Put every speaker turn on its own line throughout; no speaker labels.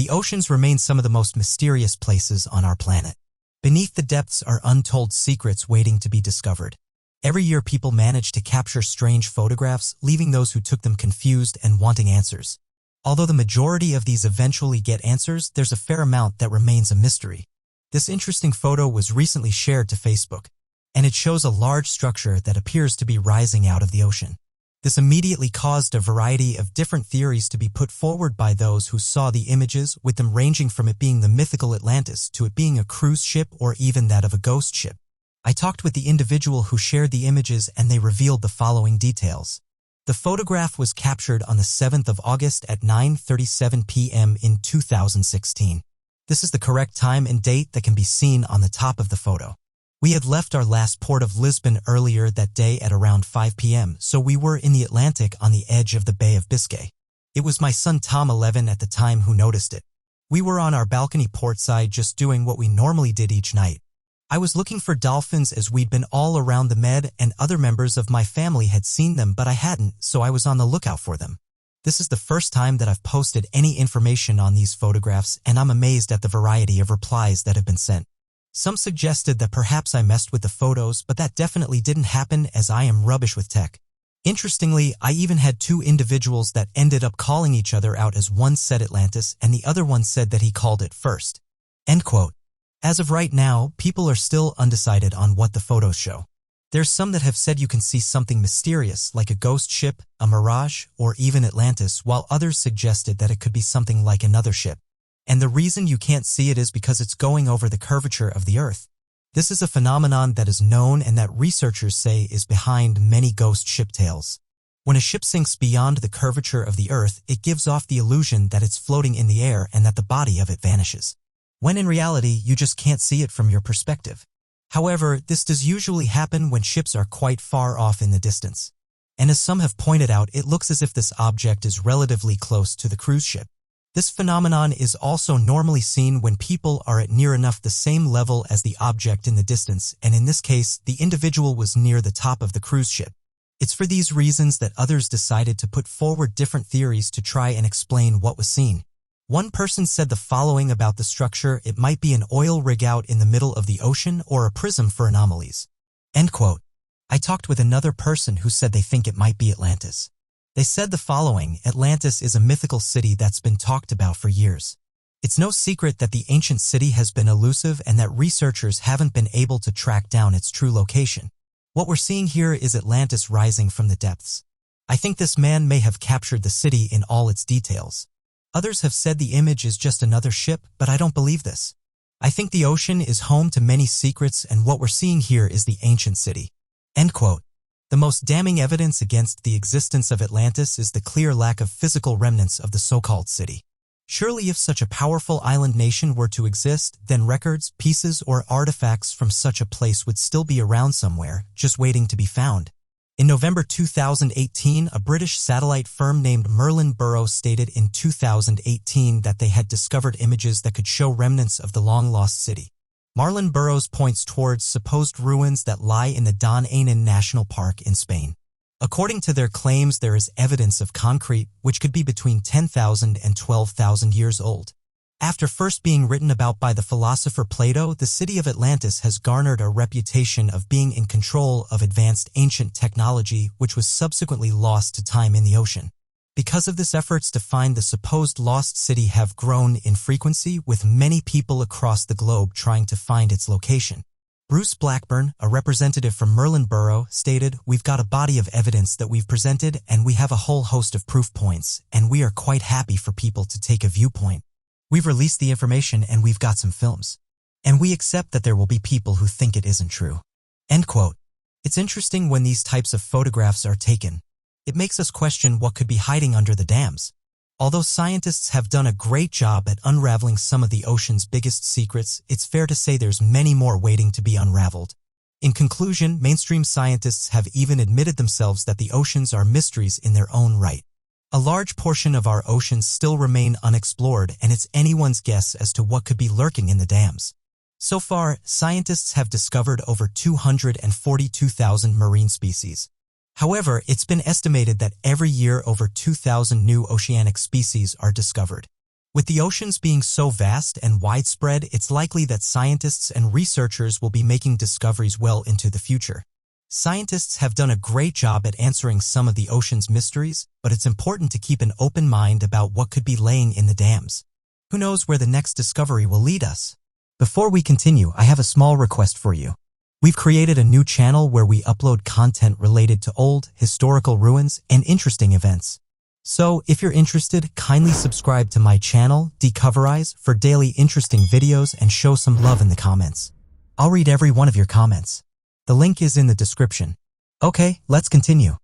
The oceans remain some of the most mysterious places on our planet. Beneath the depths are untold secrets waiting to be discovered. Every year people manage to capture strange photographs, leaving those who took them confused and wanting answers. Although the majority of these eventually get answers, there's a fair amount that remains a mystery. This interesting photo was recently shared to Facebook, and it shows a large structure that appears to be rising out of the ocean. This immediately caused a variety of different theories to be put forward by those who saw the images, with them ranging from it being the mythical Atlantis to it being a cruise ship or even that of a ghost ship. I talked with the individual who shared the images and they revealed the following details. The photograph was captured on the 7th of August at 9:37 p.m. in 2016. This is the correct time and date that can be seen on the top of the photo. We had left our last port of Lisbon earlier that day at around 5 p.m., so we were in the Atlantic on the edge of the Bay of Biscay. It was my son Tom, 11 at the time, who noticed it. We were on our balcony portside just doing what we normally did each night. I was looking for dolphins as we'd been all around the Med and other members of my family had seen them, but I hadn't, so I was on the lookout for them. This is the first time that I've posted any information on these photographs, and I'm amazed at the variety of replies that have been sent. Some suggested that perhaps I messed with the photos, but that definitely didn't happen as I am rubbish with tech. Interestingly, I even had two individuals that ended up calling each other out, as one said Atlantis and the other one said that he called it first. End quote. As of right now, people are still undecided on what the photos show. There's some that have said you can see something mysterious like a ghost ship, a mirage, or even Atlantis, while others suggested that it could be something like another ship. And the reason you can't see it is because it's going over the curvature of the Earth. This is a phenomenon that is known and that researchers say is behind many ghost ship tales. When a ship sinks beyond the curvature of the Earth, it gives off the illusion that it's floating in the air and that the body of it vanishes, when in reality you just can't see it from your perspective. However, this does usually happen when ships are quite far off in the distance. And as some have pointed out, it looks as if this object is relatively close to the cruise ship. This phenomenon is also normally seen when people are at near enough the same level as the object in the distance, and in this case, the individual was near the top of the cruise ship. It's for these reasons that others decided to put forward different theories to try and explain what was seen. One person said the following about the structure: it might be an oil rig out in the middle of the ocean or a prism for anomalies. End quote. I talked with another person who said they think it might be Atlantis. They said the following: Atlantis is a mythical city that's been talked about for years. It's no secret that the ancient city has been elusive and that researchers haven't been able to track down its true location. What we're seeing here is Atlantis rising from the depths. I think this man may have captured the city in all its details. Others have said the image is just another ship, but I don't believe this. I think the ocean is home to many secrets, and what we're seeing here is the ancient city. End quote. The most damning evidence against the existence of Atlantis is the clear lack of physical remnants of the so-called city. Surely if such a powerful island nation were to exist, then records, pieces, or artifacts from such a place would still be around somewhere, just waiting to be found. In November 2018, a British satellite firm named Merlin Burrows stated in 2018 that they had discovered images that could show remnants of the long-lost city. Merlin Burrows points towards supposed ruins that lie in the Don Anan National Park in Spain. According to their claims, there is evidence of concrete, which could be between 10,000 and 12,000 years old. After first being written about by the philosopher Plato, the city of Atlantis has garnered a reputation of being in control of advanced ancient technology, which was subsequently lost to time in the ocean. Because of this, efforts to find the supposed lost city have grown in frequency, with many people across the globe trying to find its location. Bruce Blackburn, a representative from Merlin Burrows, stated, "We've got a body of evidence that we've presented, and we have a whole host of proof points, and we are quite happy for people to take a viewpoint. We've released the information and we've got some films. And we accept that there will be people who think it isn't true." End quote. It's interesting when these types of photographs are taken. It makes us question what could be hiding under the dams. Although scientists have done a great job at unraveling some of the ocean's biggest secrets, it's fair to say there's many more waiting to be unraveled. In conclusion, mainstream scientists have even admitted themselves that the oceans are mysteries in their own right. A large portion of our oceans still remain unexplored, and it's anyone's guess as to what could be lurking in the dams. So far, scientists have discovered over 242,000 marine species. However, it's been estimated that every year over 2,000 new oceanic species are discovered. With the oceans being so vast and widespread, it's likely that scientists and researchers will be making discoveries well into the future. Scientists have done a great job at answering some of the ocean's mysteries, but it's important to keep an open mind about what could be laying in the dams. Who knows where the next discovery will lead us? Before we continue, I have a small request for you. We've created a new channel where we upload content related to old, historical ruins and interesting events. So, if you're interested, kindly subscribe to my channel, Decoverize, for daily interesting videos and show some love in the comments. I'll read every one of your comments. The link is in the description. Okay, let's continue.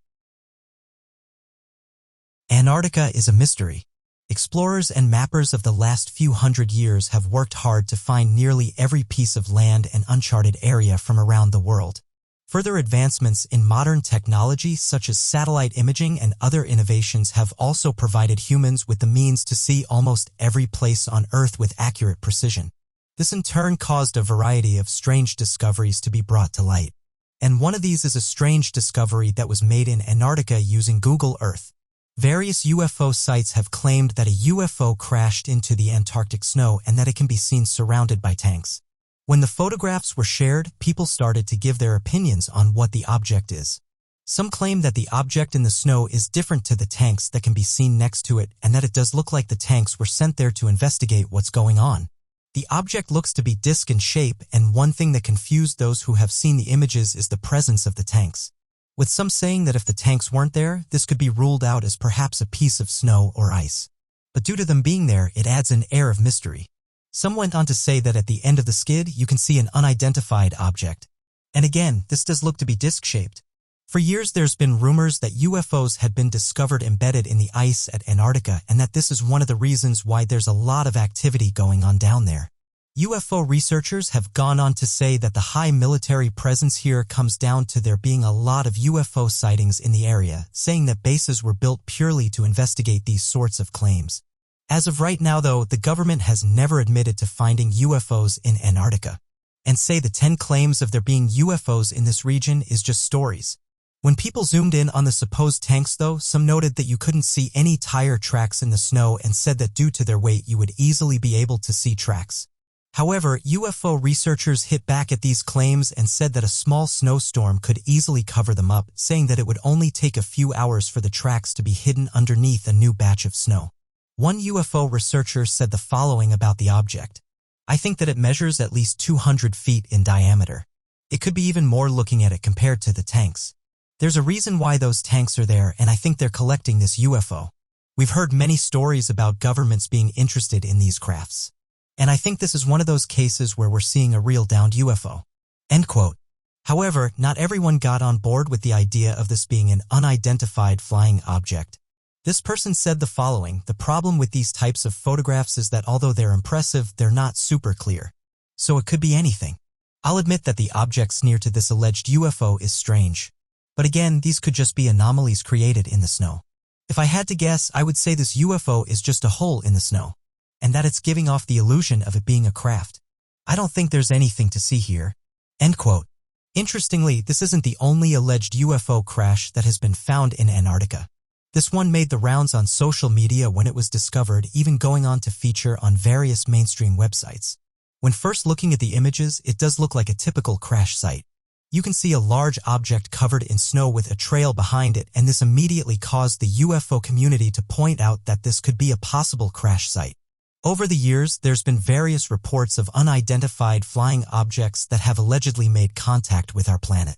Antarctica is a mystery. Explorers and mappers of the last few hundred years have worked hard to find nearly every piece of land and uncharted area from around the world. Further advancements in modern technology such as satellite imaging and other innovations have also provided humans with the means to see almost every place on Earth with accurate precision. This in turn caused a variety of strange discoveries to be brought to light. And one of these is a strange discovery that was made in Antarctica using Google Earth. Various UFO sites have claimed that a UFO crashed into the Antarctic snow and that it can be seen surrounded by tanks. When the photographs were shared, people started to give their opinions on what the object is. Some claim that the object in the snow is different to the tanks that can be seen next to it and that it does look like the tanks were sent there to investigate what's going on. The object looks to be disc in shape, and one thing that confused those who have seen the images is the presence of the tanks. With some saying that if the tanks weren't there, this could be ruled out as perhaps a piece of snow or ice. But due to them being there, it adds an air of mystery. Some went on to say that at the end of the skid, you can see an unidentified object. And again, this does look to be disc-shaped. For years, there's been rumors that UFOs had been discovered embedded in the ice at Antarctica and that this is one of the reasons why there's a lot of activity going on down there. UFO researchers have gone on to say that the high military presence here comes down to there being a lot of UFO sightings in the area, saying that bases were built purely to investigate these sorts of claims. As of right now, though, the government has never admitted to finding UFOs in Antarctica, and say the 10 claims of there being UFOs in this region is just stories. When people zoomed in on the supposed tanks, though, some noted that you couldn't see any tire tracks in the snow and said that due to their weight you would easily be able to see tracks. However, UFO researchers hit back at these claims and said that a small snowstorm could easily cover them up, saying that it would only take a few hours for the tracks to be hidden underneath a new batch of snow. One UFO researcher said the following about the object. I think that it measures at least 200 feet in diameter. It could be even more looking at it compared to the tanks. There's a reason why those tanks are there, and I think they're collecting this UFO. We've heard many stories about governments being interested in these crafts. And I think this is one of those cases where we're seeing a real downed UFO. End quote. However, not everyone got on board with the idea of this being an unidentified flying object. This person said the following: the problem with these types of photographs is that although they're impressive, they're not super clear. So it could be anything. I'll admit that the objects near to this alleged UFO is strange. But again, these could just be anomalies created in the snow. If I had to guess, I would say this UFO is just a hole in the snow, and that it's giving off the illusion of it being a craft. I don't think there's anything to see here. End quote. Interestingly, this isn't the only alleged UFO crash that has been found in Antarctica. This one made the rounds on social media when it was discovered, even going on to feature on various mainstream websites. When first looking at the images, it does look like a typical crash site. You can see a large object covered in snow with a trail behind it, and this immediately caused the UFO community to point out that this could be a possible crash site. Over the years, there's been various reports of unidentified flying objects that have allegedly made contact with our planet.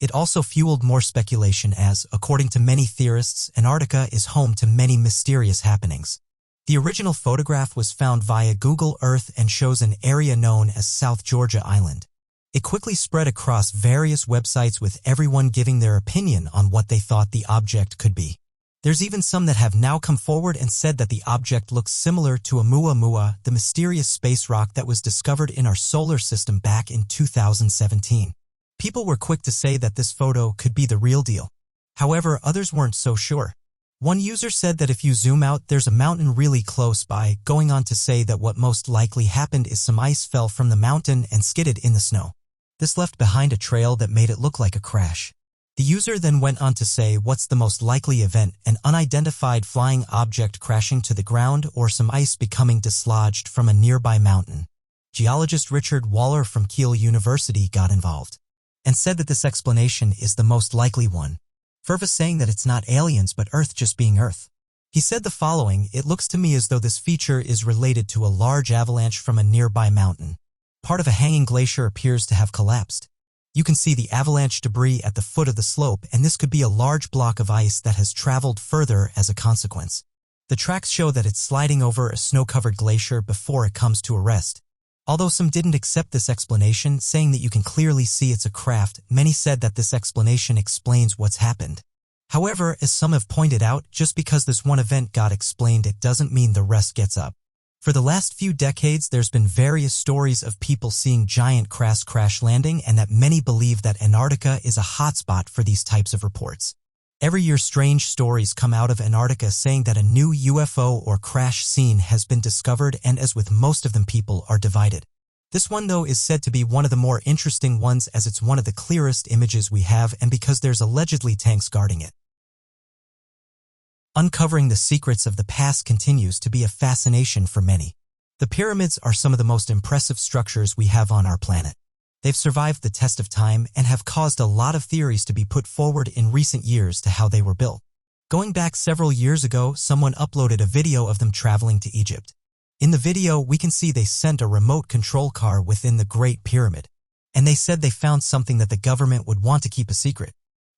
It also fueled more speculation as, according to many theorists, Antarctica is home to many mysterious happenings. The original photograph was found via Google Earth and shows an area known as South Georgia Island. It quickly spread across various websites with everyone giving their opinion on what they thought the object could be. There's even some that have now come forward and said that the object looks similar to Oumuamua, the mysterious space rock that was discovered in our solar system back in 2017. People were quick to say that this photo could be the real deal. However, others weren't so sure. One user said that if you zoom out, there's a mountain really close by, going on to say that what most likely happened is some ice fell from the mountain and skidded in the snow. This left behind a trail that made it look like a crash. The user then went on to say what's the most likely event: an unidentified flying object crashing to the ground or some ice becoming dislodged from a nearby mountain. Geologist Richard Waller from Kiel University got involved and said that this explanation is the most likely one, further saying that it's not aliens but Earth just being Earth. He said the following: "It looks to me as though this feature is related to a large avalanche from a nearby mountain. Part of a hanging glacier appears to have collapsed. You can see the avalanche debris at the foot of the slope, and this could be a large block of ice that has traveled further as a consequence. The tracks show that it's sliding over a snow-covered glacier before it comes to a rest." Although some didn't accept this explanation, saying that you can clearly see it's a craft, many said that this explanation explains what's happened. However, as some have pointed out, just because this one event got explained, it doesn't mean the rest gets up. For the last few decades, there's been various stories of people seeing giant crash landing, and that many believe that Antarctica is a hotspot for these types of reports. Every year, strange stories come out of Antarctica saying that a new UFO or crash scene has been discovered, and as with most of them, people are divided. This one, though, is said to be one of the more interesting ones, as it's one of the clearest images we have, and because there's allegedly tanks guarding it. Uncovering the secrets of the past continues to be a fascination for many. The pyramids are some of the most impressive structures we have on our planet. They've survived the test of time and have caused a lot of theories to be put forward in recent years to how they were built. Going back several years ago, someone uploaded a video of them traveling to Egypt. In the video, we can see they sent a remote control car within the Great Pyramid, and they said they found something that the government would want to keep a secret.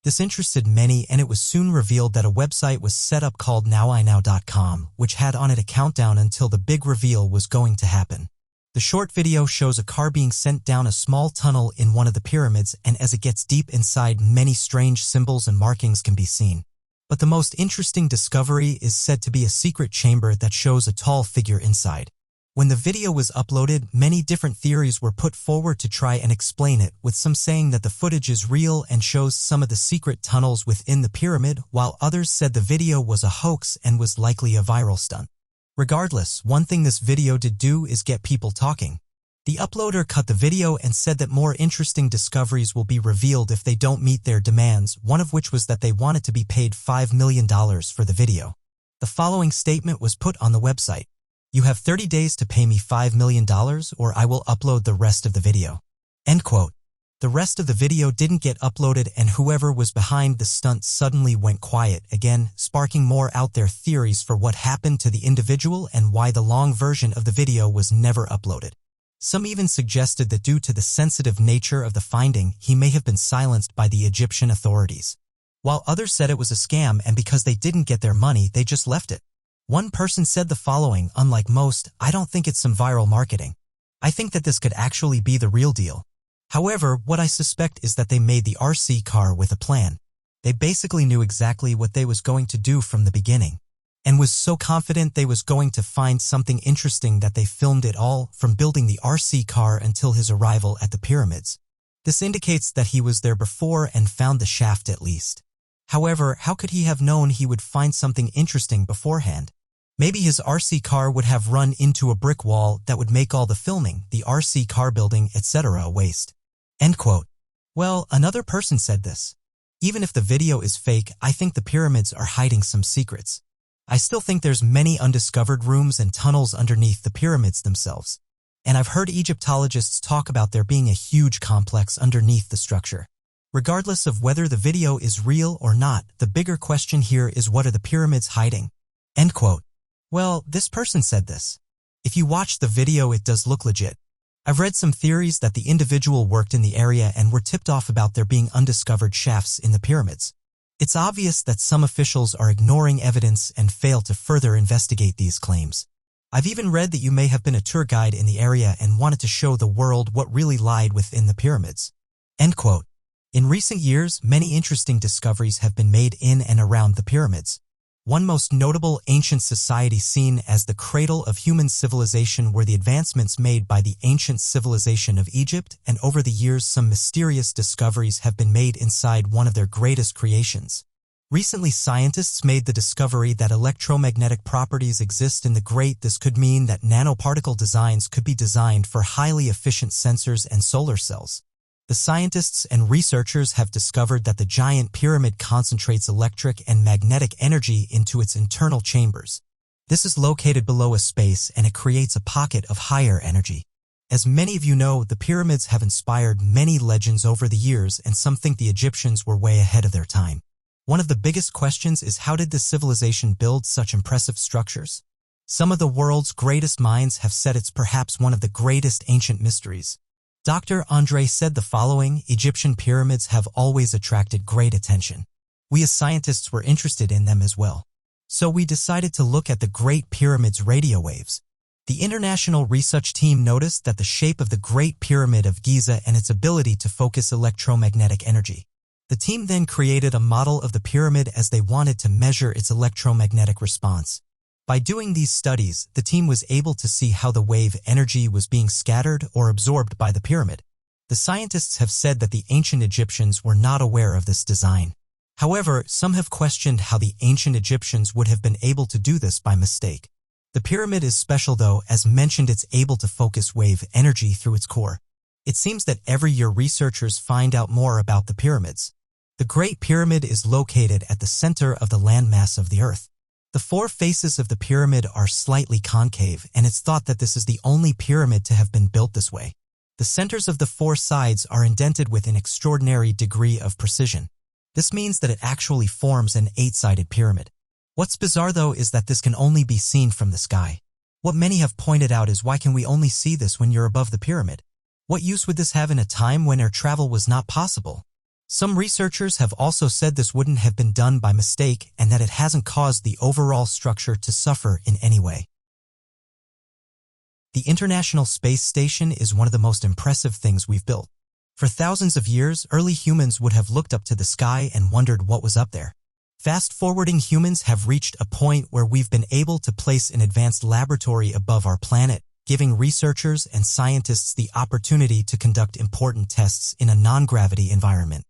This interested many, and it was soon revealed that a website was set up called nowinow.com, which had on it a countdown until the big reveal was going to happen. The short video shows a car being sent down a small tunnel in one of the pyramids, and as it gets deep inside, many strange symbols and markings can be seen. But the most interesting discovery is said to be a secret chamber that shows a tall figure inside. When the video was uploaded, many different theories were put forward to try and explain it, with some saying that the footage is real and shows some of the secret tunnels within the pyramid, while others said the video was a hoax and was likely a viral stunt. Regardless, one thing this video did do is get people talking. The uploader cut the video and said that more interesting discoveries will be revealed if they don't meet their demands, one of which was that they wanted to be paid $5 million for the video. The following statement was put on the website: "You have 30 days to pay me $5 million or I will upload the rest of the video." End quote. The rest of the video didn't get uploaded, and whoever was behind the stunt suddenly went quiet again, sparking more out there theories for what happened to the individual and why the long version of the video was never uploaded. Some even suggested that due to the sensitive nature of the finding, he may have been silenced by the Egyptian authorities, while others said it was a scam and because they didn't get their money, they just left it. One person said the following: "Unlike most, I don't think it's some viral marketing. I think that this could actually be the real deal. However, what I suspect is that they made the RC car with a plan. They basically knew exactly what they was going to do from the beginning, and was so confident they was going to find something interesting that they filmed it all, from building the RC car until his arrival at the pyramids. This indicates that he was there before and found the shaft at least. However, how could he have known he would find something interesting beforehand? Maybe his RC car would have run into a brick wall that would make all the filming, the RC car building, etc. a waste." End quote. Well, another person said this: "Even if the video is fake, I think the pyramids are hiding some secrets. I still think there's many undiscovered rooms and tunnels underneath the pyramids themselves. And I've heard Egyptologists talk about there being a huge complex underneath the structure. Regardless of whether the video is real or not, the bigger question here is, what are the pyramids hiding?" End quote. Well, this person said this: "If you watch the video, it does look legit. I've read some theories that the individual worked in the area and were tipped off about there being undiscovered shafts in the pyramids. It's obvious that some officials are ignoring evidence and fail to further investigate these claims. I've even read that you may have been a tour guide in the area and wanted to show the world what really lied within the pyramids." End quote. In recent years, many interesting discoveries have been made in and around the pyramids. One most notable ancient society seen as the cradle of human civilization were the advancements made by the ancient civilization of Egypt, and over the years some mysterious discoveries have been made inside one of their greatest creations. Recently, scientists made the discovery that electromagnetic properties exist in the Great. This could mean that nanoparticle designs could be designed for highly efficient sensors and solar cells. The The scientists and researchers have discovered that the giant pyramid concentrates electric and magnetic energy into its internal chambers. This is located below a space and it creates a pocket of higher energy. As many of you know, the pyramids have inspired many legends over the years, and some think the Egyptians were way ahead of their time. One of the biggest questions is, how did this civilization build such impressive structures? Some of the world's greatest minds have said it's perhaps one of the greatest ancient mysteries. Dr. Andre said the following: Egyptian pyramids have always attracted great attention. We as scientists were interested in them as well. So we decided to look at the Great Pyramid's radio waves. The international research team noticed that the shape of the Great Pyramid of Giza and its ability to focus electromagnetic energy. The team then created a model of the pyramid as they wanted to measure its electromagnetic response. By doing these studies, the team was able to see how the wave energy was being scattered or absorbed by the pyramid. The scientists have said that the ancient Egyptians were not aware of this design. However, some have questioned how the ancient Egyptians would have been able to do this by mistake. The pyramid is special though, as mentioned, it's able to focus wave energy through its core. It seems that every year researchers find out more about the pyramids. The Great Pyramid is located at the center of the landmass of the Earth. The four faces of the pyramid are slightly concave, and it's thought that this is the only pyramid to have been built this way. The centers of the four sides are indented with an extraordinary degree of precision. This means that it actually forms an 8-sided pyramid. What's bizarre though is that this can only be seen from the sky. What many have pointed out is, why can we only see this when you're above the pyramid? What use would this have in a time when air travel was not possible? Some researchers have also said this wouldn't have been done by mistake and that it hasn't caused the overall structure to suffer in any way. The International Space Station is one of the most impressive things we've built. For thousands of years, early humans would have looked up to the sky and wondered what was up there. Fast-forwarding, humans have reached a point where we've been able to place an advanced laboratory above our planet, giving researchers and scientists the opportunity to conduct important tests in a non-gravity environment,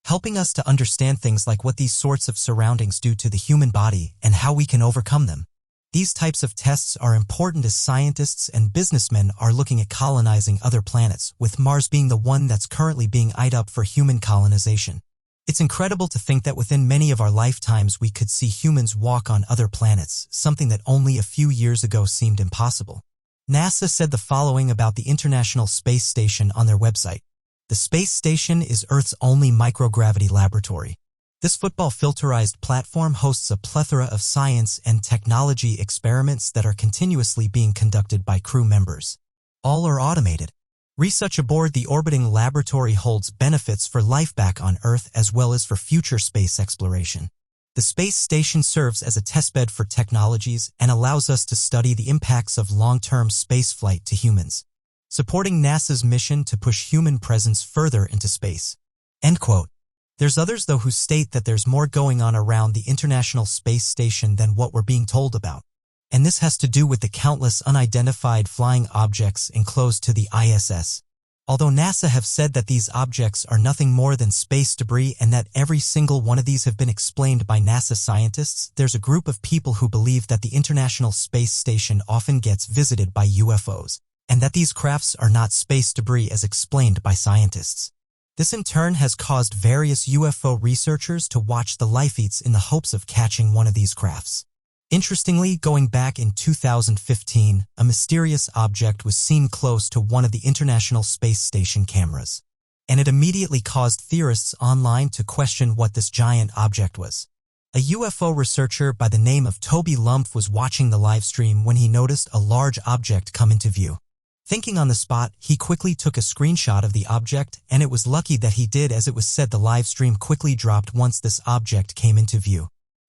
helping us to understand things like what these sorts of surroundings do to the human body and how we can overcome them. These types of tests are important as scientists and businessmen are looking at colonizing other planets, with Mars being the one that's currently being eyed up for human colonization. It's incredible to think that within many of our lifetimes we could see humans walk on other planets, something that only a few years ago seemed impossible. NASA said the following about the International Space Station on their website: the space station is Earth's only microgravity laboratory. This football-filterized platform hosts a plethora of science and technology experiments that are continuously being conducted by crew members. All are automated. Research aboard the orbiting laboratory holds benefits for life back on Earth as well as for future space exploration. The space station serves as a testbed for technologies and allows us to study the impacts of long-term spaceflight to humans, supporting NASA's mission to push human presence further into space. End quote. There's others though who state that there's more going on around the International Space Station than what we're being told about. And this has to do with the countless unidentified flying objects enclosed to the ISS. Although NASA have said that these objects are nothing more than space debris and that every single one of these have been explained by NASA scientists, there's a group of people who believe that the International Space Station often gets visited by UFOs, and that these crafts are not space debris as explained by scientists. This in turn has caused various UFO researchers to watch the life feeds in the hopes of catching one of these crafts. Interestingly, going back in 2015, a mysterious object was seen close to one of the International Space Station cameras, and it immediately caused theorists online to question what this giant object was. A UFO researcher by the name of Toby Lumpf was watching the live stream when he noticed a large object come into view. Thinking on the spot, he quickly took a screenshot of the object, and it was lucky that he did, as it was said the live stream quickly dropped once this object came into view.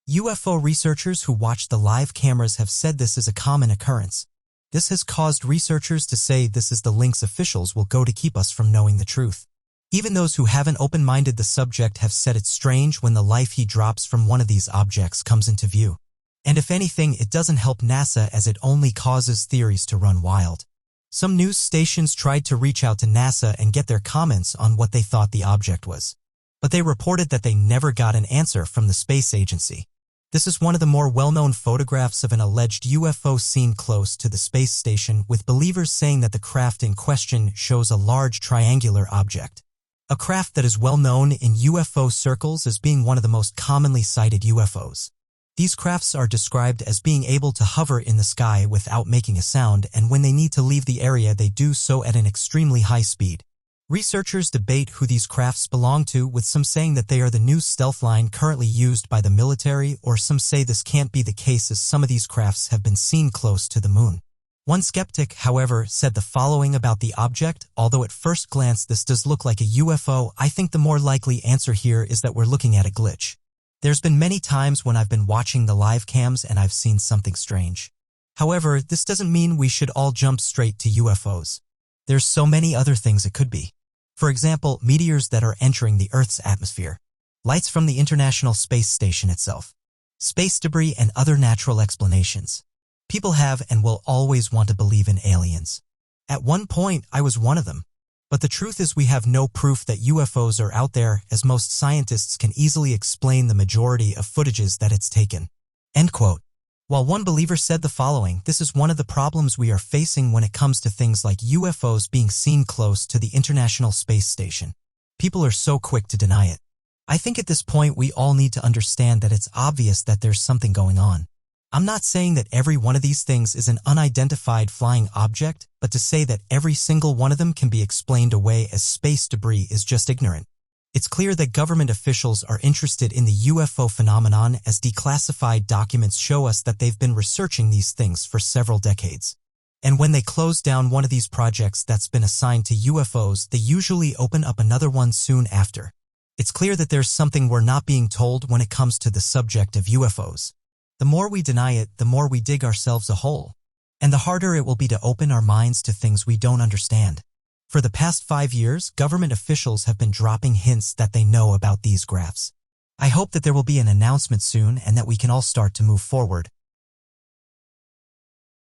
UFO researchers who watched the live cameras have said this is a common occurrence. This has caused researchers to say this is the lengths officials will go to keep us from knowing the truth. Even those who haven't open-minded the subject have said it's strange when the life he drops from one of these objects comes into view. And if anything, it doesn't help NASA, as it only causes theories to run wild. Some news stations tried to reach out to NASA and get their comments on what they thought the object was, but they reported that they never got an answer from the space agency. This is one of the more well-known photographs of an alleged UFO seen close to the space station, with believers saying that the craft in question shows a large triangular object. a craft that is well known in UFO circles as being one of the most commonly sighted UFOs. These crafts are described as being able to hover in the sky without making a sound, and when they need to leave the area they do so at an extremely high speed. Researchers debate who these crafts belong to, with some saying that they are the new stealth line currently used by the military, or some say this can't be the case as some of these crafts have been seen close to the moon. One skeptic, however, said the following about the object: although at first glance this does look like a UFO, I think the more likely answer here is that we're looking at a glitch. There's been many times when I've been watching the live cams and I've seen something strange. However, this doesn't mean we should all jump straight to UFOs. There's so many other things it could be. For example, meteors that are entering the Earth's atmosphere, lights from the International Space Station itself, space debris, and other natural explanations. People have and will always want to believe in aliens. At one point, I was one of them. But the truth is we have no proof that UFOs are out there, as most scientists can easily explain the majority of footages that it's taken." End quote. While one believer said the following: "This is one of the problems we are facing when it comes to things like UFOs being seen close to the International Space Station. People are so quick to deny it. I think at this point we all need to understand that it's obvious that there's something going on. I'm not saying that every one of these things is an unidentified flying object, but to say that every single one of them can be explained away as space debris is just ignorant. It's clear that government officials are interested in the UFO phenomenon, as declassified documents show us that they've been researching these things for several decades. And when they close down one of these projects that's been assigned to UFOs, they usually open up another one soon after. It's clear that there's something we're not being told when it comes to the subject of UFOs. The more we deny it, the more we dig ourselves a hole. And the harder it will be to open our minds to things we don't understand. For the past 5 years, government officials have been dropping hints that they know about these graphs. I hope that there will be an announcement soon and that we can all start to move forward."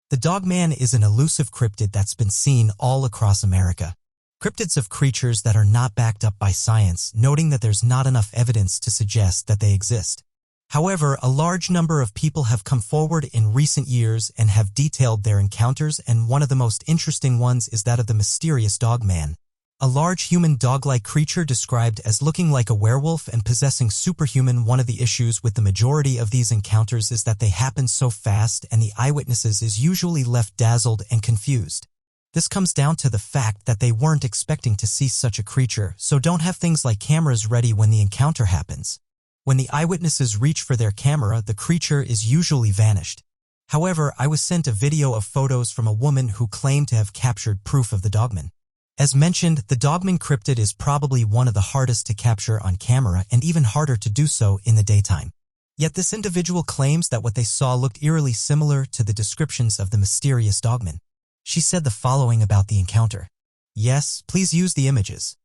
The Dogman is an elusive cryptid that's been seen all across America. Cryptids of creatures that are not backed up by science, noting that there's not enough evidence to suggest that they exist. However, a large number of people have come forward in recent years and have detailed their encounters, and one of the most interesting ones is that of the mysterious Dogman, a large human dog-like creature described as looking like a werewolf and possessing superhuman. One of the issues with the majority of these encounters is that they happen so fast and the eyewitnesses is usually left dazzled and confused. This comes down to the fact that they weren't expecting to see such a creature, so don't have things like cameras ready when the encounter happens. When the eyewitnesses reach for their camera, the creature is usually vanished. However, I was sent a video of photos from a woman who claimed to have captured proof of the Dogman. As mentioned, the Dogman cryptid is probably one of the hardest to capture on camera and even harder to do so in the daytime. Yet this individual claims that what they saw looked eerily similar to the descriptions of the mysterious Dogman. She said the following about the encounter: "Yes, please use the images.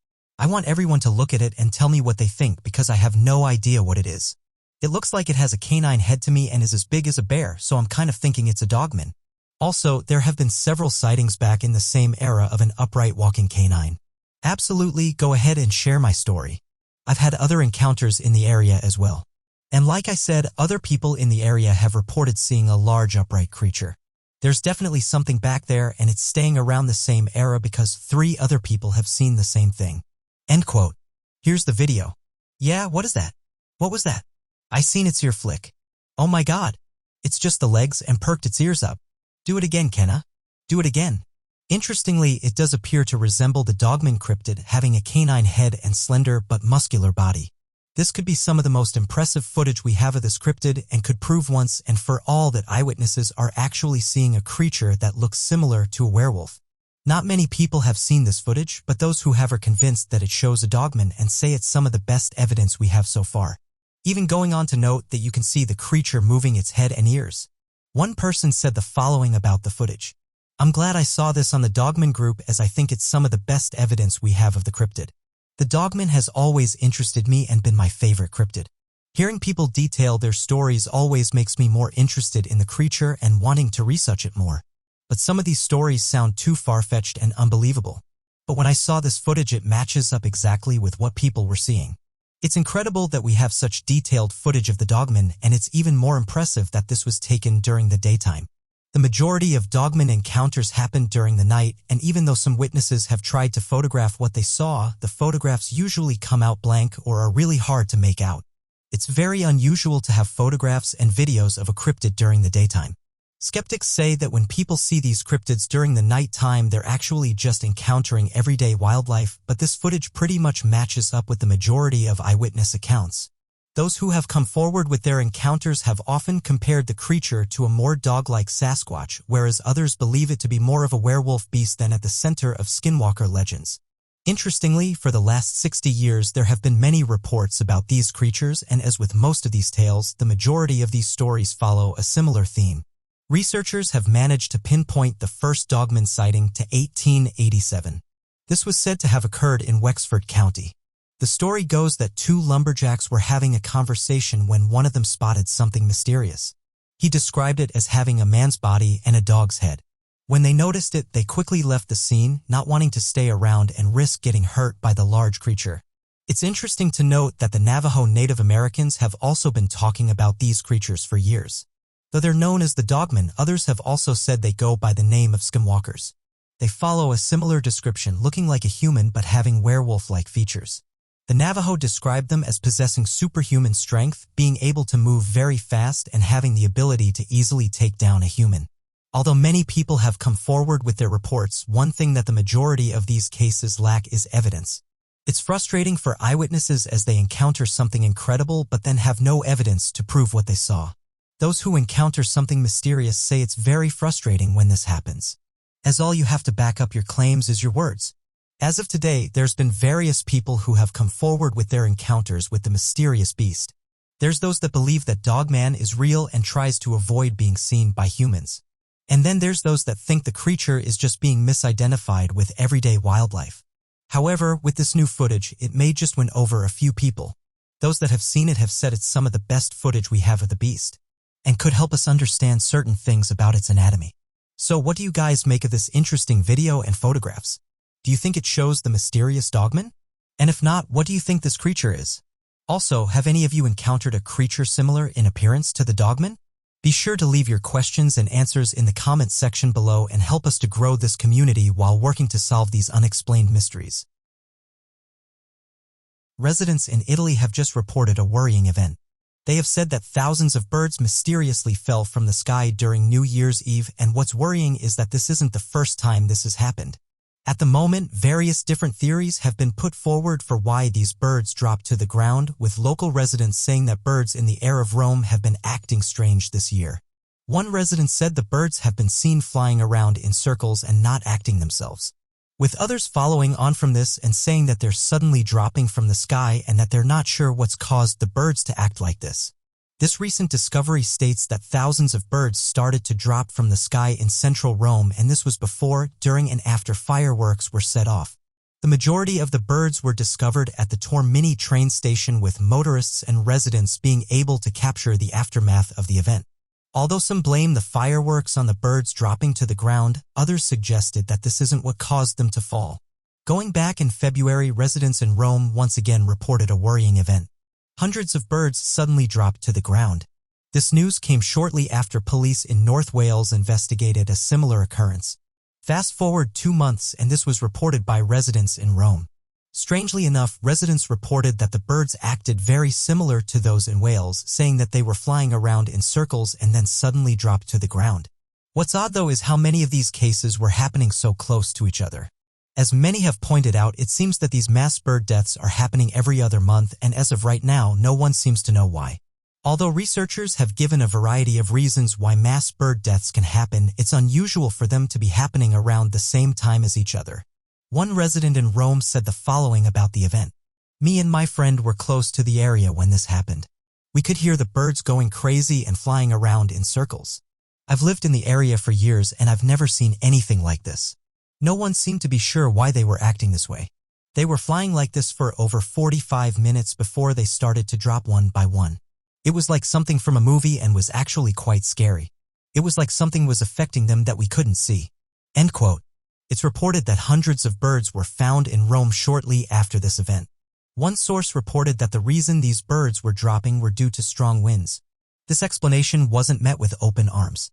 I want everyone to look at it and tell me what they think, because I have no idea what it is. It looks like it has a canine head to me and is as big as a bear, so I'm kind of thinking it's a Dogman. Also, there have been several sightings back in the same era of an upright walking canine. Absolutely, go ahead and share my story. I've had other encounters in the area as well. And like I said, other people in the area have reported seeing a large upright creature. There's definitely something back there, and it's staying around the same era because 3 other people have seen the same thing." End quote. Here's the video. "Yeah, what is that? What was that? I seen its ear flick. Oh my god. It's just the legs and perked its ears up. Do it again, Kenna. Do it again." Interestingly, it does appear to resemble the Dogman cryptid, having a canine head and slender but muscular body. This could be some of the most impressive footage we have of this cryptid and could prove once and for all that eyewitnesses are actually seeing a creature that looks similar to a werewolf. Not many people have seen this footage, but those who have are convinced that it shows a Dogman and say it's some of the best evidence we have so far. Even going on to note that you can see the creature moving its head and ears. One person said the following about the footage: "I'm glad I saw this on the Dogman group, as I think it's some of the best evidence we have of the cryptid. The Dogman has always interested me and been my favorite cryptid. Hearing people detail their stories always makes me more interested in the creature and wanting to research it more. But some of these stories sound too far-fetched and unbelievable. But when I saw this footage, it matches up exactly with what people were seeing. It's incredible that we have such detailed footage of the Dogman, and it's even more impressive that this was taken during the daytime. The majority of dogman encounters happened during the night, and even though some witnesses have tried to photograph what they saw, the photographs usually come out blank or are really hard to make out. It's very unusual to have photographs and videos of a cryptid during the daytime. Skeptics say that when people see these cryptids during the night time, they're actually just encountering everyday wildlife, but this footage pretty much matches up with the majority of eyewitness accounts. Those who have come forward with their encounters have often compared the creature to a more dog-like Sasquatch, whereas others believe it to be more of a werewolf beast than at the center of skinwalker legends. Interestingly, for the last 60 years, there have been many reports about these creatures, and as with most of these tales, the majority of these stories follow a similar theme. Researchers have managed to pinpoint the first dogman sighting to 1887. This was said to have occurred in Wexford County. The story goes that two lumberjacks were having a conversation when one of them spotted something mysterious. He described it as having a man's body and a dog's head. When they noticed it, they quickly left the scene, not wanting to stay around and risk getting hurt by the large creature. It's interesting to note that the Navajo Native Americans have also been talking about these creatures for years. Though they're known as the dogmen, others have also said they go by the name of skinwalkers. They follow a similar description, looking like a human but having werewolf-like features. The Navajo described them as possessing superhuman strength, being able to move very fast, and having the ability to easily take down a human. Although many people have come forward with their reports, one thing that the majority of these cases lack is evidence. It's frustrating for eyewitnesses as they encounter something incredible but then have no evidence to prove what they saw. Those who encounter something mysterious say it's very frustrating when this happens, as all you have to back up your claims is your words. As of today, there's been various people who have come forward with their encounters with the mysterious beast. There's those that believe that Dogman is real and tries to avoid being seen by humans. And then there's those that think the creature is just being misidentified with everyday wildlife. However, with this new footage, it may just win over a few people. Those that have seen it have said it's some of the best footage we have of the beast, and could help us understand certain things about its anatomy. So what do you guys make of this interesting video and photographs? Do you think it shows the mysterious dogman? And if not, what do you think this creature is? Also, have any of you encountered a creature similar in appearance to the dogman? Be sure to leave your questions and answers in the comments section below and help us to grow this community while working to solve these unexplained mysteries. Residents in Italy have just reported a worrying event. They have said that thousands of birds mysteriously fell from the sky during New Year's Eve, and what's worrying is that this isn't the first time this has happened. At the moment, various different theories have been put forward for why these birds dropped to the ground, with local residents saying that birds in the air of Rome have been acting strange this year. One resident said the birds have been seen flying around in circles and not acting themselves, with others following on from this and saying that they're suddenly dropping from the sky and that they're not sure what's caused the birds to act like this. This recent discovery states that thousands of birds started to drop from the sky in central Rome, and this was before, during, and after fireworks were set off. The majority of the birds were discovered at the Tormini train station, with motorists and residents being able to capture the aftermath of the event. Although some blame the fireworks on the birds dropping to the ground, others suggested that this isn't what caused them to fall. Going back in February, residents in Rome once again reported a worrying event. Hundreds of birds suddenly dropped to the ground. This news came shortly after police in North Wales investigated a similar occurrence. Fast forward 2 months, and this was reported by residents in Rome. Strangely enough, residents reported that the birds acted very similar to those in Wales, saying that they were flying around in circles and then suddenly dropped to the ground. What's odd though is how many of these cases were happening so close to each other. As many have pointed out, it seems that these mass bird deaths are happening every other month, and as of right now, no one seems to know why. Although researchers have given a variety of reasons why mass bird deaths can happen, it's unusual for them to be happening around the same time as each other. One resident in Rome said the following about the event. "Me and my friend were close to the area when this happened. We could hear the birds going crazy and flying around in circles. I've lived in the area for years and I've never seen anything like this. No one seemed to be sure why they were acting this way. They were flying like this for over 45 minutes before they started to drop one by one. It was like something from a movie and was actually quite scary. It was like something was affecting them that we couldn't see." End quote. It's reported that hundreds of birds were found in Rome shortly after this event. One source reported that the reason these birds were dropping were due to strong winds. This explanation wasn't met with open arms.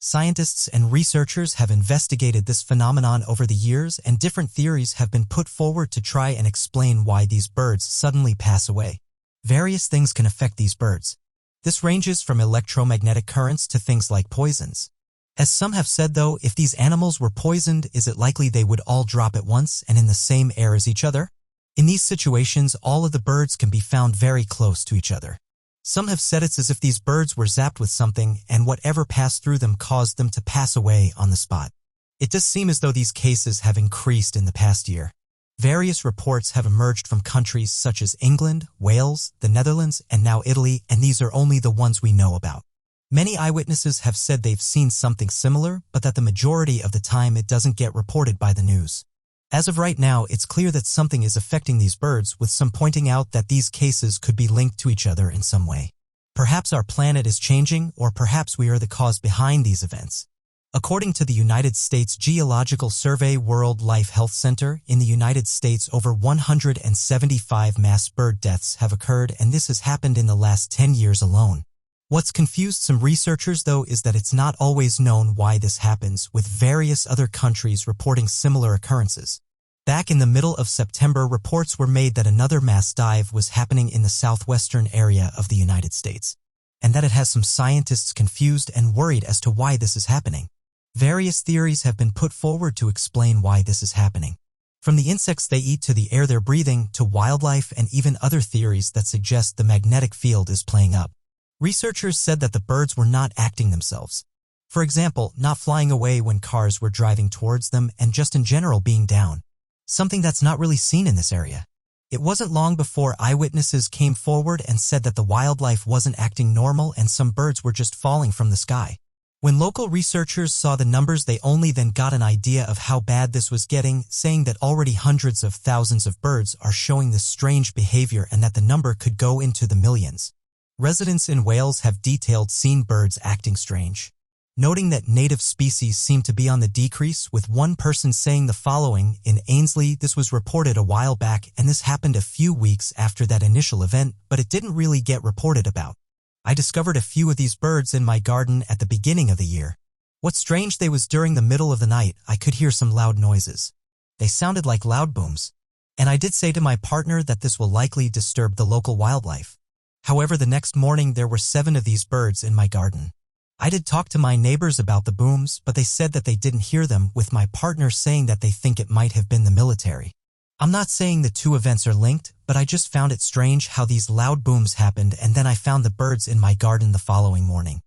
Scientists and researchers have investigated this phenomenon over the years, and different theories have been put forward to try and explain why these birds suddenly pass away. Various things can affect these birds. This ranges from electromagnetic currents to things like poisons. As some have said though, if these animals were poisoned, is it likely they would all drop at once and in the same air as each other? In these situations, all of the birds can be found very close to each other. Some have said it's as if these birds were zapped with something and whatever passed through them caused them to pass away on the spot. It does seem as though these cases have increased in the past year. Various reports have emerged from countries such as England, Wales, the Netherlands, and now Italy, and these are only the ones we know about. Many eyewitnesses have said they've seen something similar, but that the majority of the time it doesn't get reported by the news. As of right now, it's clear that something is affecting these birds, with some pointing out that these cases could be linked to each other in some way. Perhaps our planet is changing, or perhaps we are the cause behind these events. According to the United States Geological Survey World Life Health Center, in the United States over 175 mass bird deaths have occurred, and this has happened in the last 10 years alone. What's confused some researchers though is that it's not always known why this happens, with various other countries reporting similar occurrences. Back in the middle of September, reports were made that another mass dive was happening in the southwestern area of the United States, and that it has some scientists confused and worried as to why this is happening. Various theories have been put forward to explain why this is happening. From the insects they eat to the air they're breathing to wildlife and even other theories that suggest the magnetic field is playing up. Researchers said that the birds were not acting themselves. For example, not flying away when cars were driving towards them and just in general being down. Something that's not really seen in this area. It wasn't long before eyewitnesses came forward and said that the wildlife wasn't acting normal and some birds were just falling from the sky. When local researchers saw the numbers, they only then got an idea of how bad this was getting, saying that already hundreds of thousands of birds are showing this strange behavior and that the number could go into the millions. Residents in Wales have detailed seen birds acting strange, noting that native species seem to be on the decrease, with one person saying the following: in Ainsley, this was reported a while back and this happened a few weeks after that initial event, but it didn't really get reported about. I discovered a few of these birds in my garden at the beginning of the year. What's strange, they was during the middle of the night, I could hear some loud noises. They sounded like loud booms. And I did say to my partner that this will likely disturb the local wildlife. However, the next morning there were 7 of these birds in my garden. I did talk to my neighbors about the booms, but they said that they didn't hear them, with my partner saying that they think it might have been the military. I'm not saying the two events are linked, but I just found it strange how these loud booms happened, and then I found the birds in my garden the following morning.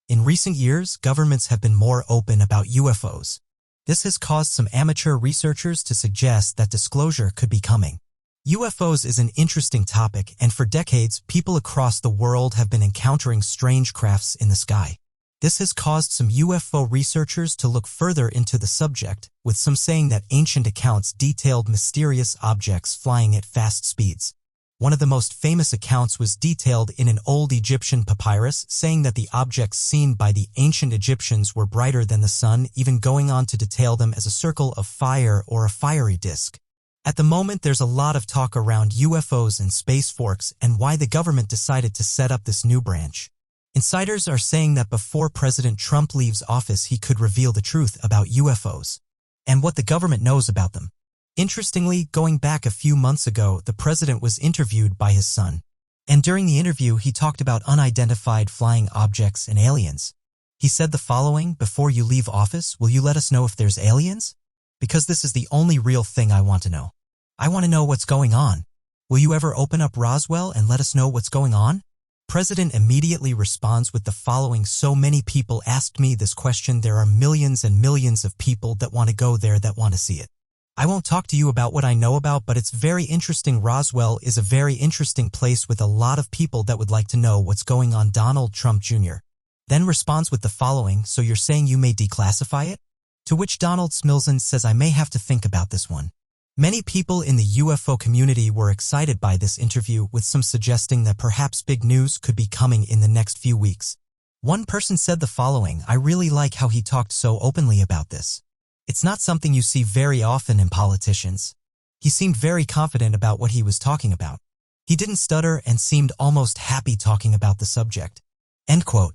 In recent years, governments have been more open about UFOs. This has caused some amateur researchers to suggest that disclosure could be coming. UFOs is an interesting topic, and for decades, people across the world have been encountering strange crafts in the sky. This has caused some UFO researchers to look further into the subject, with some saying that ancient accounts detailed mysterious objects flying at fast speeds. One of the most famous accounts was detailed in an old Egyptian papyrus, saying that the objects seen by the ancient Egyptians were brighter than the sun, even going on to detail them as a circle of fire or a fiery disk. At the moment, there's a lot of talk around UFOs and space forks and why the government decided to set up this new branch. Insiders are saying that before President Trump leaves office, he could reveal the truth about UFOs and what the government knows about them. Interestingly, going back a few months ago, the president was interviewed by his son. And during the interview, he talked about unidentified flying objects and aliens. He said the following: "Before you leave office, will you let us know if there's aliens? Because this is the only real thing I want to know. I want to know what's going on. Will you ever open up Roswell and let us know what's going on?" President immediately responds with the following: "So many people asked me this question. There are millions and millions of people that want to go there, that want to see it. I won't talk to you about what I know about, but it's very interesting. Roswell is a very interesting place with a lot of people that would like to know what's going on." Donald Trump Jr. then responds with the following: "So you're saying you may declassify it?" To which Donald Smilson says, "I may have to think about this one." Many people in the UFO community were excited by this interview, with some suggesting that perhaps big news could be coming in the next few weeks. One person said the following: "I really like how he talked so openly about this. It's not something you see very often in politicians. He seemed very confident about what he was talking about. He didn't stutter and seemed almost happy talking about the subject." End quote.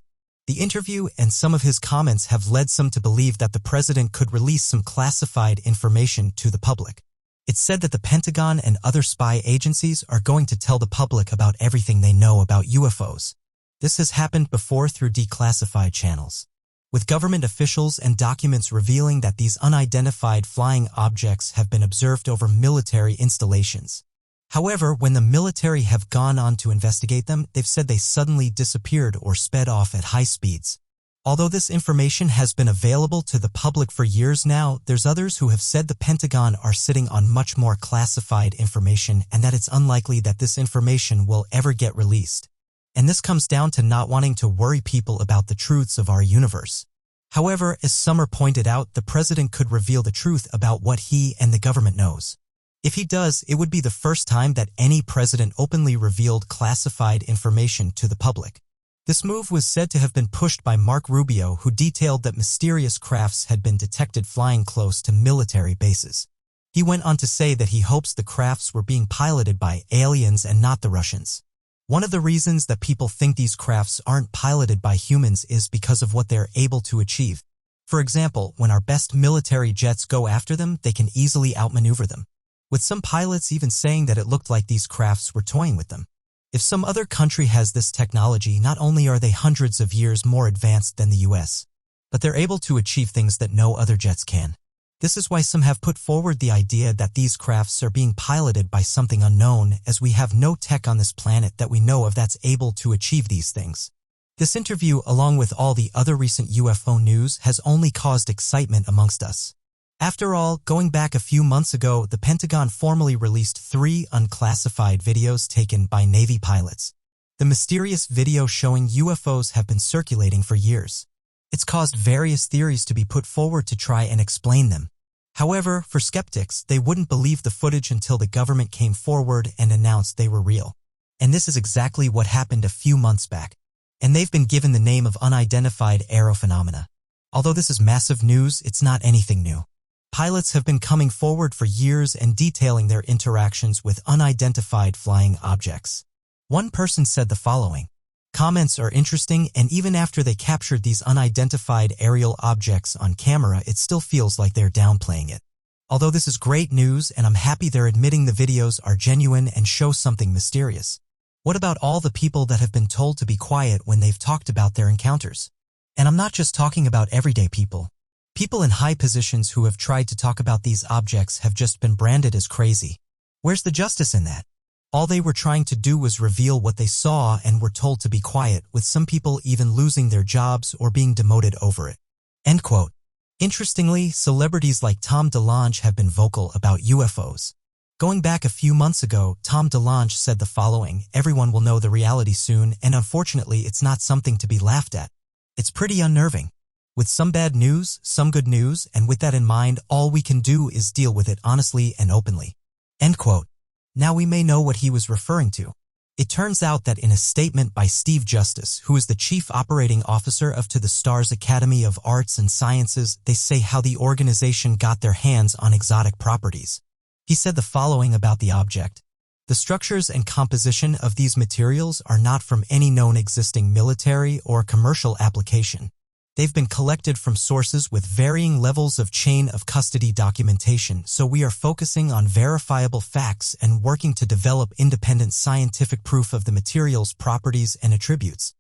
The interview and some of his comments have led some to believe that the president could release some classified information to the public. It's said that the Pentagon and other spy agencies are going to tell the public about everything they know about UFOs. This has happened before through declassified channels, with government officials and documents revealing that these unidentified flying objects have been observed over military installations. However, when the military have gone on to investigate them, they've said they suddenly disappeared or sped off at high speeds. Although this information has been available to the public for years now, there's others who have said the Pentagon are sitting on much more classified information and that it's unlikely that this information will ever get released. And this comes down to not wanting to worry people about the truths of our universe. However, as Summer pointed out, the president could reveal the truth about what he and the government knows. If he does, it would be the first time that any president openly revealed classified information to the public. This move was said to have been pushed by Marco Rubio, who detailed that mysterious crafts had been detected flying close to military bases. He went on to say that he hopes the crafts were being piloted by aliens and not the Russians. One of the reasons that people think these crafts aren't piloted by humans is because of what they're able to achieve. For example, when our best military jets go after them, they can easily outmaneuver them, with some pilots even saying that it looked like these crafts were toying with them. If some other country has this technology, not only are they hundreds of years more advanced than the US, but they're able to achieve things that no other jets can. This is why some have put forward the idea that these crafts are being piloted by something unknown, as we have no tech on this planet that we know of that's able to achieve these things. This interview, along with all the other recent UFO news, has only caused excitement amongst us. After all, going back a few months ago, the Pentagon formally released 3 unclassified videos taken by Navy pilots. The mysterious video showing UFOs have been circulating for years. It's caused various theories to be put forward to try and explain them. However, for skeptics, they wouldn't believe the footage until the government came forward and announced they were real. And this is exactly what happened a few months back. And they've been given the name of unidentified aerial phenomena. Although this is massive news, it's not anything new. Pilots have been coming forward for years and detailing their interactions with unidentified flying objects. One person said the following: "Comments are interesting, and even after they captured these unidentified aerial objects on camera, it still feels like they're downplaying it. Although this is great news, and I'm happy they're admitting the videos are genuine and show something mysterious. What about all the people that have been told to be quiet when they've talked about their encounters? And I'm not just talking about everyday people. People in high positions who have tried to talk about these objects have just been branded as crazy. Where's the justice in that? All they were trying to do was reveal what they saw and were told to be quiet, with some people even losing their jobs or being demoted over it." End quote. Interestingly, celebrities like Tom DeLonge have been vocal about UFOs. Going back a few months ago, Tom DeLonge said the following: "Everyone will know the reality soon, and unfortunately it's not something to be laughed at. It's pretty unnerving. With some bad news, some good news, and with that in mind, all we can do is deal with it honestly and openly." End quote. Now we may know what he was referring to. It turns out that in a statement by Steve Justice, who is the Chief Operating Officer of To the Stars Academy of Arts and Sciences, they say how the organization got their hands on exotic properties. He said the following about the object: "The structures and composition of these materials are not from any known existing military or commercial application. They've been collected from sources with varying levels of chain of custody documentation, so we are focusing on verifiable facts and working to develop independent scientific proof of the material's properties and attributes."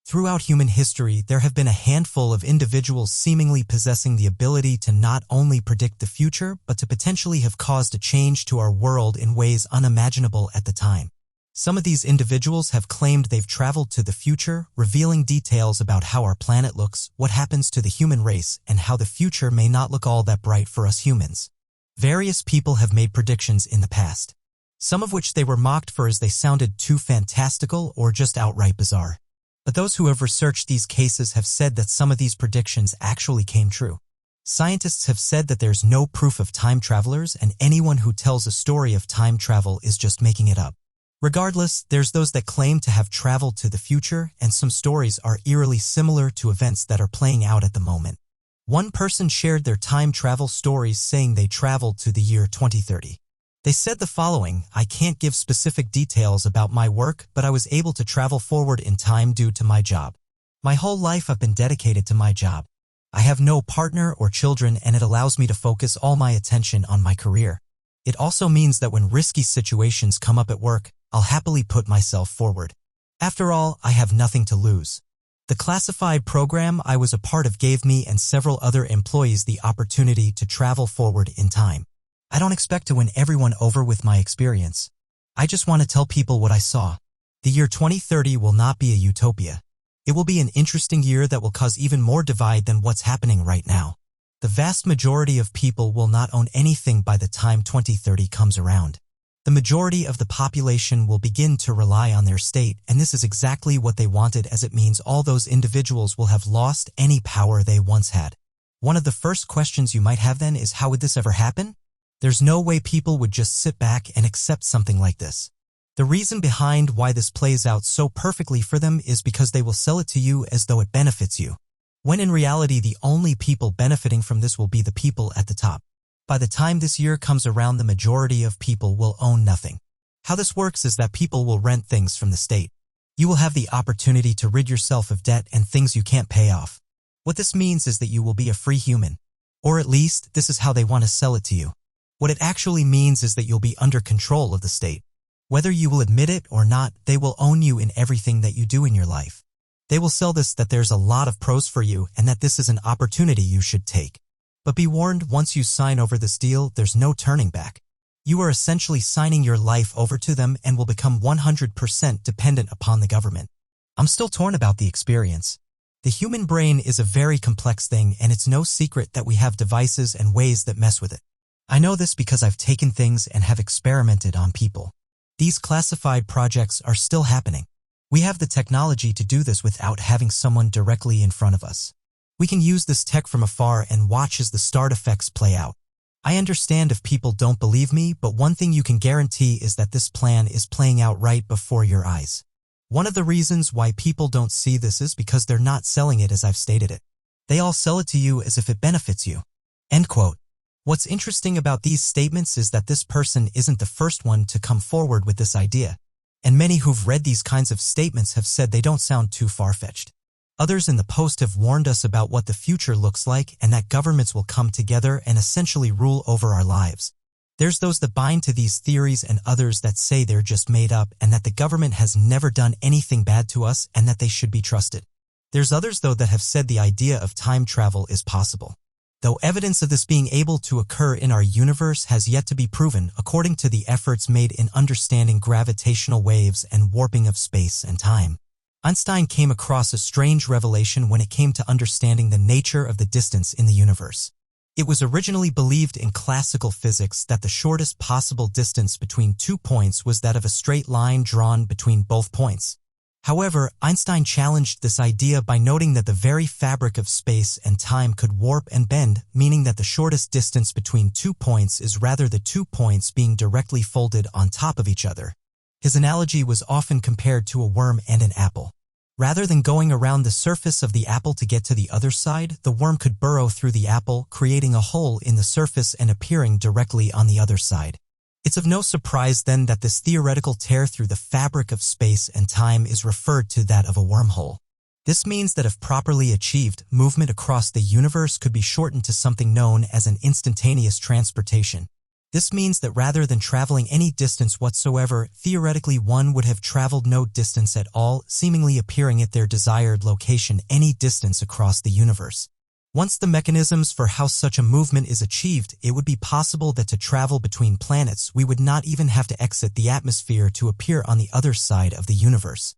Throughout human history, there have been a handful of individuals seemingly possessing the ability to not only predict the future, but to potentially have caused a change to our world in ways unimaginable at the time. Some of these individuals have claimed they've traveled to the future, revealing details about how our planet looks, what happens to the human race, and how the future may not look all that bright for us humans. Various people have made predictions in the past, some of which they were mocked for as they sounded too fantastical or just outright bizarre. But those who have researched these cases have said that some of these predictions actually came true. Scientists have said that there's no proof of time travelers, and anyone who tells a story of time travel is just making it up. Regardless, there's those that claim to have traveled to the future, and some stories are eerily similar to events that are playing out at the moment. One person shared their time travel stories saying they traveled to the year 2030. They said the following: "I can't give specific details about my work, but I was able to travel forward in time due to my job. My whole life I've been dedicated to my job. I have no partner or children, and it allows me to focus all my attention on my career. It also means that when risky situations come up at work, I'll happily put myself forward. After all, I have nothing to lose." The classified program I was a part of gave me and several other employees the opportunity to travel forward in time. I don't expect to win everyone over with my experience. I just want to tell people what I saw. The year 2030 will not be a utopia. It will be an interesting year that will cause even more divide than what's happening right now. The vast majority of people will not own anything by the time 2030 comes around. The majority of the population will begin to rely on their state, and this is exactly what they wanted, as it means all those individuals will have lost any power they once had. One of the first questions you might have then is, how would this ever happen? There's no way people would just sit back and accept something like this. The reason behind why this plays out so perfectly for them is because they will sell it to you as though it benefits you, when in reality the only people benefiting from this will be the people at the top. By the time this year comes around, the majority of people will own nothing. How this works is that people will rent things from the state. You will have the opportunity to rid yourself of debt and things you can't pay off. What this means is that you will be a free human. Or at least, this is how they want to sell it to you. What it actually means is that you'll be under control of the state. Whether you will admit it or not, they will own you in everything that you do in your life. They will sell this that there's a lot of pros for you and that this is an opportunity you should take. But be warned, once you sign over this deal, there's no turning back. You are essentially signing your life over to them and will become 100% dependent upon the government. I'm still torn about the experience. The human brain is a very complex thing, and it's no secret that we have devices and ways that mess with it. I know this because I've taken things and have experimented on people. These classified projects are still happening. We have the technology to do this without having someone directly in front of us. We can use this tech from afar and watch as the start effects play out. I understand if people don't believe me, but one thing you can guarantee is that this plan is playing out right before your eyes. One of the reasons why people don't see this is because they're not selling it as I've stated it. They all sell it to you as if it benefits you. End quote. What's interesting about these statements is that this person isn't the first one to come forward with this idea, and many who've read these kinds of statements have said they don't sound too far-fetched. Others in the post have warned us about what the future looks like and that governments will come together and essentially rule over our lives. There's those that buy into these theories and others that say they're just made up and that the government has never done anything bad to us and that they should be trusted. There's others, though, that have said the idea of time travel is possible, though evidence of this being able to occur in our universe has yet to be proven according to the efforts made in understanding gravitational waves and warping of space and time. Einstein came across a strange revelation when it came to understanding the nature of the distance in the universe. It was originally believed in classical physics that the shortest possible distance between 2 points was that of a straight line drawn between both points. However, Einstein challenged this idea by noting that the very fabric of space and time could warp and bend, meaning that the shortest distance between 2 points is rather the 2 points being directly folded on top of each other. His analogy was often compared to a worm and an apple. Rather than going around the surface of the apple to get to the other side, the worm could burrow through the apple, creating a hole in the surface and appearing directly on the other side. It's of no surprise then that this theoretical tear through the fabric of space and time is referred to that of a wormhole. This means that if properly achieved, movement across the universe could be shortened to something known as an instantaneous transportation. This means that rather than traveling any distance whatsoever, theoretically one would have traveled no distance at all, seemingly appearing at their desired location any distance across the universe. Once the mechanisms for how such a movement is achieved, it would be possible that to travel between planets, we would not even have to exit the atmosphere to appear on the other side of the universe.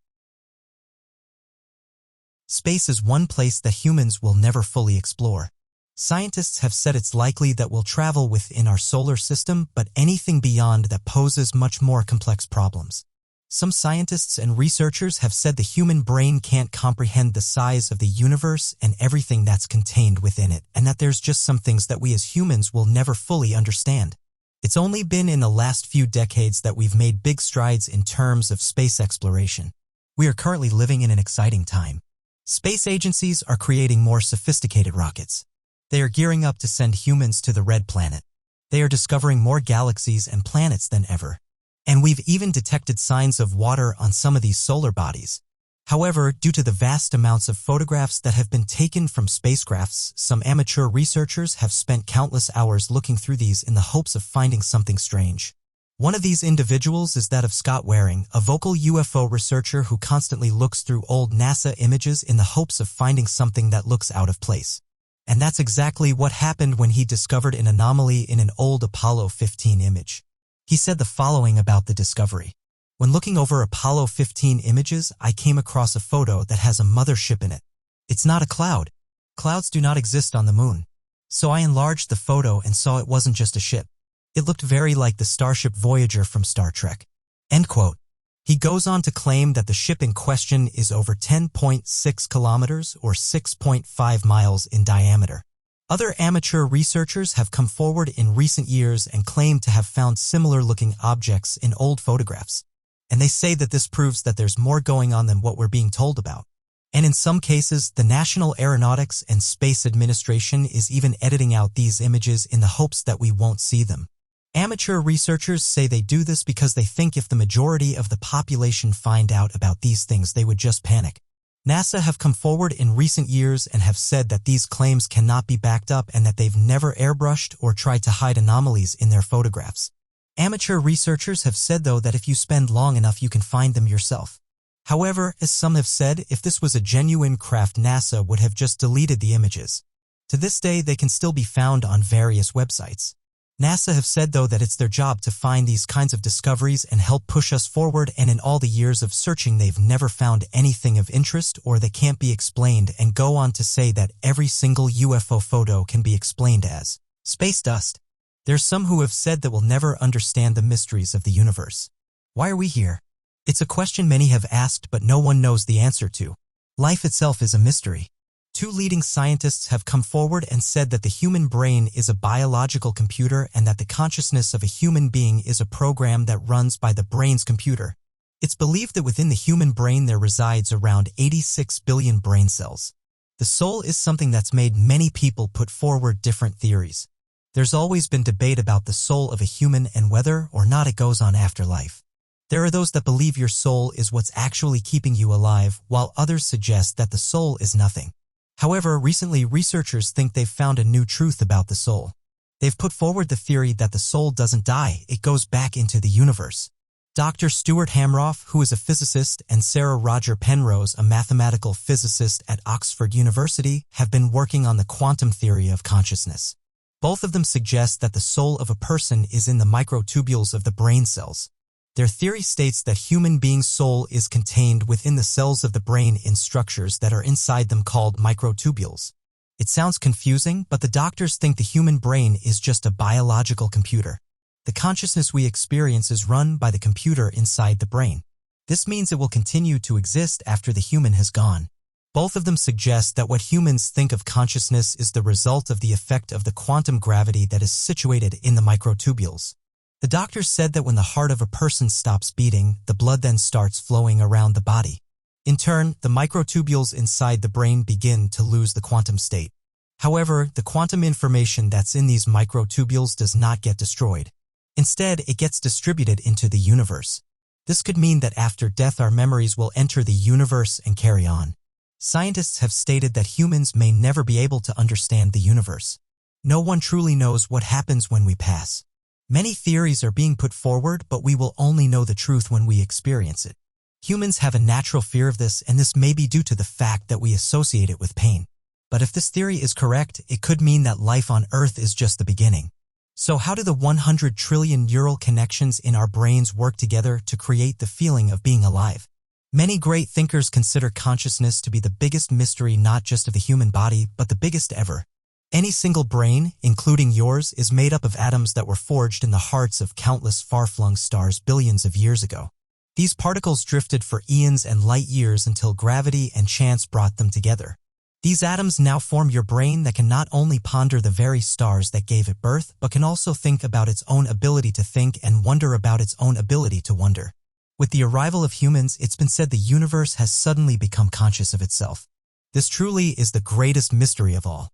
Space is one place that humans will never fully explore. Scientists have said it's likely that we'll travel within our solar system, but anything beyond that poses much more complex problems. Some scientists and researchers have said the human brain can't comprehend the size of the universe and everything that's contained within it, and that there's just some things that we as humans will never fully understand. It's only been in the last few decades that we've made big strides in terms of space exploration. We are currently living in an exciting time. Space agencies are creating more sophisticated rockets. They are gearing up to send humans to the Red Planet. They are discovering more galaxies and planets than ever. And we've even detected signs of water on some of these solar bodies. However, due to the vast amounts of photographs that have been taken from spacecrafts, some amateur researchers have spent countless hours looking through these in the hopes of finding something strange. One of these individuals is that of Scott Waring, a vocal UFO researcher who constantly looks through old NASA images in the hopes of finding something that looks out of place. And that's exactly what happened when he discovered an anomaly in an old Apollo 15 image. He said the following about the discovery. When looking over Apollo 15 images, I came across a photo that has a mothership in it. It's not a cloud. Clouds do not exist on the moon. So I enlarged the photo and saw it wasn't just a ship. It looked very like the starship Voyager from Star Trek. End quote. He goes on to claim that the ship in question is over 10.6 kilometers or 6.5 miles in diameter. Other amateur researchers have come forward in recent years and claim to have found similar-looking objects in old photographs. And they say that this proves that there's more going on than what we're being told about. And in some cases, the National Aeronautics and Space Administration is even editing out these images in the hopes that we won't see them. Amateur researchers say they do this because they think if the majority of the population find out about these things, they would just panic. NASA have come forward in recent years and have said that these claims cannot be backed up and that they've never airbrushed or tried to hide anomalies in their photographs. Amateur researchers have said, though, that if you spend long enough, you can find them yourself. However, as some have said, if this was a genuine craft, NASA would have just deleted the images. To this day, they can still be found on various websites. NASA have said, though, that it's their job to find these kinds of discoveries and help push us forward, and in all the years of searching, they've never found anything of interest or that can't be explained, and go on to say that every single UFO photo can be explained as space dust. There's some who have said that we'll never understand the mysteries of the universe. Why are we here? It's a question many have asked, but no one knows the answer to. Life itself is a mystery. Two leading scientists have come forward and said that the human brain is a biological computer and that the consciousness of a human being is a program that runs by the brain's computer. It's believed that within the human brain there resides around 86 billion brain cells. The soul is something that's made many people put forward different theories. There's always been debate about the soul of a human and whether or not it goes on after life. There are those that believe your soul is what's actually keeping you alive, while others suggest that the soul is nothing. However, recently researchers think they've found a new truth about the soul. They've put forward the theory that the soul doesn't die, it goes back into the universe. Dr. Stuart Hamroff, who is a physicist, and Sarah Roger Penrose, a mathematical physicist at Oxford University, have been working on the quantum theory of consciousness. Both of them suggest that the soul of a person is in the microtubules of the brain cells. Their theory states that human beings' soul is contained within the cells of the brain in structures that are inside them called microtubules. It sounds confusing, but the doctors think the human brain is just a biological computer. The consciousness we experience is run by the computer inside the brain. This means it will continue to exist after the human has gone. Both of them suggest that what humans think of consciousness is the result of the effect of the quantum gravity that is situated in the microtubules. The doctors said that when the heart of a person stops beating, the blood then starts flowing around the body. In turn, the microtubules inside the brain begin to lose the quantum state. However, the quantum information that's in these microtubules does not get destroyed. Instead, it gets distributed into the universe. This could mean that after death our memories will enter the universe and carry on. Scientists have stated that humans may never be able to understand the universe. No one truly knows what happens when we pass. Many theories are being put forward, but we will only know the truth when we experience it. Humans have a natural fear of this, and this may be due to the fact that we associate it with pain. But if this theory is correct, it could mean that life on Earth is just the beginning. So how do the 100 trillion neural connections in our brains work together to create the feeling of being alive? Many great thinkers consider consciousness to be the biggest mystery not just of the human body, but the biggest ever. Any single brain, including yours, is made up of atoms that were forged in the hearts of countless far-flung stars billions of years ago. These particles drifted for eons and light years until gravity and chance brought them together. These atoms now form your brain that can not only ponder the very stars that gave it birth, but can also think about its own ability to think and wonder about its own ability to wonder. With the arrival of humans, it's been said the universe has suddenly become conscious of itself. This truly is the greatest mystery of all.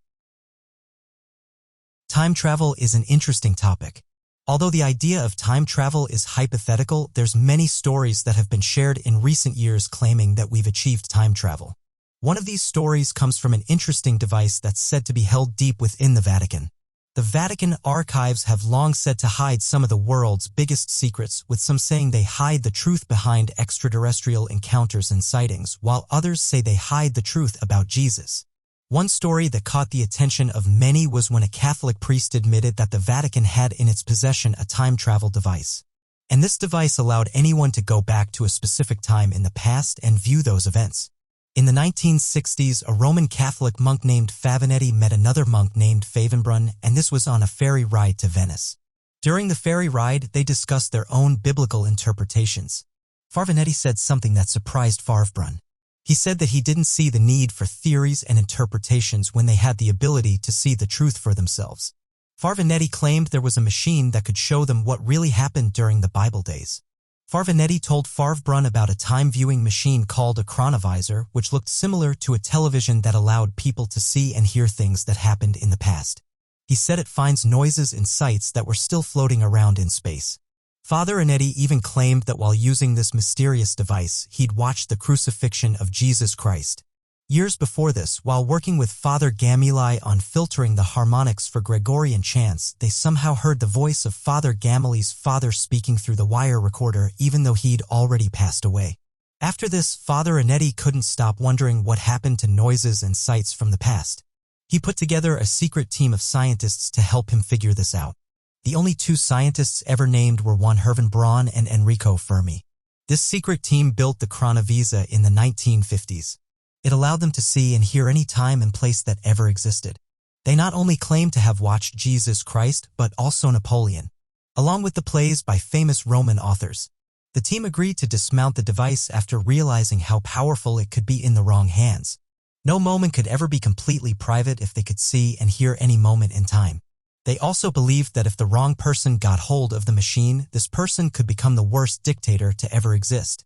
Time travel is an interesting topic. Although the idea of time travel is hypothetical, there's many stories that have been shared in recent years claiming that we've achieved time travel. One of these stories comes from an interesting device that's said to be held deep within the Vatican. The Vatican archives have long said to hide some of the world's biggest secrets, with some saying they hide the truth behind extraterrestrial encounters and sightings, while others say they hide the truth about Jesus. One story that caught the attention of many was when a Catholic priest admitted that the Vatican had in its possession a time travel device. And this device allowed anyone to go back to a specific time in the past and view those events. In the 1960s, a Roman Catholic monk named Favonetti met another monk named Favenbrun, and this was on a ferry ride to Venice. During the ferry ride, they discussed their own biblical interpretations. Favonetti said something that surprised Favenbrun. He said that he didn't see the need for theories and interpretations when they had the ability to see the truth for themselves. Favonetti claimed there was a machine that could show them what really happened during the Bible days. Favonetti told Favenbrun about a time-viewing machine called a chronovisor, which looked similar to a television that allowed people to see and hear things that happened in the past. He said it finds noises and sights that were still floating around in space. Favonetti even claimed that while using this mysterious device, he'd watched the crucifixion of Jesus Christ. Years before this, while working with Father Gamilli on filtering the harmonics for Gregorian chants, they somehow heard the voice of Father Gamilli's father speaking through the wire recorder, even though he'd already passed away. After this, Favonetti couldn't stop wondering what happened to noises and sights from the past. He put together a secret team of scientists to help him figure this out. The only two scientists ever named were Juan Herman Braun and Enrico Fermi. This secret team built the chronovisor in the 1950s. It allowed them to see and hear any time and place that ever existed. They not only claimed to have watched Jesus Christ, but also Napoleon, along with the plays by famous Roman authors. The team agreed to dismount the device after realizing how powerful it could be in the wrong hands. No moment could ever be completely private if they could see and hear any moment in time. They also believed that if the wrong person got hold of the machine, this person could become the worst dictator to ever exist.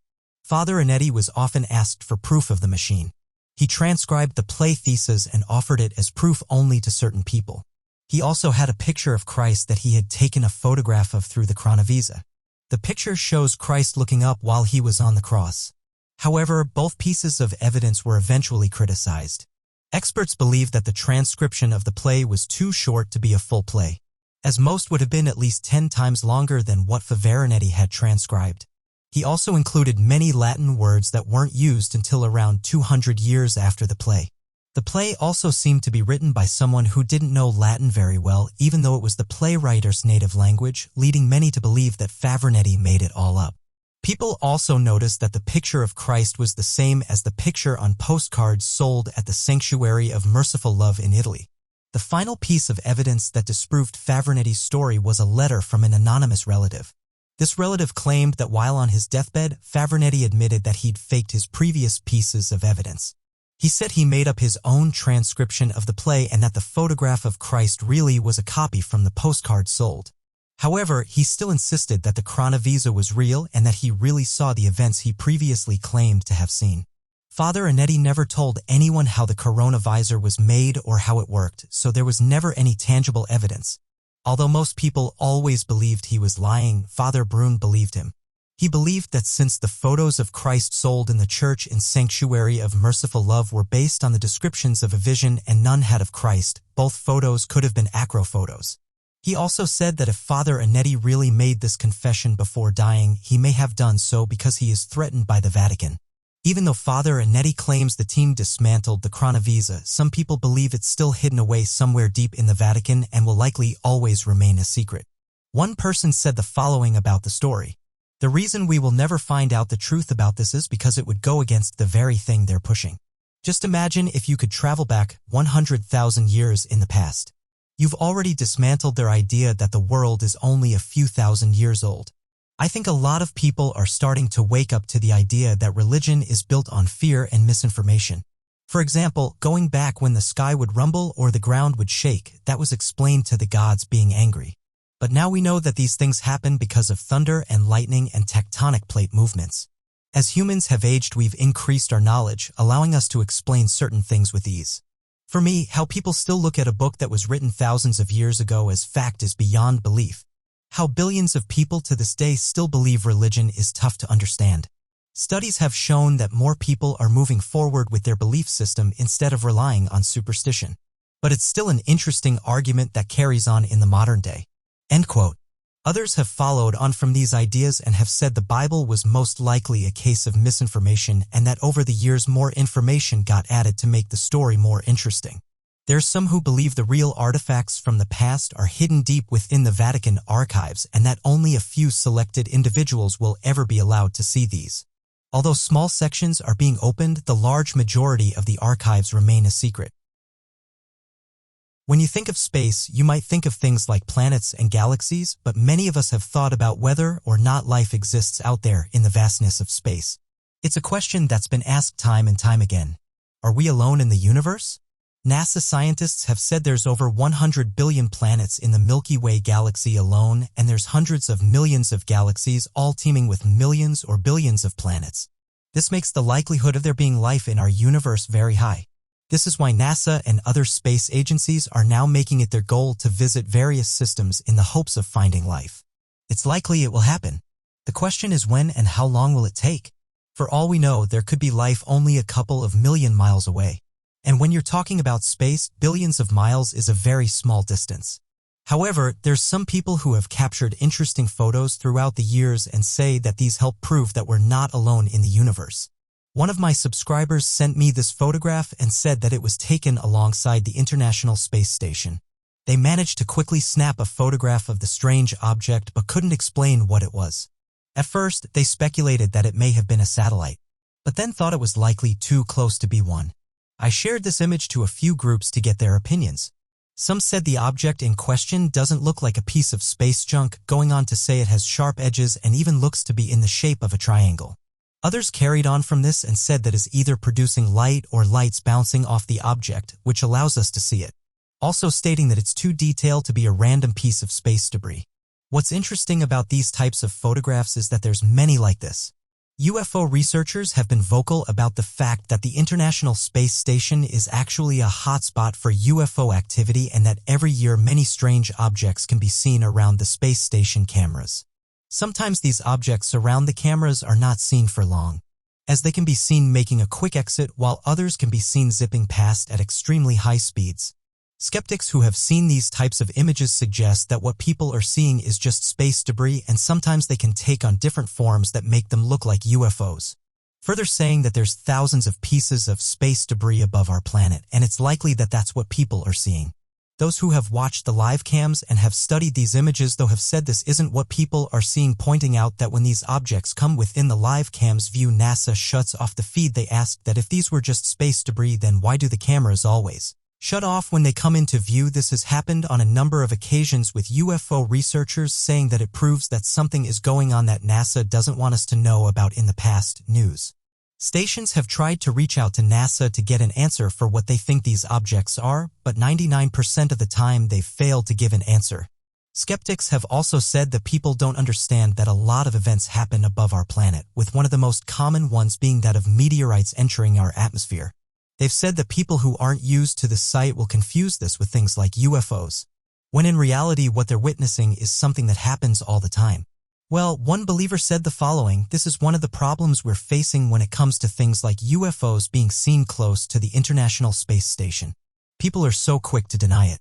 Favonetti was often asked for proof of the machine. He transcribed the play thesis and offered it as proof only to certain people. He also had a picture of Christ that he had taken a photograph of through the chronovisor. The picture shows Christ looking up while he was on the cross. However, both pieces of evidence were eventually criticized. Experts believe that the transcription of the play was too short to be a full play, as most would have been at least 10 times longer than what Favonetti had transcribed. He also included many Latin words that weren't used until around 200 years after the play. The play also seemed to be written by someone who didn't know Latin very well, even though it was the playwriter's native language, leading many to believe that Favonetti made it all up. People also noticed that the picture of Christ was the same as the picture on postcards sold at the Sanctuary of Merciful Love in Italy. The final piece of evidence that disproved Favonetti's story was a letter from an anonymous relative. This relative claimed that while on his deathbed, Favonetti admitted that he'd faked his previous pieces of evidence. He said he made up his own transcription of the play and that the photograph of Christ really was a copy from the postcard sold. However, he still insisted that the chronovisor was real and that he really saw the events he previously claimed to have seen. Favonetti never told anyone how the chronovisor was made or how it worked, so there was never any tangible evidence. Although most people always believed he was lying, Father Brun believed him. He believed that since the photos of Christ sold in the church in Sanctuary of Merciful Love were based on the descriptions of a vision and none had of Christ, both photos could have been acrophotos. He also said that if Favonetti really made this confession before dying, he may have done so because he is threatened by the Vatican. Even though Favonetti claims the team dismantled the chronovisor, some people believe it's still hidden away somewhere deep in the Vatican and will likely always remain a secret. One person said the following about the story. The reason we will never find out the truth about this is because it would go against the very thing they're pushing. Just imagine if you could travel back 100,000 years in the past. You've already dismantled their idea that the world is only a few thousand years old. I think a lot of people are starting to wake up to the idea that religion is built on fear and misinformation. For example, going back when the sky would rumble or the ground would shake, that was explained to the gods being angry. But now we know that these things happen because of thunder and lightning and tectonic plate movements. As humans have aged, we've increased our knowledge, allowing us to explain certain things with ease. For me, how people still look at a book that was written thousands of years ago as fact is beyond belief. How billions of people to this day still believe religion is tough to understand. Studies have shown that more people are moving forward with their belief system instead of relying on superstition. But it's still an interesting argument that carries on in the modern day. End quote. Others have followed on from these ideas and have said the Bible was most likely a case of misinformation and that over the years more information got added to make the story more interesting. There's some who believe the real artifacts from the past are hidden deep within the Vatican archives and that only a few selected individuals will ever be allowed to see these. Although small sections are being opened, the large majority of the archives remain a secret. When you think of space, you might think of things like planets and galaxies, but many of us have thought about whether or not life exists out there in the vastness of space. It's a question that's been asked time and time again. Are we alone in the universe? NASA scientists have said there's over 100 billion planets in the Milky Way galaxy alone, and there's hundreds of millions of galaxies all teeming with millions or billions of planets. This makes the likelihood of there being life in our universe very high. This is why NASA and other space agencies are now making it their goal to visit various systems in the hopes of finding life. It's likely it will happen. The question is when and how long will it take? For all we know, there could be life only a couple of million miles away. And when you're talking about space, billions of miles is a very small distance. However, there's some people who have captured interesting photos throughout the years and say that these help prove that we're not alone in the universe. One of my subscribers sent me this photograph and said that it was taken alongside the International Space Station. They managed to quickly snap a photograph of the strange object but couldn't explain what it was. At first, they speculated that it may have been a satellite, but then thought it was likely too close to be one. I shared this image to a few groups to get their opinions. Some said the object in question doesn't look like a piece of space junk, going on to say it has sharp edges and even looks to be in the shape of a triangle. Others carried on from this and said that it's either producing light or lights bouncing off the object, which allows us to see it. Also stating that it's too detailed to be a random piece of space debris. What's interesting about these types of photographs is that there's many like this. UFO researchers have been vocal about the fact that the International Space Station is actually a hotspot for UFO activity and that every year many strange objects can be seen around the space station cameras. Sometimes these objects around the cameras are not seen for long, as they can be seen making a quick exit while others can be seen zipping past at extremely high speeds. Skeptics who have seen these types of images suggest that what people are seeing is just space debris and sometimes they can take on different forms that make them look like UFOs. Further saying that there's thousands of pieces of space debris above our planet and it's likely that that's what people are seeing. Those who have watched the live cams and have studied these images though have said this isn't what people are seeing, pointing out that when these objects come within the live cam's view, NASA shuts off the feed. They asked that if these were just space debris, then why do the cameras always shut off when they come into view? This has happened on a number of occasions with UFO researchers saying that it proves that something is going on that NASA doesn't want us to know about in the past. News stations have tried to reach out to NASA to get an answer for what they think these objects are, but 99% of the time they've failed to give an answer. Skeptics have also said that people don't understand that a lot of events happen above our planet, with one of the most common ones being that of meteorites entering our atmosphere. They've said that people who aren't used to the sight will confuse this with things like UFOs, when in reality what they're witnessing is something that happens all the time. Well, one believer said the following: this is one of the problems we're facing when it comes to things like UFOs being seen close to the International Space Station. People are so quick to deny it.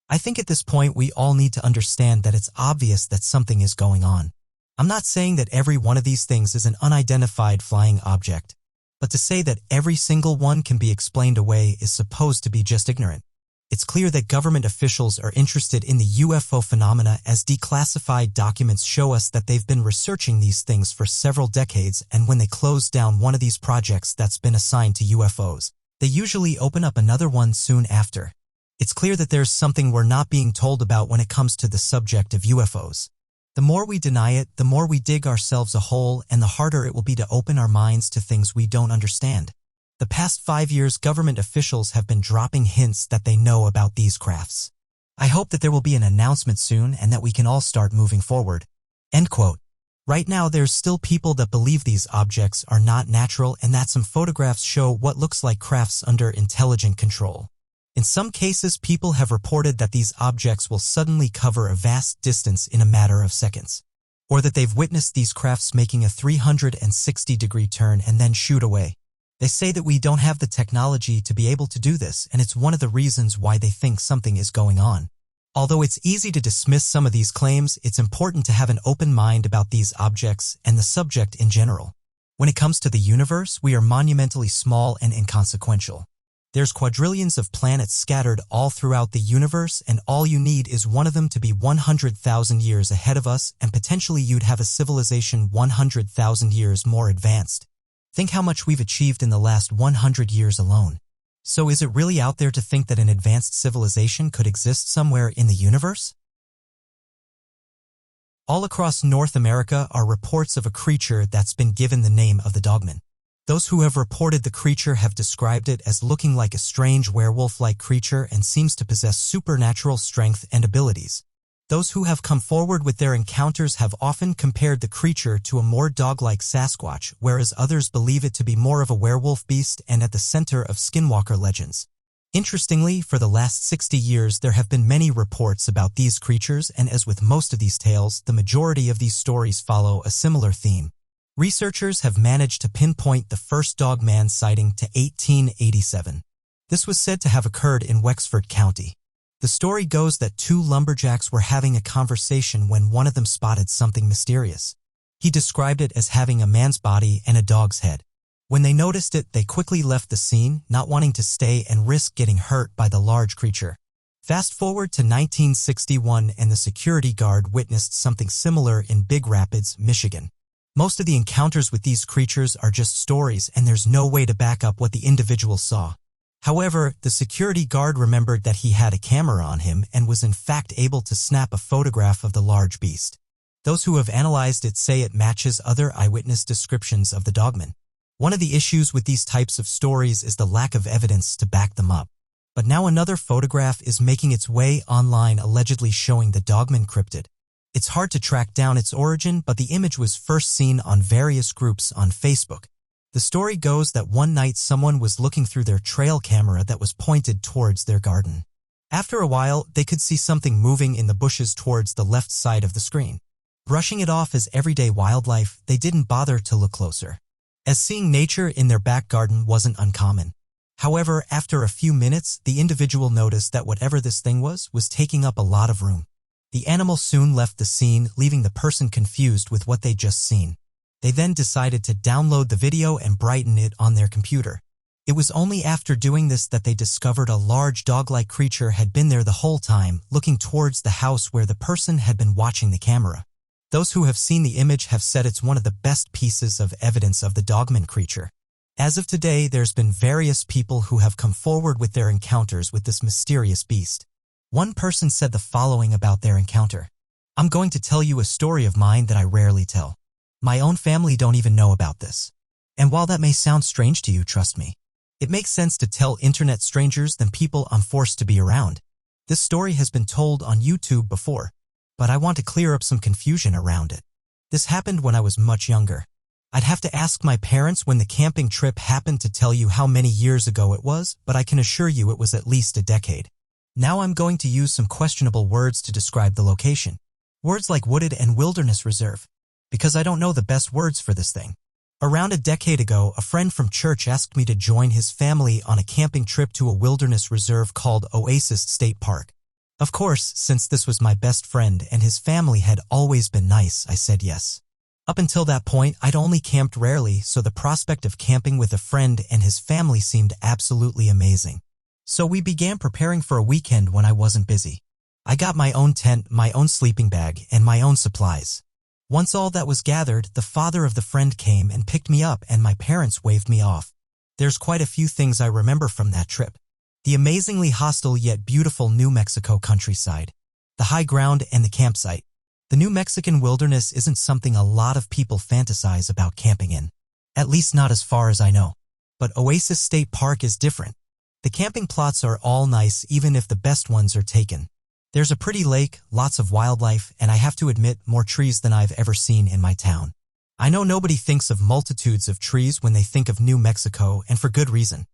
I think at this point we all need to understand that it's obvious that something is going on. I'm not saying that every one of these things is an unidentified flying object, but to say that every single one can be explained away is supposed to be just ignorant. It's clear that government officials are interested in the UFO phenomena, as declassified documents show us that they've been researching these things for several decades, and when they close down one of these projects that's been assigned to UFOs, they usually open up another one soon after. It's clear that there's something we're not being told about when it comes to the subject of UFOs. The more we deny it, the more we dig ourselves a hole, and the harder it will be to open our minds to things we don't understand. The past 5 years, government officials have been dropping hints that they know about these crafts. I hope that there will be an announcement soon and that we can all start moving forward." End quote. Right now, there's still people that believe these objects are not natural and that some photographs show what looks like crafts under intelligent control. In some cases, people have reported that these objects will suddenly cover a vast distance in a matter of seconds, or that they've witnessed these crafts making a 360-degree turn and then shoot away. They say that we don't have the technology to be able to do this, and it's one of the reasons why they think something is going on. Although it's easy to dismiss some of these claims, it's important to have an open mind about these objects and the subject in general. When it comes to the universe, we are monumentally small and inconsequential. There's quadrillions of planets scattered all throughout the universe, and all you need is one of them to be 100,000 years ahead of us, and potentially you'd have a civilization 100,000 years more advanced. Think how much we've achieved in the last 100 years alone. So is it really out there to think that an advanced civilization could exist somewhere in the universe? All across North America are reports of a creature that's been given the name of the Dogman. Those who have reported the creature have described it as looking like a strange werewolf-like creature and seems to possess supernatural strength and abilities. Those who have come forward with their encounters have often compared the creature to a more dog-like Sasquatch, whereas others believe it to be more of a werewolf beast and at the center of skinwalker legends. Interestingly, for the last 60 years there have been many reports about these creatures, and as with most of these tales, the majority of these stories follow a similar theme. Researchers have managed to pinpoint the first Dogman sighting to 1887. This was said to have occurred in Wexford County. The story goes that two lumberjacks were having a conversation when one of them spotted something mysterious. He described it as having a man's body and a dog's head. When they noticed it, they quickly left the scene, not wanting to stay and risk getting hurt by the large creature. Fast forward to 1961 and the security guard witnessed something similar in Big Rapids, Michigan. Most of the encounters with these creatures are just stories, and there's no way to back up what the individual saw. However, the security guard remembered that he had a camera on him and was in fact able to snap a photograph of the large beast. Those who have analyzed it say it matches other eyewitness descriptions of the Dogman. One of the issues with these types of stories is the lack of evidence to back them up. But now another photograph is making its way online allegedly showing the Dogman cryptid. It's hard to track down its origin, but the image was first seen on various groups on Facebook. The story goes that one night someone was looking through their trail camera that was pointed towards their garden. After a while, they could see something moving in the bushes towards the left side of the screen. Brushing it off as everyday wildlife, they didn't bother to look closer, as seeing nature in their back garden wasn't uncommon. However, after a few minutes, the individual noticed that whatever this thing was taking up a lot of room. The animal soon left the scene, leaving the person confused with what they'd just seen. They then decided to download the video and brighten it on their computer. It was only after doing this that they discovered a large dog-like creature had been there the whole time, looking towards the house where the person had been watching the camera. Those who have seen the image have said it's one of the best pieces of evidence of the Dogman creature. As of today, there's been various people who have come forward with their encounters with this mysterious beast. One person said the following about their encounter. "I'm going to tell you a story of mine that I rarely tell. My own family don't even know about this. And while that may sound strange to you, trust me, it makes sense to tell internet strangers than people I'm forced to be around. This story has been told on YouTube before, but I want to clear up some confusion around it. This happened when I was much younger. I'd have to ask my parents when the camping trip happened to tell you how many years ago it was, but I can assure you it was at least a decade. Now I'm going to use some questionable words to describe the location. Words like wooded and wilderness reserve, because I don't know the best words for this thing. Around a decade ago, a friend from church asked me to join his family on a camping trip to a wilderness reserve called Oasis State Park. Of course, since this was my best friend and his family had always been nice, I said yes. Up until that point, I'd only camped rarely, so the prospect of camping with a friend and his family seemed absolutely amazing. So we began preparing for a weekend when I wasn't busy. I got my own tent, my own sleeping bag, and my own supplies. Once all that was gathered, the father of the friend came and picked me up and my parents waved me off. There's quite a few things I remember from that trip. The amazingly hostile yet beautiful New Mexico countryside, the high ground and the campsite. The New Mexican wilderness isn't something a lot of people fantasize about camping in, at least not as far as I know. But Oasis State Park is different. The camping plots are all nice even if the best ones are taken. There's a pretty lake, lots of wildlife, and I have to admit, more trees than I've ever seen in my town. I know nobody thinks of multitudes of trees when they think of New Mexico, and for good reason.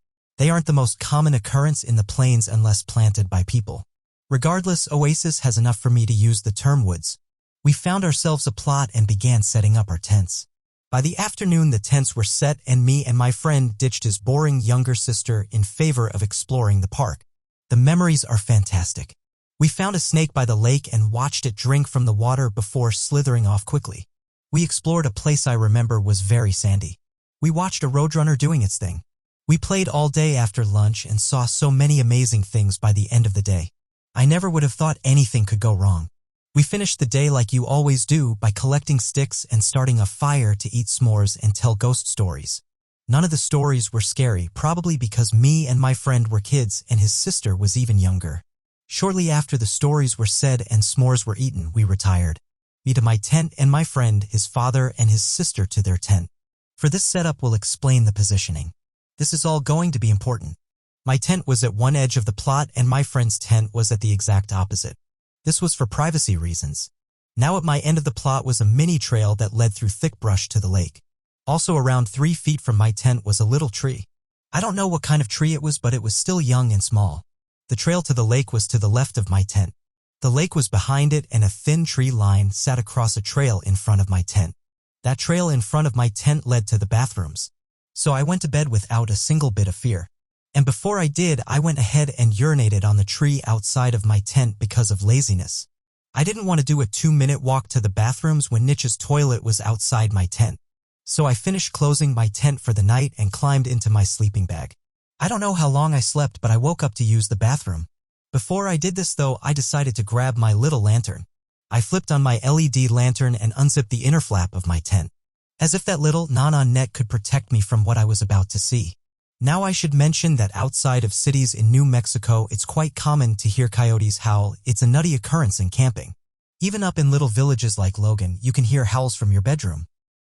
They aren't the most common occurrence in the plains unless planted by people. Regardless, oasis has enough for me to use the term woods. We found ourselves a plot and began setting up our tents. By the afternoon, the tents were set and me and my friend ditched his boring younger sister in favor of exploring the park. The memories are fantastic. We found a snake by the lake and watched it drink from the water before slithering off quickly. We explored a place I remember was very sandy. We watched a roadrunner doing its thing. We played all day after lunch and saw so many amazing things by the end of the day. I never would have thought anything could go wrong. We finished the day like you always do by collecting sticks and starting a fire to eat s'mores and tell ghost stories. None of the stories were scary, probably because me and my friend were kids and his sister was even younger. Shortly after the stories were said and s'mores were eaten, we retired. Me to my tent and my friend, his father and his sister to their tent. For this setup will explain the positioning. This is all going to be important. My tent was at one edge of the plot and my friend's tent was at the exact opposite. This was for privacy reasons. Now at my end of the plot was a mini trail that led through thick brush to the lake. Also around 3 feet from my tent was a little tree. I don't know what kind of tree it was, but it was still young and small. The trail to the lake was to the left of my tent. The lake was behind it and a thin tree line sat across a trail in front of my tent. That trail in front of my tent led to the bathrooms. So I went to bed without a single bit of fear. And before I did, I went ahead and urinated on the tree outside of my tent because of laziness. I didn't want to do a 2-minute walk to the bathrooms when Niche's toilet was outside my tent. So I finished closing my tent for the night and climbed into my sleeping bag. I don't know how long I slept, but I woke up to use the bathroom. Before I did this though, I decided to grab my little lantern. I flipped on my LED lantern and unzipped the inner flap of my tent. As if that little non-on net could protect me from what I was about to see. Now I should mention that outside of cities in New Mexico, it's quite common to hear coyotes howl. It's a nutty occurrence in camping. Even up in little villages like Logan, you can hear howls from your bedroom.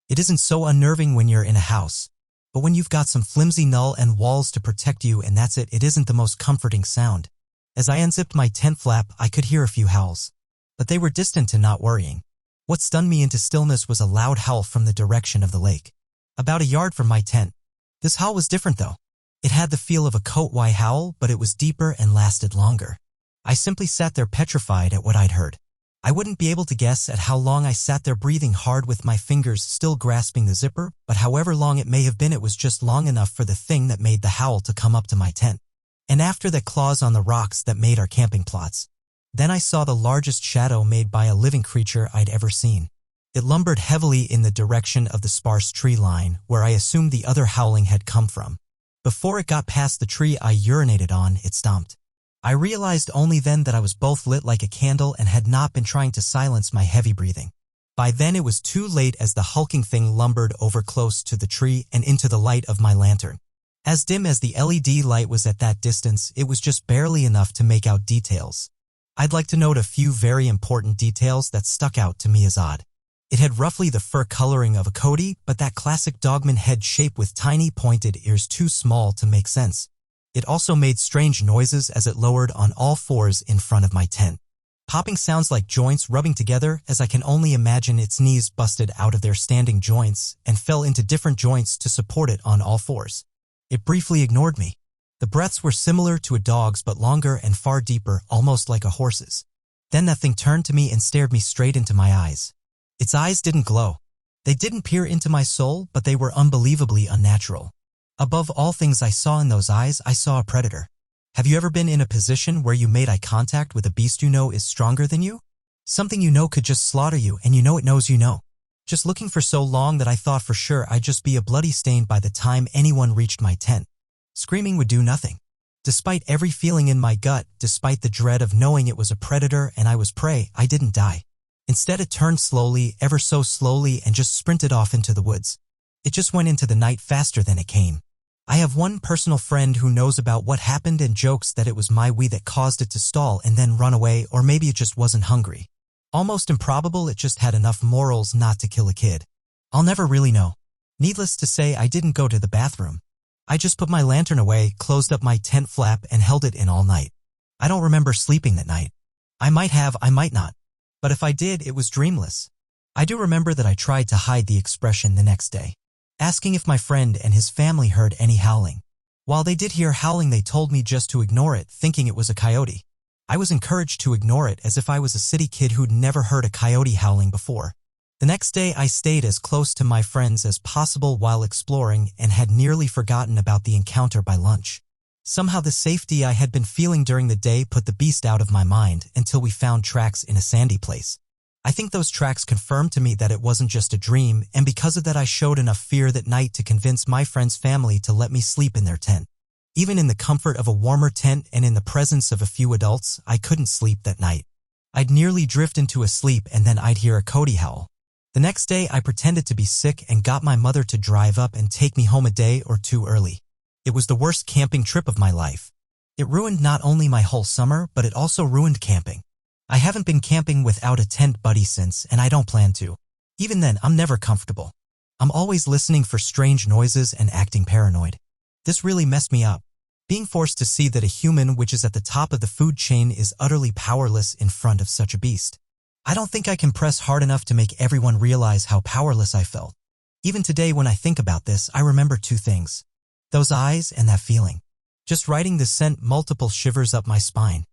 It isn't so unnerving when you're in a house. But when you've got some flimsy null and walls to protect you and that's it, it isn't the most comforting sound. As I unzipped my tent flap, I could hear a few howls. But they were distant and not worrying. What stunned me into stillness was a loud howl from the direction of the lake. About a yard from my tent. This howl was different though. It had the feel of a coat-wide howl, but it was deeper and lasted longer. I simply sat there petrified at what I'd heard. I wouldn't be able to guess at how long I sat there breathing hard with my fingers still grasping the zipper, but however long it may have been, it was just long enough for the thing that made the howl to come up to my tent. And after that, claws on the rocks that made our camping plots. Then I saw the largest shadow made by a living creature I'd ever seen. It lumbered heavily in the direction of the sparse tree line, where I assumed the other howling had come from. Before it got past the tree I urinated on, it stomped. I realized only then that I was both lit like a candle and had not been trying to silence my heavy breathing. By then it was too late as the hulking thing lumbered over close to the tree and into the light of my lantern. As dim as the LED light was at that distance, it was just barely enough to make out details. I'd like to note a few very important details that stuck out to me as odd. It had roughly the fur coloring of a coyote, but that classic dogman head shape with tiny pointed ears too small to make sense. It also made strange noises as it lowered on all fours in front of my tent. Popping sounds like joints rubbing together, as I can only imagine its knees busted out of their standing joints and fell into different joints to support it on all fours. It briefly ignored me. The breaths were similar to a dog's but longer and far deeper, almost like a horse's. Then that thing turned to me and stared me straight into my eyes. Its eyes didn't glow. They didn't peer into my soul, but they were unbelievably unnatural. Above all things I saw in those eyes, I saw a predator. Have you ever been in a position where you made eye contact with a beast you know is stronger than you? Something you know could just slaughter you and you know it knows you know. Just looking for so long that I thought for sure I'd just be a bloody stain by the time anyone reached my tent. Screaming would do nothing. Despite every feeling in my gut, despite the dread of knowing it was a predator and I was prey, I didn't die. Instead it turned slowly, ever so slowly, and just sprinted off into the woods. It just went into the night faster than it came. I have one personal friend who knows about what happened and jokes that it was my wee that caused it to stall and then run away, or maybe it just wasn't hungry. Almost improbable it just had enough morals not to kill a kid. I'll never really know. Needless to say, I didn't go to the bathroom. I just put my lantern away, closed up my tent flap, and held it in all night. I don't remember sleeping that night. I might have, I might not. But if I did, it was dreamless. I do remember that I tried to hide the expression the next day, asking if my friend and his family heard any howling. While they did hear howling, they told me just to ignore it, thinking it was a coyote. I was encouraged to ignore it as if I was a city kid who'd never heard a coyote howling before. The next day, I stayed as close to my friends as possible while exploring and had nearly forgotten about the encounter by lunch. Somehow the safety I had been feeling during the day put the beast out of my mind until we found tracks in a sandy place. I think those tracks confirmed to me that it wasn't just a dream, and because of that I showed enough fear that night to convince my friend's family to let me sleep in their tent. Even in the comfort of a warmer tent and in the presence of a few adults, I couldn't sleep that night. I'd nearly drift into a sleep and then I'd hear a coyote howl. The next day I pretended to be sick and got my mother to drive up and take me home a day or two early. It was the worst camping trip of my life. It ruined not only my whole summer, but it also ruined camping. I haven't been camping without a tent buddy since, and I don't plan to. Even then, I'm never comfortable. I'm always listening for strange noises and acting paranoid. This really messed me up. Being forced to see that a human, which is at the top of the food chain, is utterly powerless in front of such a beast. I don't think I can press hard enough to make everyone realize how powerless I felt. Even today when I think about this, I remember two things. Those eyes and that feeling. Just writing this sent multiple shivers up my spine.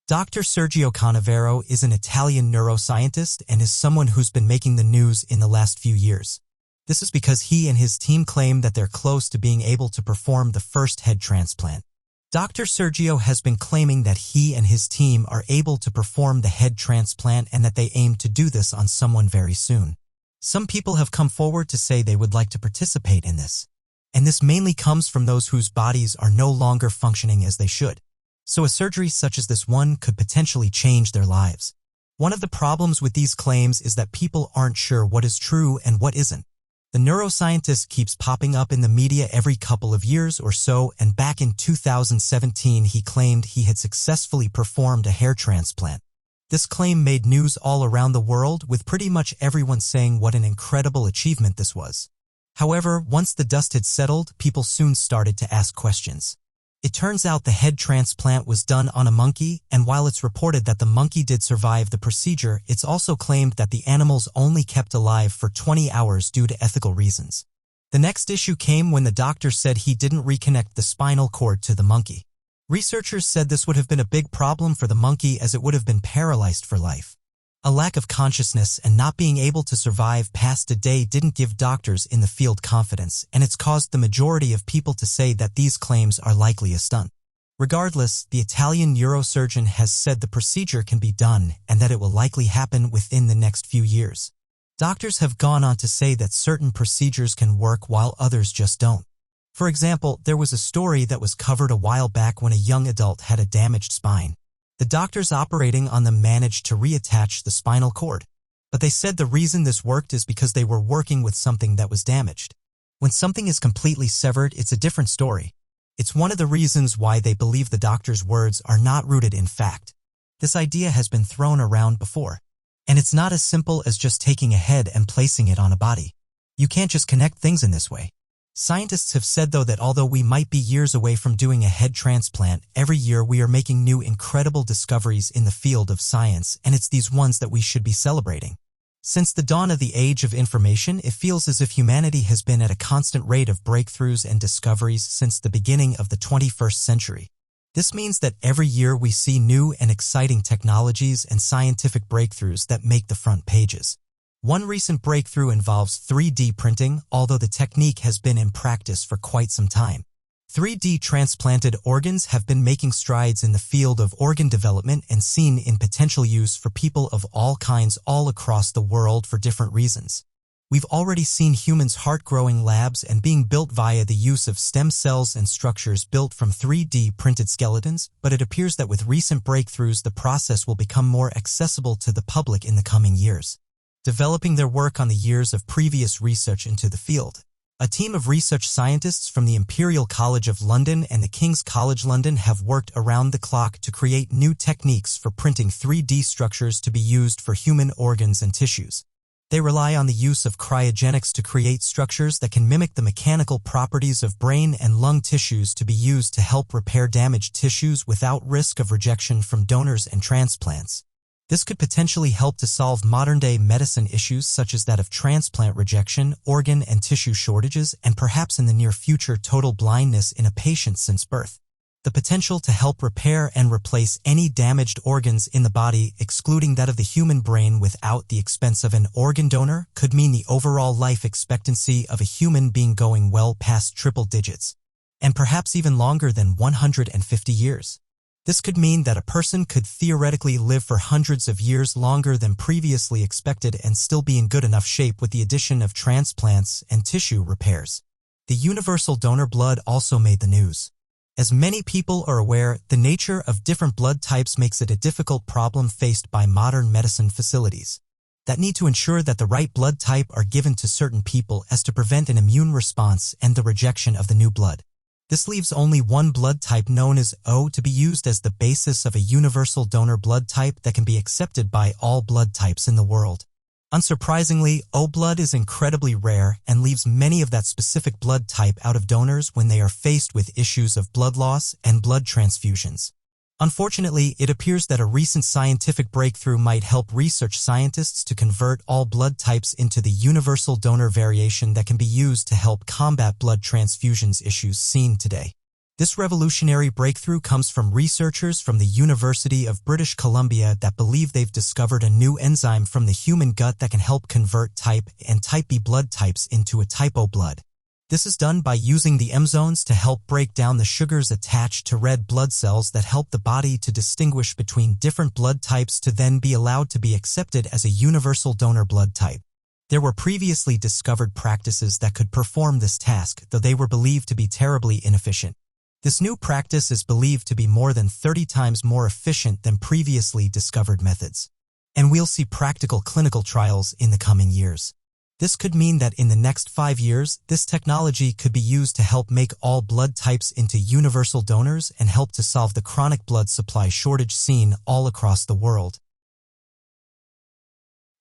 Dr. Sergio Canavero is an Italian neuroscientist and is someone who's been making the news in the last few years. This is because he and his team claim that they're close to being able to perform the first head transplant. Dr. Sergio has been claiming that he and his team are able to perform the head transplant and that they aim to do this on someone very soon. Some people have come forward to say they would like to participate in this. And this mainly comes from those whose bodies are no longer functioning as they should. So a surgery such as this one could potentially change their lives. One of the problems with these claims is that people aren't sure what is true and what isn't. The neuroscientist keeps popping up in the media every couple of years or so, and back in 2017 he claimed he had successfully performed a hair transplant. This claim made news all around the world, with pretty much everyone saying what an incredible achievement this was. However, once the dust had settled, people soon started to ask questions. It turns out the head transplant was done on a monkey, and while it's reported that the monkey did survive the procedure, it's also claimed that the animals only kept alive for 20 hours due to ethical reasons. The next issue came when the doctor said he didn't reconnect the spinal cord to the monkey. Researchers said this would have been a big problem for the monkey as it would have been paralyzed for life. A lack of consciousness and not being able to survive past a day didn't give doctors in the field confidence, and it's caused the majority of people to say that these claims are likely a stunt. Regardless, the Italian neurosurgeon has said the procedure can be done and that it will likely happen within the next few years. Doctors have gone on to say that certain procedures can work while others just don't. For example, there was a story that was covered a while back when a young adult had a damaged spine. The doctors operating on them managed to reattach the spinal cord. But they said the reason this worked is because they were working with something that was damaged. When something is completely severed, it's a different story. It's one of the reasons why they believe the doctor's words are not rooted in fact. This idea has been thrown around before. And it's not as simple as just taking a head and placing it on a body. You can't just connect things in this way. Scientists have said, though, that although we might be years away from doing a head transplant, every year we are making new incredible discoveries in the field of science, and it's these ones that we should be celebrating. Since the dawn of the age of information, it feels as if humanity has been at a constant rate of breakthroughs and discoveries since the beginning of the 21st century. This means that every year we see new and exciting technologies and scientific breakthroughs that make the front pages. One recent breakthrough involves 3D printing, although the technique has been in practice for quite some time. 3D transplanted organs have been making strides in the field of organ development and seen in potential use for people of all kinds all across the world for different reasons. We've already seen humans' heart-growing labs and being built via the use of stem cells and structures built from 3D printed skeletons, but it appears that with recent breakthroughs the process will become more accessible to the public in the coming years. Developing their work on the years of previous research into the field, a team of research scientists from the Imperial College of London and the King's College London have worked around the clock to create new techniques for printing 3D structures to be used for human organs and tissues. They rely on the use of cryogenics to create structures that can mimic the mechanical properties of brain and lung tissues to be used to help repair damaged tissues without risk of rejection from donors and transplants. This could potentially help to solve modern-day medicine issues such as that of transplant rejection, organ and tissue shortages, and perhaps in the near future total blindness in a patient since birth. The potential to help repair and replace any damaged organs in the body, excluding that of the human brain without the expense of an organ donor, could mean the overall life expectancy of a human being going well past triple digits, and perhaps even longer than 150 years. This could mean that a person could theoretically live for hundreds of years longer than previously expected and still be in good enough shape with the addition of transplants and tissue repairs. The universal donor blood also made the news. As many people are aware, the nature of different blood types makes it a difficult problem faced by modern medicine facilities that need to ensure that the right blood type are given to certain people as to prevent an immune response and the rejection of the new blood. This leaves only one blood type known as O to be used as the basis of a universal donor blood type that can be accepted by all blood types in the world. Unsurprisingly, O blood is incredibly rare and leaves many of that specific blood type out of donors when they are faced with issues of blood loss and blood transfusions. Unfortunately, it appears that a recent scientific breakthrough might help research scientists to convert all blood types into the universal donor variation that can be used to help combat blood transfusions issues seen today. This revolutionary breakthrough comes from researchers from the University of British Columbia that believe they've discovered a new enzyme from the human gut that can help convert type A and type B blood types into a type O blood. This is done by using the M-zones to help break down the sugars attached to red blood cells that help the body to distinguish between different blood types to then be allowed to be accepted as a universal donor blood type. There were previously discovered practices that could perform this task, though they were believed to be terribly inefficient. This new practice is believed to be more than 30 times more efficient than previously discovered methods. And we'll see practical clinical trials in the coming years. This could mean that in the next 5 years, this technology could be used to help make all blood types into universal donors and help to solve the chronic blood supply shortage seen all across the world.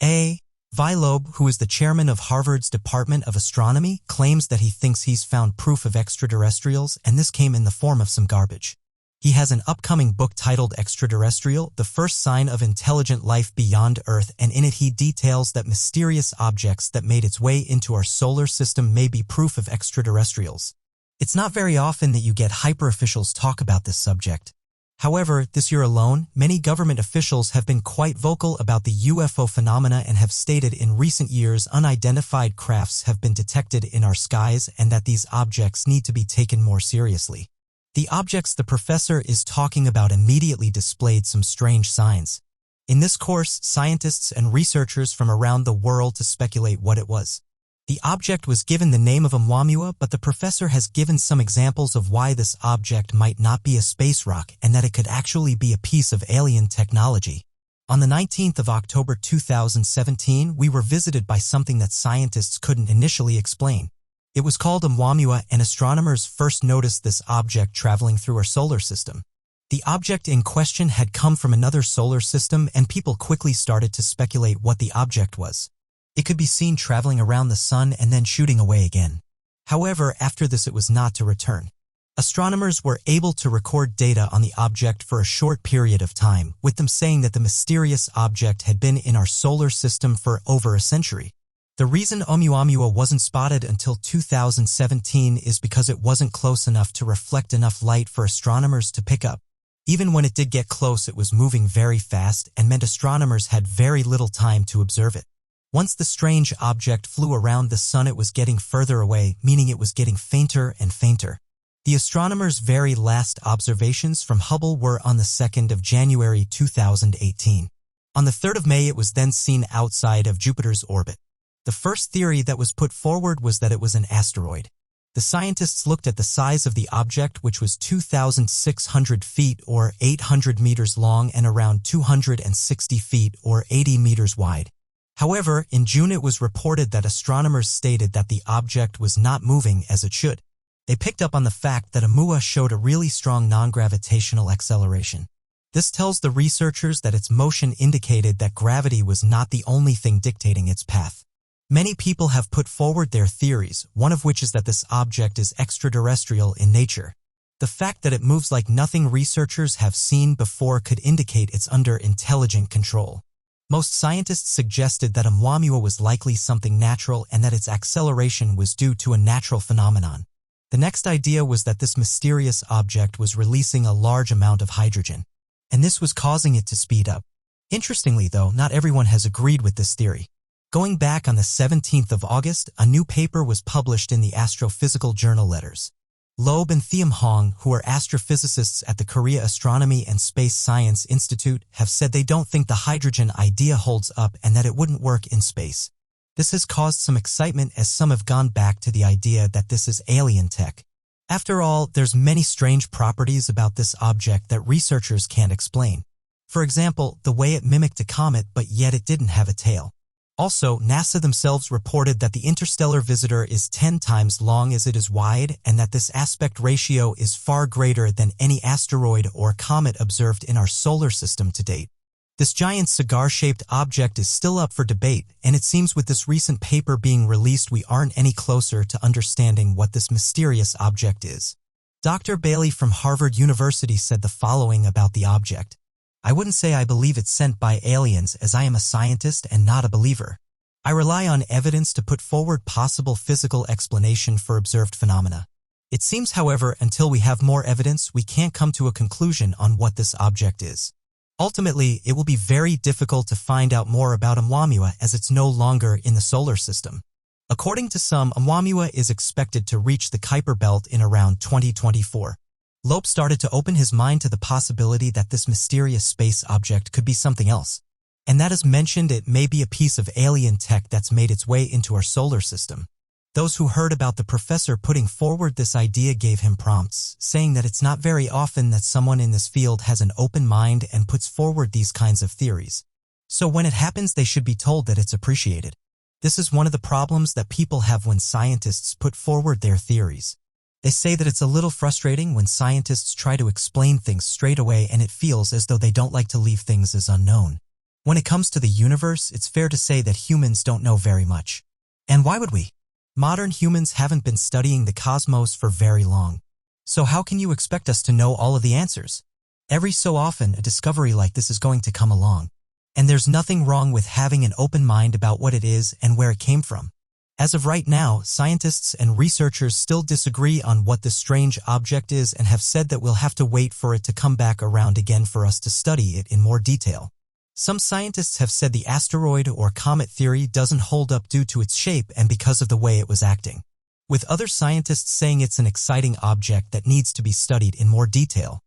A. Vailob, who is the chairman of Harvard's Department of Astronomy, claims that he thinks he's found proof of extraterrestrials, and this came in the form of some garbage. He has an upcoming book titled Extraterrestrial, The First Sign of Intelligent Life Beyond Earth, and in it he details that mysterious objects that made its way into our solar system may be proof of extraterrestrials. It's not very often that you get hyper-officials talk about this subject. However, this year alone, many government officials have been quite vocal about the UFO phenomena and have stated in recent years unidentified crafts have been detected in our skies and that these objects need to be taken more seriously. The objects the professor is talking about immediately displayed some strange signs. In this course, scientists and researchers from around the world to speculate what it was. The object was given the name of Oumuamua, but the professor has given some examples of why this object might not be a space rock and that it could actually be a piece of alien technology. On the 19th of October 2017, we were visited by something that scientists couldn't initially explain. It was called Oumuamua, and astronomers first noticed this object traveling through our solar system. The object in question had come from another solar system, and people quickly started to speculate what the object was. It could be seen traveling around the sun and then shooting away again. However, after this it was not to return. Astronomers were able to record data on the object for a short period of time, with them saying that the mysterious object had been in our solar system for over a century. The reason Oumuamua wasn't spotted until 2017 is because it wasn't close enough to reflect enough light for astronomers to pick up. Even when it did get close, it was moving very fast and meant astronomers had very little time to observe it. Once the strange object flew around the sun, it was getting further away, meaning it was getting fainter and fainter. The astronomers' very last observations from Hubble were on the 2nd of January 2018. On the 3rd of May, it was then seen outside of Jupiter's orbit. The first theory that was put forward was that it was an asteroid. The scientists looked at the size of the object, which was 2,600 feet or 800 meters long and around 260 feet or 80 meters wide. However, in June it was reported that astronomers stated that the object was not moving as it should. They picked up on the fact that Oumuamua showed a really strong non-gravitational acceleration. This tells the researchers that its motion indicated that gravity was not the only thing dictating its path. Many people have put forward their theories, one of which is that this object is extraterrestrial in nature. The fact that it moves like nothing researchers have seen before could indicate it's under intelligent control. Most scientists suggested that Oumuamua was likely something natural and that its acceleration was due to a natural phenomenon. The next idea was that this mysterious object was releasing a large amount of hydrogen, and this was causing it to speed up. Interestingly, though, not everyone has agreed with this theory. Going back on the 17th of August, a new paper was published in the Astrophysical Journal Letters. Loeb and Thiam Hong, who are astrophysicists at the Korea Astronomy and Space Science Institute, have said they don't think the hydrogen idea holds up and that it wouldn't work in space. This has caused some excitement as some have gone back to the idea that this is alien tech. After all, there's many strange properties about this object that researchers can't explain. For example, the way it mimicked a comet but yet it didn't have a tail. Also, NASA themselves reported that the interstellar visitor is 10 times long as it is wide and that this aspect ratio is far greater than any asteroid or comet observed in our solar system to date. This giant cigar-shaped object is still up for debate, and it seems with this recent paper being released we aren't any closer to understanding what this mysterious object is. Dr. Bailey from Harvard University said the following about the object. I wouldn't say I believe it's sent by aliens as I am a scientist and not a believer. I rely on evidence to put forward possible physical explanation for observed phenomena. It seems, however, until we have more evidence, we can't come to a conclusion on what this object is. Ultimately, it will be very difficult to find out more about Oumuamua as it's no longer in the solar system. According to some, Oumuamua is expected to reach the Kuiper Belt in around 2024. Loeb started to open his mind to the possibility that this mysterious space object could be something else. And that, as mentioned, it may be a piece of alien tech that's made its way into our solar system. Those who heard about the professor putting forward this idea gave him prompts, saying that it's not very often that someone in this field has an open mind and puts forward these kinds of theories. So when it happens, they should be told that it's appreciated. This is one of the problems that people have when scientists put forward their theories. They say that it's a little frustrating when scientists try to explain things straight away and it feels as though they don't like to leave things as unknown. When it comes to the universe, it's fair to say that humans don't know very much. And why would we? Modern humans haven't been studying the cosmos for very long. So how can you expect us to know all of the answers? Every so often, a discovery like this is going to come along. And there's nothing wrong with having an open mind about what it is and where it came from. As of right now, scientists and researchers still disagree on what this strange object is and have said that we'll have to wait for it to come back around again for us to study it in more detail. Some scientists have said the asteroid or comet theory doesn't hold up due to its shape and because of the way it was acting, with other scientists saying it's an exciting object that needs to be studied in more detail.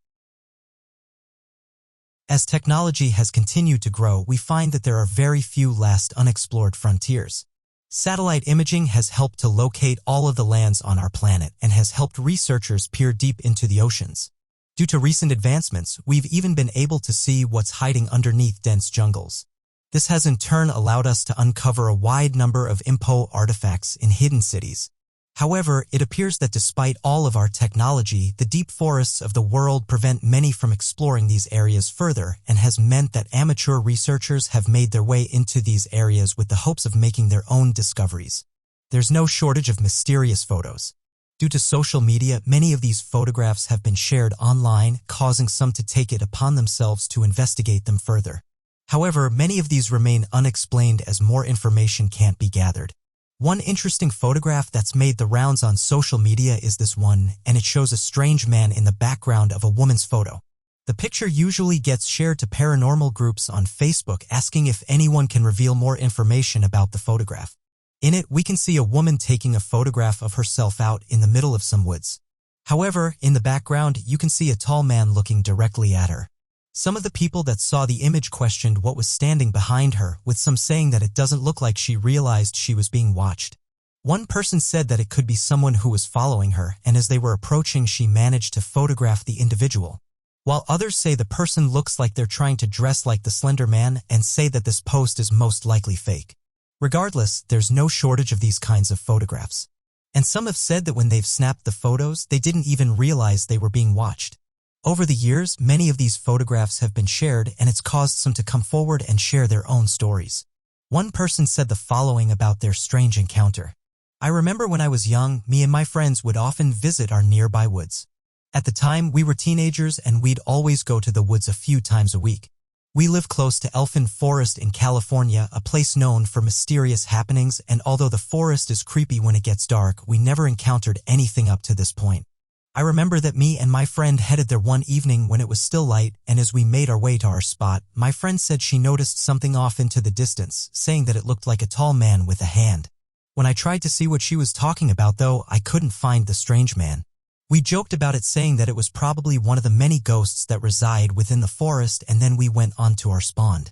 As technology has continued to grow, we find that there are very few last unexplored frontiers. Satellite imaging has helped to locate all of the lands on our planet and has helped researchers peer deep into the oceans. Due to recent advancements, we've even been able to see what's hiding underneath dense jungles. This has in turn allowed us to uncover a wide number of IMPO artifacts in hidden cities. However, it appears that despite all of our technology, the deep forests of the world prevent many from exploring these areas further and has meant that amateur researchers have made their way into these areas with the hopes of making their own discoveries. There's no shortage of mysterious photos. Due to social media, many of these photographs have been shared online, causing some to take it upon themselves to investigate them further. However, many of these remain unexplained as more information can't be gathered. One interesting photograph that's made the rounds on social media is this one, and it shows a strange man in the background of a woman's photo. The picture usually gets shared to paranormal groups on Facebook asking if anyone can reveal more information about the photograph. In it, we can see a woman taking a photograph of herself out in the middle of some woods. However, in the background, you can see a tall man looking directly at her. Some of the people that saw the image questioned what was standing behind her, with some saying that it doesn't look like she realized she was being watched. One person said that it could be someone who was following her, and as they were approaching, she managed to photograph the individual. While others say the person looks like they're trying to dress like the Slender Man and say that this post is most likely fake. Regardless, there's no shortage of these kinds of photographs. And some have said that when they've snapped the photos, they didn't even realize they were being watched. Over the years, many of these photographs have been shared, and it's caused some to come forward and share their own stories. One person said the following about their strange encounter. I remember when I was young, me and my friends would often visit our nearby woods. At the time, we were teenagers and we'd always go to the woods a few times a week. We live close to Elfin Forest in California, a place known for mysterious happenings, and although the forest is creepy when it gets dark, we never encountered anything up to this point. I remember that me and my friend headed there one evening when it was still light, and as we made our way to our spot, my friend said she noticed something off into the distance, saying that it looked like a tall man with a hand. When I tried to see what she was talking about, though, I couldn't find the strange man. We joked about it, saying that it was probably one of the many ghosts that reside within the forest, and then we went on to our spawn.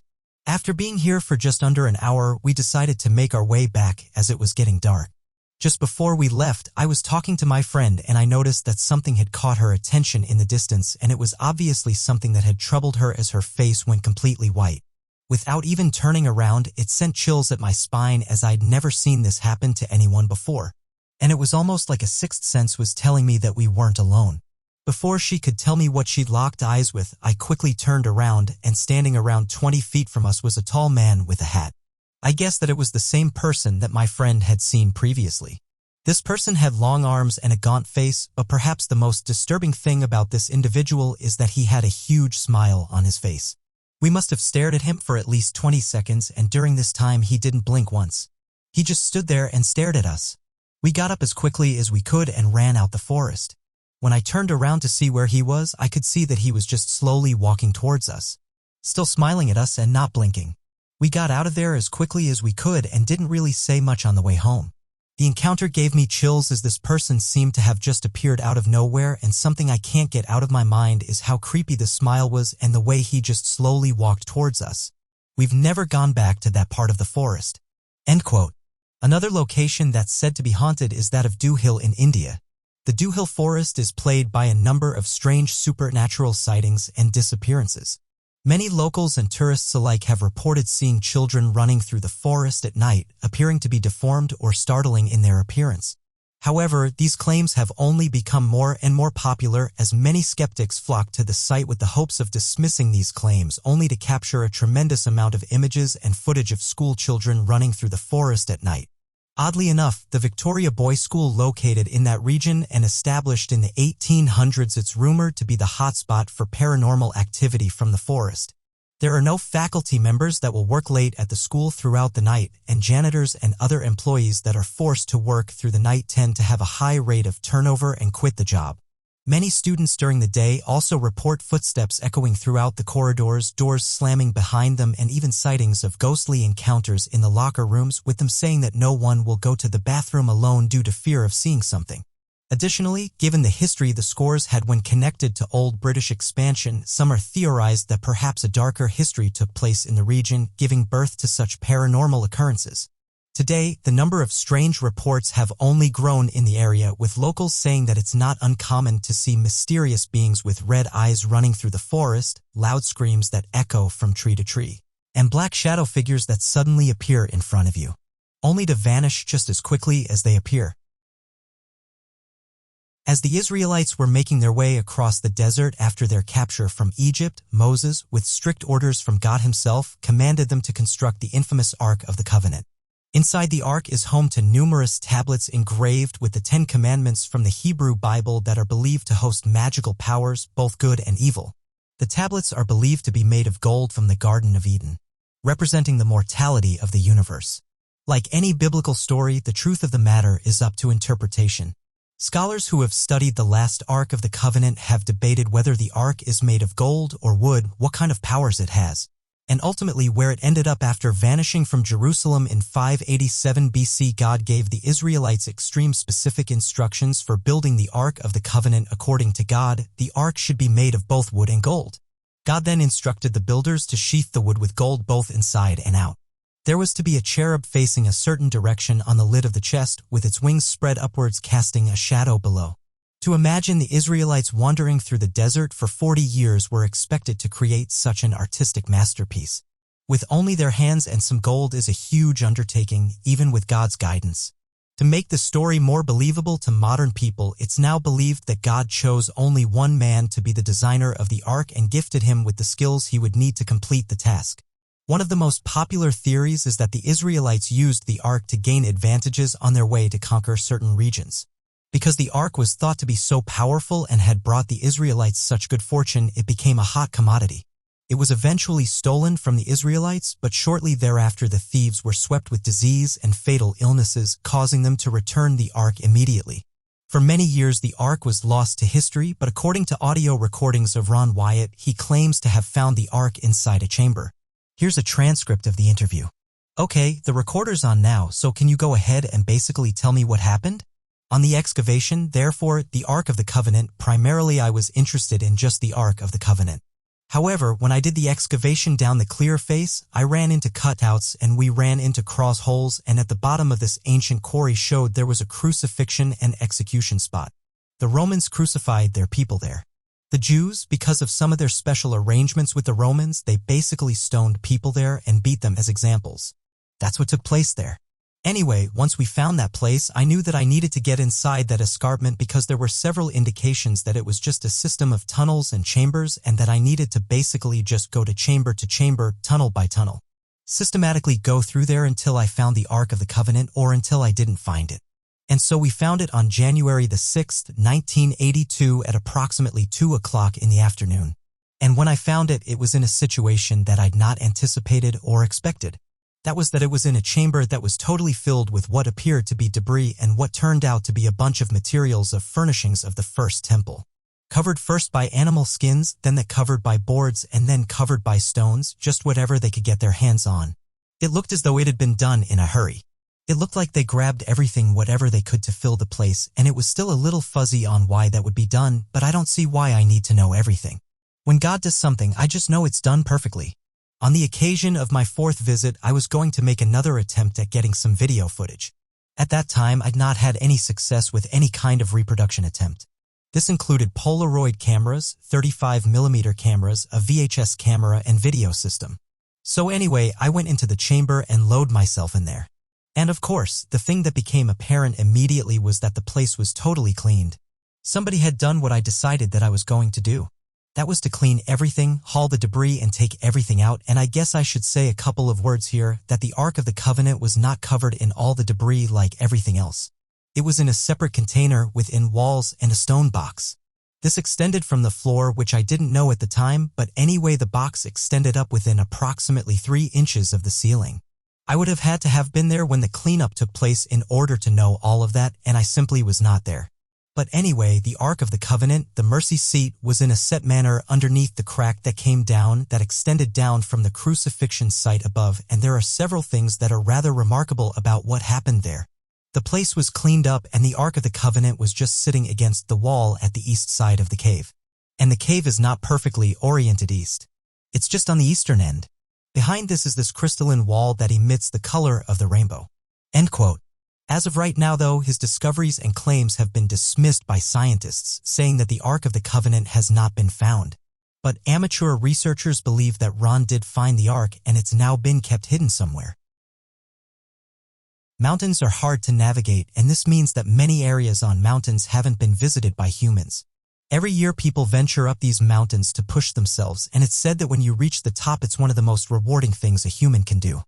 After being here for just under an hour, we decided to make our way back as it was getting dark. Just before we left, I was talking to my friend and I noticed that something had caught her attention in the distance, and it was obviously something that had troubled her as her face went completely white. Without even turning around, it sent chills at my spine as I'd never seen this happen to anyone before. And it was almost like a sixth sense was telling me that we weren't alone. Before she could tell me what she'd locked eyes with, I quickly turned around, and standing around 20 feet from us was a tall man with a hat. I guessed that it was the same person that my friend had seen previously. This person had long arms and a gaunt face, but perhaps the most disturbing thing about this individual is that he had a huge smile on his face. We must have stared at him for at least 20 seconds, and during this time he didn't blink once. He just stood there and stared at us. We got up as quickly as we could and ran out the forest. When I turned around to see where he was, I could see that he was just slowly walking towards us, still smiling at us and not blinking. We got out of there as quickly as we could and didn't really say much on the way home. The encounter gave me chills as this person seemed to have just appeared out of nowhere, and something I can't get out of my mind is how creepy the smile was and the way he just slowly walked towards us. We've never gone back to that part of the forest." End quote. Another location that's said to be haunted is that of Dew Hill in India. The Dew Hill forest is plagued by a number of strange supernatural sightings and disappearances. Many locals and tourists alike have reported seeing children running through the forest at night, appearing to be deformed or startling in their appearance. However, these claims have only become more and more popular as many skeptics flock to the site with the hopes of dismissing these claims, only to capture a tremendous amount of images and footage of school children running through the forest at night. Oddly enough, the Victoria Boys' School located in that region and established in the 1800s, it's rumored to be the hotspot for paranormal activity from the forest. There are no faculty members that will work late at the school throughout the night, and janitors and other employees that are forced to work through the night tend to have a high rate of turnover and quit the job. Many students during the day also report footsteps echoing throughout the corridors, doors slamming behind them, and even sightings of ghostly encounters in the locker rooms, with them saying that no one will go to the bathroom alone due to fear of seeing something. Additionally, given the history the scores had when connected to old British expansion, some are theorized that perhaps a darker history took place in the region, giving birth to such paranormal occurrences. Today, the number of strange reports have only grown in the area, with locals saying that it's not uncommon to see mysterious beings with red eyes running through the forest, loud screams that echo from tree to tree, and black shadow figures that suddenly appear in front of you, only to vanish just as quickly as they appear. As the Israelites were making their way across the desert after their capture from Egypt, Moses, with strict orders from God himself, commanded them to construct the infamous Ark of the Covenant. Inside the Ark is home to numerous tablets engraved with the 10 Commandments from the Hebrew Bible that are believed to host magical powers, both good and evil. The tablets are believed to be made of gold from the Garden of Eden, representing the mortality of the universe. Like any biblical story, the truth of the matter is up to interpretation. Scholars who have studied the last Ark of the Covenant have debated whether the Ark is made of gold or wood, what kind of powers it has, and ultimately where it ended up after vanishing from Jerusalem in 587 BC. God gave the Israelites extreme specific instructions for building the Ark of the Covenant. According to God, the Ark should be made of both wood and gold. God then instructed the builders to sheath the wood with gold both inside and out. There was to be a cherub facing a certain direction on the lid of the chest, with its wings spread upwards casting a shadow below. To imagine the Israelites wandering through the desert for 40 years were expected to create such an artistic masterpiece. With only their hands and some gold is a huge undertaking, even with God's guidance. To make the story more believable to modern people, it's now believed that God chose only one man to be the designer of the Ark and gifted him with the skills he would need to complete the task. One of the most popular theories is that the Israelites used the Ark to gain advantages on their way to conquer certain regions. Because the ark was thought to be so powerful and had brought the Israelites such good fortune, it became a hot commodity. It was eventually stolen from the Israelites, but shortly thereafter the thieves were swept with disease and fatal illnesses, causing them to return the ark immediately. For many years the ark was lost to history, but according to audio recordings of Ron Wyatt, he claims to have found the ark inside a chamber. Here's a transcript of the interview. Okay, the recorder's on now, so can you go ahead and basically tell me what happened? On the excavation, therefore, the Ark of the Covenant, primarily I was interested in just the Ark of the Covenant. However, when I did the excavation down the clear face, I ran into cutouts and we ran into cross holes, and at the bottom of this ancient quarry showed there was a crucifixion and execution spot. The Romans crucified their people there. The Jews, because of some of their special arrangements with the Romans, they basically stoned people there and beat them as examples. That's what took place there. Anyway, once we found that place, I knew that I needed to get inside that escarpment because there were several indications that it was just a system of tunnels and chambers and that I needed to basically just go to chamber, tunnel by tunnel. Systematically go through there until I found the Ark of the Covenant or until I didn't find it. And so we found it on January the 6th, 1982 at approximately 2 o'clock in the afternoon. And when I found it, it was in a situation that I'd not anticipated or expected. That was that it was in a chamber that was totally filled with what appeared to be debris and what turned out to be a bunch of materials of furnishings of the first temple. Covered first by animal skins, then that covered by boards, and then covered by stones, just whatever they could get their hands on. It looked as though it had been done in a hurry. It looked like they grabbed everything, whatever they could to fill the place, and it was still a little fuzzy on why that would be done, but I don't see why I need to know everything. When God does something, I just know it's done perfectly. On the occasion of my 4th visit, I was going to make another attempt at getting some video footage. At that time, I'd not had any success with any kind of reproduction attempt. This included Polaroid cameras, 35mm cameras, a VHS camera, and video system. So anyway, I went into the chamber and loaded myself in there. And of course, the thing that became apparent immediately was that the place was totally cleaned. Somebody had done what I decided that I was going to do. That was to clean everything, haul the debris, and take everything out, and I guess I should say a couple of words here that the Ark of the Covenant was not covered in all the debris like everything else. It was in a separate container within walls and a stone box. This extended from the floor, which I didn't know at the time, but anyway the box extended up within approximately 3 inches of the ceiling. I would have had to have been there when the cleanup took place in order to know all of that, and I simply was not there. But anyway, the Ark of the Covenant, the mercy seat, was in a set manner underneath the crack that came down, that extended down from the crucifixion site above, and there are several things that are rather remarkable about what happened there. The place was cleaned up and the Ark of the Covenant was just sitting against the wall at the east side of the cave. And the cave is not perfectly oriented east. It's just on the eastern end. Behind this is this crystalline wall that emits the color of the rainbow. End quote. As of right now, though, his discoveries and claims have been dismissed by scientists, saying that the Ark of the Covenant has not been found. But amateur researchers believe that Ron did find the Ark and it's now been kept hidden somewhere. Mountains are hard to navigate, and this means that many areas on mountains haven't been visited by humans. Every year people venture up these mountains to push themselves, and it's said that when you reach the top it's one of the most rewarding things a human can do.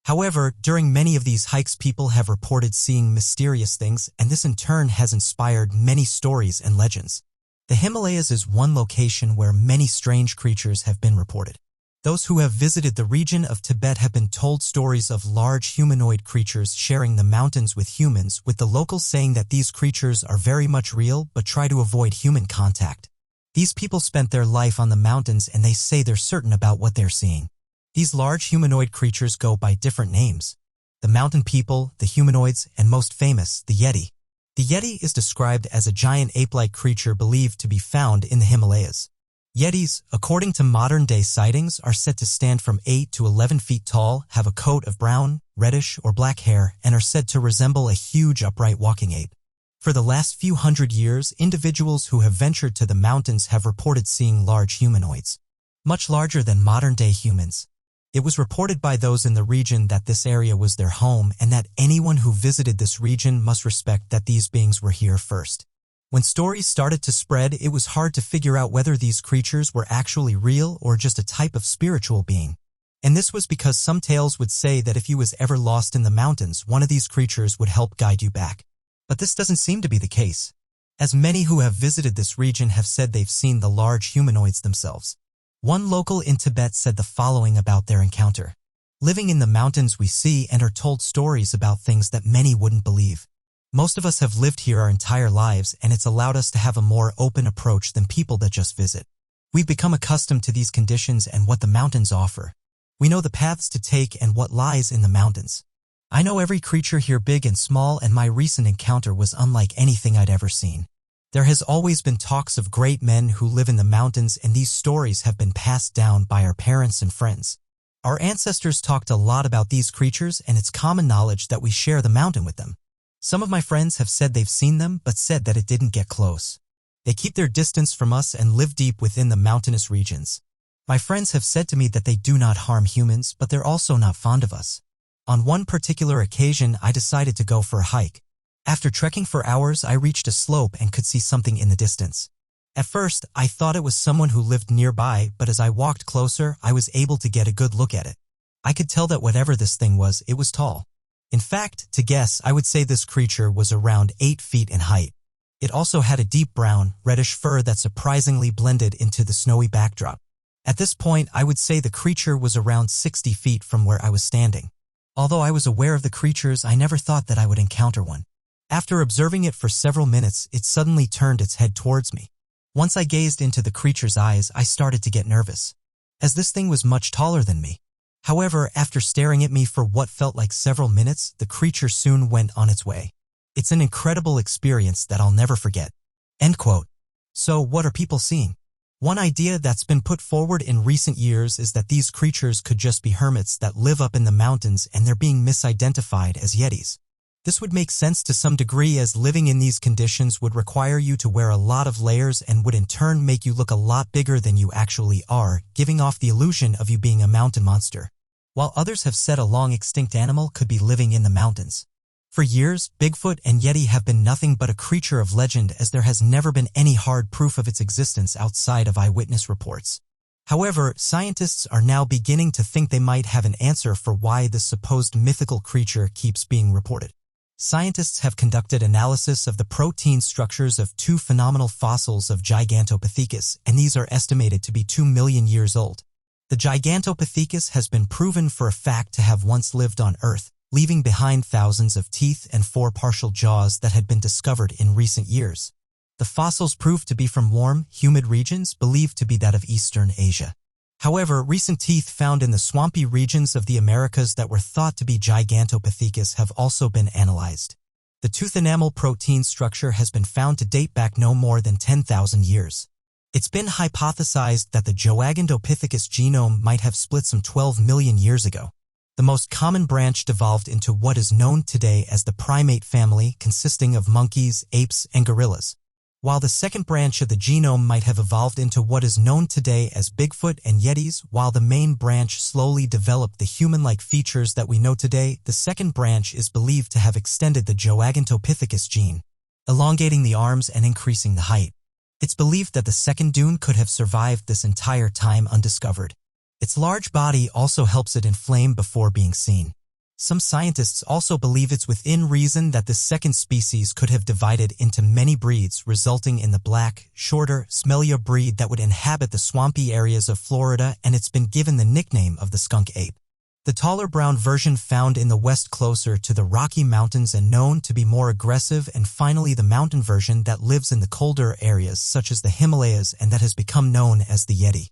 However, during many of these hikes people have reported seeing mysterious things, and this in turn has inspired many stories and legends. The Himalayas is one location where many strange creatures have been reported. Those who have visited the region of Tibet have been told stories of large humanoid creatures sharing the mountains with humans, with the locals saying that these creatures are very much real but try to avoid human contact. These people spent their life on the mountains and they say they're certain about what they're seeing. These large humanoid creatures go by different names: the mountain people, the humanoids, and most famous, the Yeti. The Yeti is described as a giant ape-like creature believed to be found in the Himalayas. Yetis, according to modern-day sightings, are said to stand from 8 to 11 feet tall, have a coat of brown, reddish, or black hair, and are said to resemble a huge upright walking ape. For the last few hundred years, individuals who have ventured to the mountains have reported seeing large humanoids, much larger than modern-day humans. It was reported by those in the region that this area was their home and that anyone who visited this region must respect that these beings were here first. When stories started to spread, it was hard to figure out whether these creatures were actually real or just a type of spiritual being. And this was because some tales would say that if you was ever lost in the mountains, one of these creatures would help guide you back. But this doesn't seem to be the case, as many who have visited this region have said they've seen the large humanoids themselves. One local in Tibet said the following about their encounter. Living in the mountains, we see and are told stories about things that many wouldn't believe. Most of us have lived here our entire lives, and it's allowed us to have a more open approach than people that just visit. We've become accustomed to these conditions and what the mountains offer. We know the paths to take and what lies in the mountains. I know every creature here, big and small, and my recent encounter was unlike anything I'd ever seen. There has always been talks of great men who live in the mountains, and these stories have been passed down by our parents and friends. Our ancestors talked a lot about these creatures, and it's common knowledge that we share the mountain with them. Some of my friends have said they've seen them, but said that it didn't get close. They keep their distance from us and live deep within the mountainous regions. My friends have said to me that they do not harm humans, but they're also not fond of us. On one particular occasion, I decided to go for a hike. After trekking for hours, I reached a slope and could see something in the distance. At first, I thought it was someone who lived nearby, but as I walked closer, I was able to get a good look at it. I could tell that whatever this thing was, it was tall. In fact, to guess, I would say this creature was around 8 feet in height. It also had a deep brown, reddish fur that surprisingly blended into the snowy backdrop. At this point, I would say the creature was around 60 feet from where I was standing. Although I was aware of the creatures, I never thought that I would encounter one. After observing it for several minutes, it suddenly turned its head towards me. Once I gazed into the creature's eyes, I started to get nervous, as this thing was much taller than me. However, after staring at me for what felt like several minutes, the creature soon went on its way. It's an incredible experience that I'll never forget. End quote. So, what are people seeing? One idea that's been put forward in recent years is that these creatures could just be hermits that live up in the mountains, and they're being misidentified as yetis. This would make sense to some degree, as living in these conditions would require you to wear a lot of layers and would in turn make you look a lot bigger than you actually are, giving off the illusion of you being a mountain monster. While others have said a long-extinct animal could be living in the mountains. For years, Bigfoot and Yeti have been nothing but a creature of legend, as there has never been any hard proof of its existence outside of eyewitness reports. However, scientists are now beginning to think they might have an answer for why this supposed mythical creature keeps being reported. Scientists have conducted analysis of the protein structures of 2 phenomenal fossils of Gigantopithecus, and these are estimated to be 2 million years old. The Gigantopithecus has been proven for a fact to have once lived on Earth, leaving behind thousands of teeth and 4 partial jaws that had been discovered in recent years. The fossils proved to be from warm, humid regions believed to be that of Eastern Asia. However, recent teeth found in the swampy regions of the Americas that were thought to be Gigantopithecus have also been analyzed. The tooth enamel protein structure has been found to date back no more than 10,000 years. It's been hypothesized that the Gigantopithecus genome might have split some 12 million years ago. The most common branch devolved into what is known today as the primate family, consisting of monkeys, apes, and gorillas, while the second branch of the genome might have evolved into what is known today as Bigfoot and Yetis. While the main branch slowly developed the human-like features that we know today, the second branch is believed to have extended the Gigantopithecus gene, elongating the arms and increasing the height. It's believed that the second dune could have survived this entire time undiscovered. Its large body also helps it inflame before being seen. Some scientists also believe it's within reason that this second species could have divided into many breeds, resulting in the black, shorter, smellier breed that would inhabit the swampy areas of Florida, and it's been given the nickname of the skunk ape. The taller brown version found in the west closer to the Rocky Mountains and known to be more aggressive, and finally the mountain version that lives in the colder areas such as the Himalayas and that has become known as the Yeti.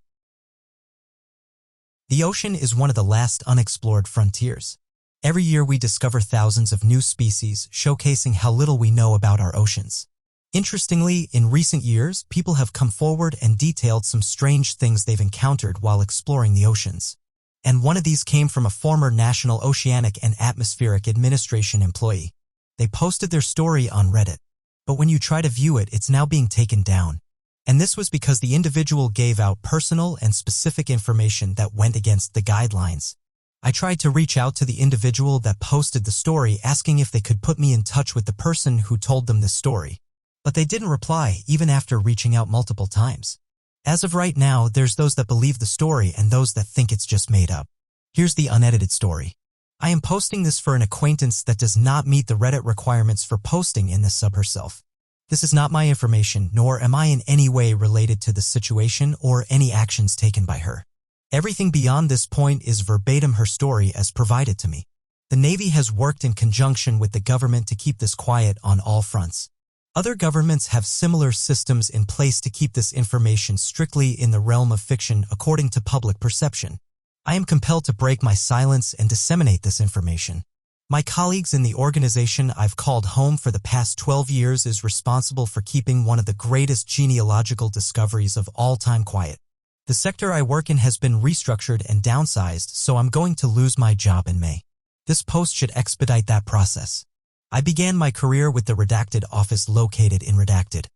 The ocean is one of the last unexplored frontiers. Every year we discover thousands of new species, showcasing how little we know about our oceans. Interestingly, in recent years, people have come forward and detailed some strange things they've encountered while exploring the oceans. And one of these came from a former National Oceanic and Atmospheric Administration employee. They posted their story on Reddit, but when you try to view it, it's now being taken down. And this was because the individual gave out personal and specific information that went against the guidelines. I tried to reach out to the individual that posted the story, asking if they could put me in touch with the person who told them this story. But they didn't reply, even after reaching out multiple times. As of right now, there's those that believe the story and those that think it's just made up. Here's the unedited story. I am posting this for an acquaintance that does not meet the Reddit requirements for posting in this sub herself. This is not my information, nor am I in any way related to the situation or any actions taken by her. Everything beyond this point is verbatim her story as provided to me. The Navy has worked in conjunction with the government to keep this quiet on all fronts. Other governments have similar systems in place to keep this information strictly in the realm of fiction according to public perception. I am compelled to break my silence and disseminate this information. My colleagues in the organization I've called home for the past 12 years is responsible for keeping one of the greatest genealogical discoveries of all time quiet. The sector I work in has been restructured and downsized, so I'm going to lose my job in May. This post should expedite that process. I began my career with the Redacted office located in Redacted.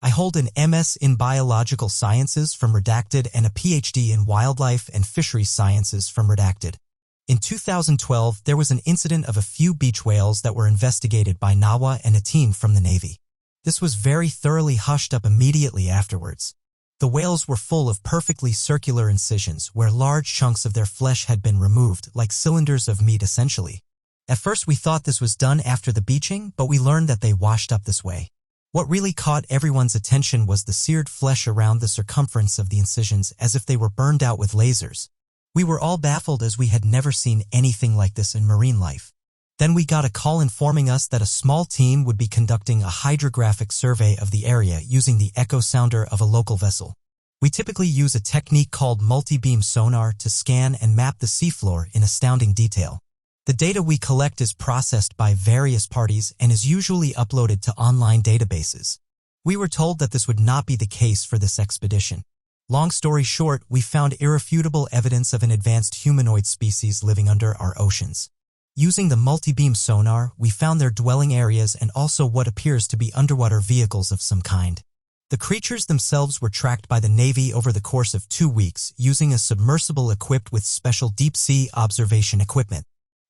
I hold an MS in Biological Sciences from Redacted and a PhD in Wildlife and Fisheries Sciences from Redacted. In 2012, there was an incident of a few beach whales that were investigated by NAWA and a team from the Navy. This was very thoroughly hushed up immediately afterwards. The whales were full of perfectly circular incisions where large chunks of their flesh had been removed, like cylinders of meat essentially. At first we thought this was done after the beaching, but we learned that they washed up this way. What really caught everyone's attention was the seared flesh around the circumference of the incisions as if they were burned out with lasers. We were all baffled as we had never seen anything like this in marine life. Then we got a call informing us that a small team would be conducting a hydrographic survey of the area using the echo sounder of a local vessel. We typically use a technique called multi-beam sonar to scan and map the seafloor in astounding detail. The data we collect is processed by various parties and is usually uploaded to online databases. We were told that this would not be the case for this expedition. Long story short, we found irrefutable evidence of an advanced humanoid species living under our oceans. Using the multi-beam sonar, we found their dwelling areas and also what appears to be underwater vehicles of some kind. The creatures themselves were tracked by the Navy over the course of 2 weeks using a submersible equipped with special deep-sea observation equipment.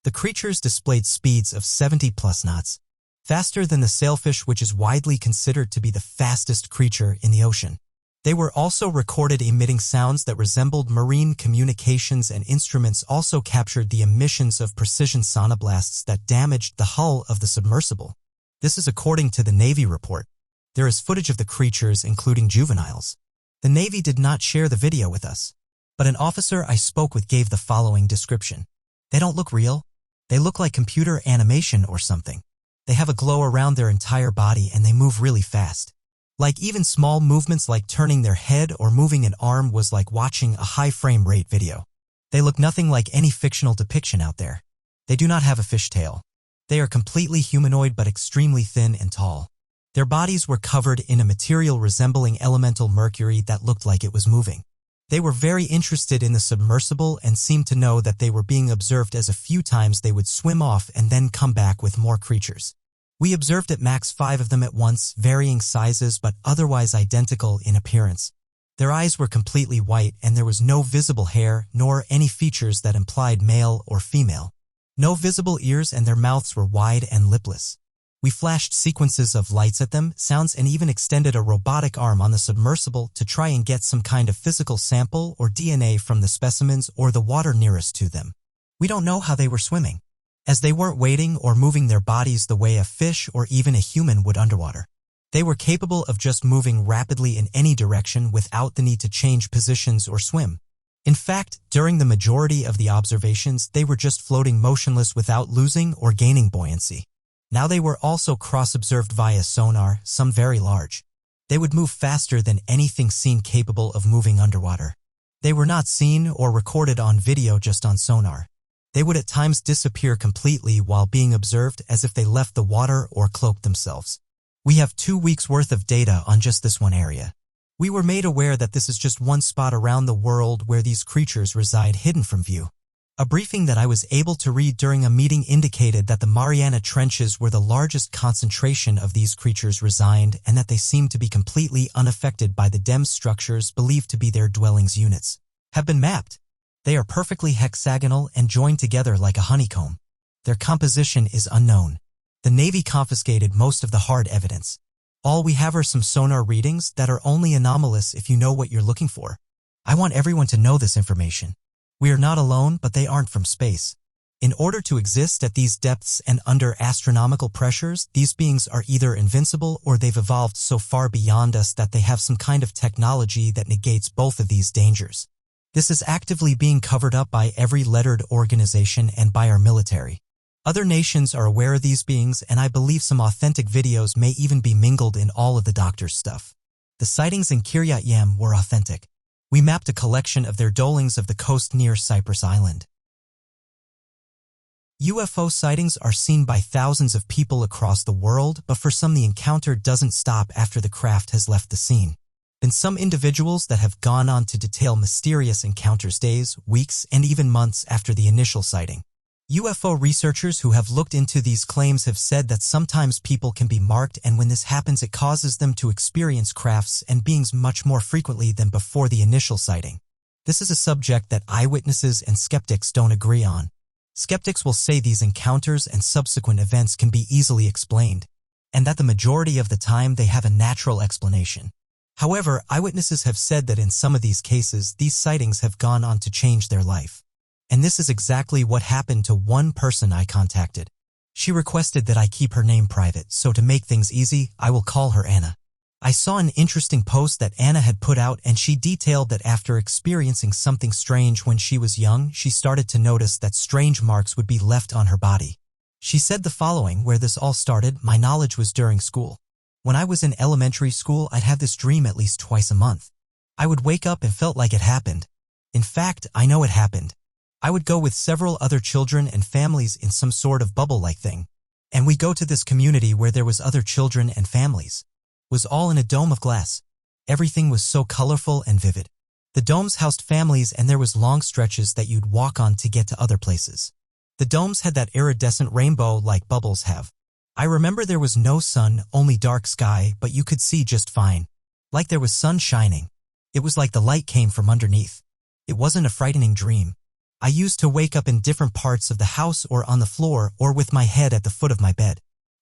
The creatures displayed speeds of 70+ knots, faster than the sailfish, which is widely considered to be the fastest creature in the ocean. They were also recorded emitting sounds that resembled marine communications, and instruments also captured the emissions of precision sonoblasts that damaged the hull of the submersible. This is according to the Navy report. There is footage of the creatures, including juveniles. The Navy did not share the video with us, but an officer I spoke with gave the following description. They don't look real. They look like computer animation or something. They have a glow around their entire body and they move really fast. Like even small movements like turning their head or moving an arm was like watching a high frame rate video. They look nothing like any fictional depiction out there. They do not have a fishtail. They are completely humanoid but extremely thin and tall. Their bodies were covered in a material resembling elemental mercury that looked like it was moving. They were very interested in the submersible and seemed to know that they were being observed, as a few times they would swim off and then come back with more creatures. We observed at max 5 of them at once, varying sizes but otherwise identical in appearance. Their eyes were completely white and there was no visible hair nor any features that implied male or female. No visible ears, and their mouths were wide and lipless. We flashed sequences of lights at them, sounds, and even extended a robotic arm on the submersible to try and get some kind of physical sample or DNA from the specimens or the water nearest to them. We don't know how they were swimming, as they weren't wading or moving their bodies the way a fish or even a human would underwater. They were capable of just moving rapidly in any direction without the need to change positions or swim. In fact, during the majority of the observations, they were just floating motionless without losing or gaining buoyancy. Now they were also cross-observed via sonar, some very large. They would move faster than anything seen capable of moving underwater. They were not seen or recorded on video, just on sonar. They would at times disappear completely while being observed, as if they left the water or cloaked themselves. We have 2 weeks worth of data on just this one area. We were made aware that this is just one spot around the world where these creatures reside, hidden from view. A briefing that I was able to read during a meeting indicated that the Mariana Trenches were the largest concentration of these creatures reside, and that they seemed to be completely unaffected by the DEM structures believed to be their dwellings units. Have been mapped. They are perfectly hexagonal and joined together like a honeycomb. Their composition is unknown. The Navy confiscated most of the hard evidence. All we have are some sonar readings that are only anomalous if you know what you're looking for. I want everyone to know this information. We are not alone, but they aren't from space. In order to exist at these depths and under astronomical pressures, these beings are either invincible or they've evolved so far beyond us that they have some kind of technology that negates both of these dangers. This is actively being covered up by every lettered organization and by our military. Other nations are aware of these beings, and I believe some authentic videos may even be mingled in all of the doctor's stuff. The sightings in Kiryat Yam were authentic. We mapped a collection of their dolings of the coast near Cyprus Island. UFO sightings are seen by thousands of people across the world, but for some the encounter doesn't stop after the craft has left the scene. Been some individuals that have gone on to detail mysterious encounters days, weeks, and even months after the initial sighting. UFO researchers who have looked into these claims have said that sometimes people can be marked, and when this happens it causes them to experience crafts and beings much more frequently than before the initial sighting. This is a subject that eyewitnesses and skeptics don't agree on. Skeptics will say these encounters and subsequent events can be easily explained, and that the majority of the time they have a natural explanation. However, eyewitnesses have said that in some of these cases, these sightings have gone on to change their life. And this is exactly what happened to one person I contacted. She requested that I keep her name private, so to make things easy, I will call her Anna. I saw an interesting post that Anna had put out, and she detailed that after experiencing something strange when she was young, she started to notice that strange marks would be left on her body. She said the following: where this all started, my knowledge was during school. When I was in elementary school, I'd have this dream at least twice a month. I would wake up and felt like it happened. In fact, I know it happened. I would go with several other children and families in some sort of bubble-like thing. And we go to this community where there was other children and families. Was all in a dome of glass. Everything was so colorful and vivid. The domes housed families, and there was long stretches that you'd walk on to get to other places. The domes had that iridescent rainbow like bubbles have. I remember there was no sun, only dark sky, but you could see just fine. Like there was sun shining. It was like the light came from underneath. It wasn't a frightening dream. I used to wake up in different parts of the house or on the floor or with my head at the foot of my bed.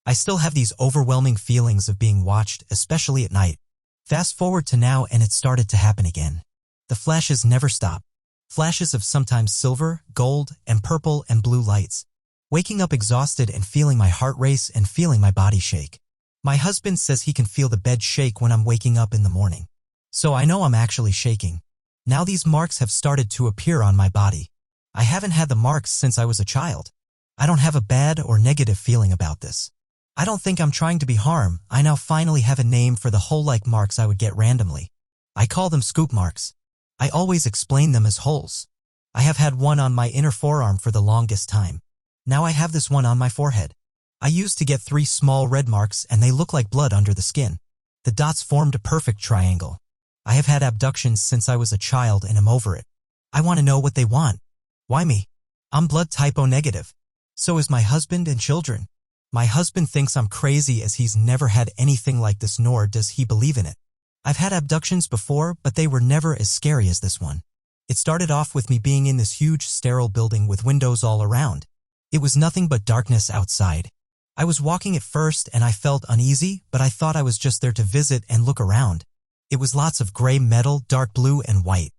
I still have these overwhelming feelings of being watched, especially at night. Fast forward to now and it started to happen again. The flashes never stop. Flashes of sometimes silver, gold, and purple and blue lights. Waking up exhausted and feeling my heart race and feeling my body shake. My husband says he can feel the bed shake when I'm waking up in the morning. So I know I'm actually shaking. Now these marks have started to appear on my body. I haven't had the marks since I was a child. I don't have a bad or negative feeling about this. I don't think I'm trying to be harm. I now finally have a name for the hole-like marks I would get randomly. I call them scoop marks. I always explain them as holes. I have had one on my inner forearm for the longest time. Now I have this one on my forehead. I used to get 3 small red marks, and they look like blood under the skin. The dots formed a perfect triangle. I have had abductions since I was a child and am over it. I want to know what they want. Why me? I'm blood type O negative. So is my husband and children. My husband thinks I'm crazy as he's never had anything like this, nor does he believe in it. I've had abductions before, but they were never as scary as this one. It started off with me being in this huge sterile building with windows all around. It was nothing but darkness outside. I was walking at first and I felt uneasy, but I thought I was just there to visit and look around. It was lots of gray metal, dark blue and white.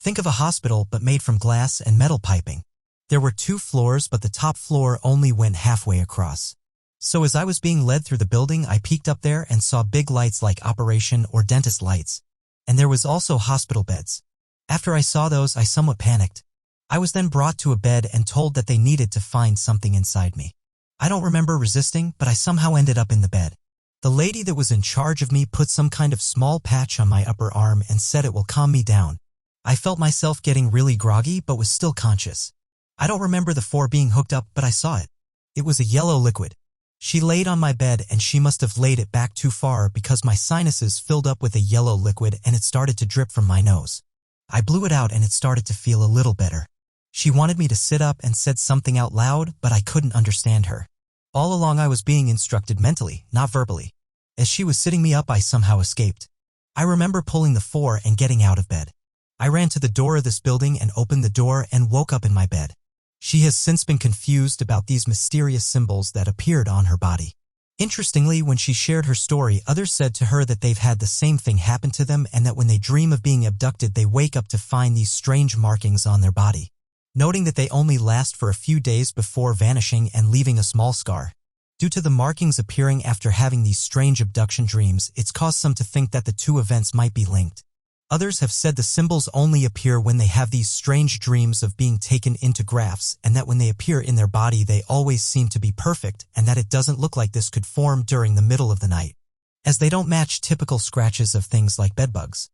Think of a hospital but made from glass and metal piping. There were 2 floors, but the top floor only went halfway across. So as I was being led through the building, I peeked up there and saw big lights like operation or dentist lights. And there was also hospital beds. After I saw those, I somewhat panicked. I was then brought to a bed and told that they needed to find something inside me. I don't remember resisting, but I somehow ended up in the bed. The lady that was in charge of me put some kind of small patch on my upper arm and said it will calm me down. I felt myself getting really groggy but was still conscious. I don't remember the 4 being hooked up, but I saw it. It was a yellow liquid. She laid on my bed and she must have laid it back too far because my sinuses filled up with a yellow liquid and it started to drip from my nose. I blew it out and it started to feel a little better. She wanted me to sit up and said something out loud, but I couldn't understand her. All along I was being instructed mentally, not verbally. As she was sitting me up, I somehow escaped. I remember pulling the 4 and getting out of bed. I ran to the door of this building and opened the door and woke up in my bed. She has since been confused about these mysterious symbols that appeared on her body. Interestingly, when she shared her story, others said to her that they've had the same thing happen to them and that when they dream of being abducted, they wake up to find these strange markings on their body. noting that they only last for a few days before vanishing and leaving a small scar. Due to the markings appearing after having these strange abduction dreams, it's caused some to think that the two events might be linked. Others have said the symbols only appear when they have these strange dreams of being taken into graphs, and that when they appear in their body they always seem to be perfect, and that it doesn't look like this could form during the middle of the night, as they don't match typical scratches of things like bedbugs.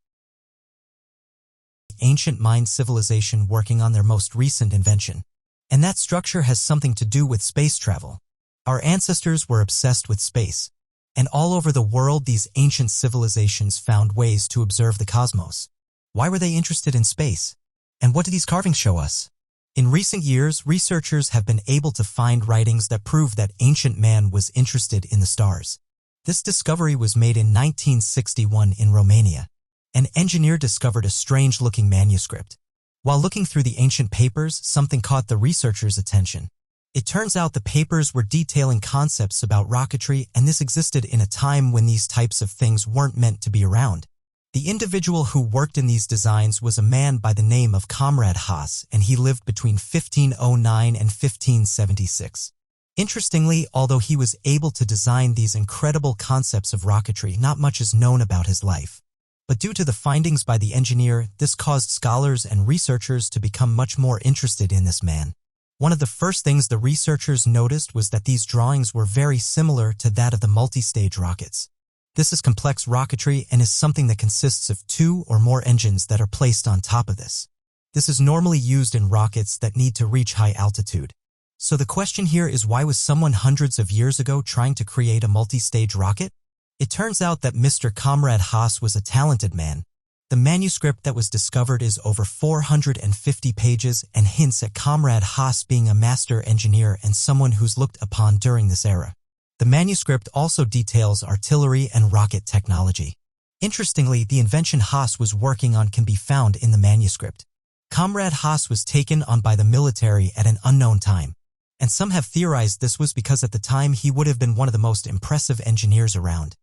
Ancient Mayan civilization working on their most recent invention. And that structure has something to do with space travel. Our ancestors were obsessed with space. And all over the world these ancient civilizations found ways to observe the cosmos. Why were they interested in space? And what do these carvings show us? In recent years, researchers have been able to find writings that prove that ancient man was interested in the stars. This discovery was made in 1961 in Romania. An engineer discovered a strange-looking manuscript. While looking through the ancient papers, something caught the researchers' attention. It turns out the papers were detailing concepts about rocketry, and this existed in a time when these types of things weren't meant to be around. The individual who worked in these designs was a man by the name of Comrade Haas, and he lived between 1509 and 1576. Interestingly, although he was able to design these incredible concepts of rocketry, not much is known about his life. But due to the findings by the engineer, this caused scholars and researchers to become much more interested in this man. One of the first things the researchers noticed was that these drawings were very similar to that of the multi-stage rockets. This is complex rocketry and is something that consists of two or more engines that are placed on top of this. This is normally used in rockets that need to reach high altitude. So the question here is, why was someone hundreds of years ago trying to create a multi-stage rocket? It turns out that Mr. Comrade Haas was a talented man. The manuscript that was discovered is over 450 pages and hints at Comrade Haas being a master engineer and someone who's looked upon during this era. The manuscript also details artillery and rocket technology. Interestingly, the invention Haas was working on can be found in the manuscript. Comrade Haas was taken on by the military at an unknown time, and some have theorized this was because at the time he would have been one of the most impressive engineers around.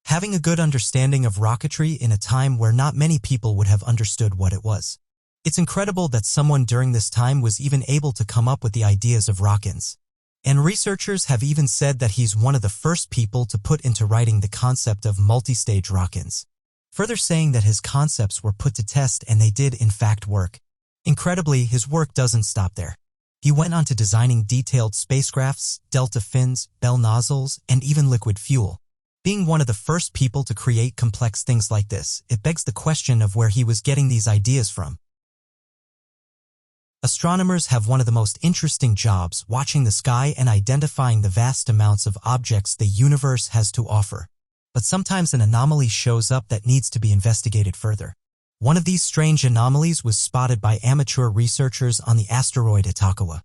Having a good understanding of rocketry in a time where not many people would have understood what it was. It's incredible that someone during this time was even able to come up with the ideas of rockets. And researchers have even said that he's one of the first people to put into writing the concept of multi-stage rockets, further saying that his concepts were put to test and they did in fact work. Incredibly, his work doesn't stop there. He went on to designing detailed spacecrafts, delta fins, bell nozzles, and even liquid fuel. Being one of the first people to create complex things like this, it begs the question of where he was getting these ideas from. Astronomers have one of the most interesting jobs, watching the sky and identifying the vast amounts of objects the universe has to offer. But sometimes an anomaly shows up that needs to be investigated further. One of these strange anomalies was spotted by amateur researchers on the asteroid Itokawa.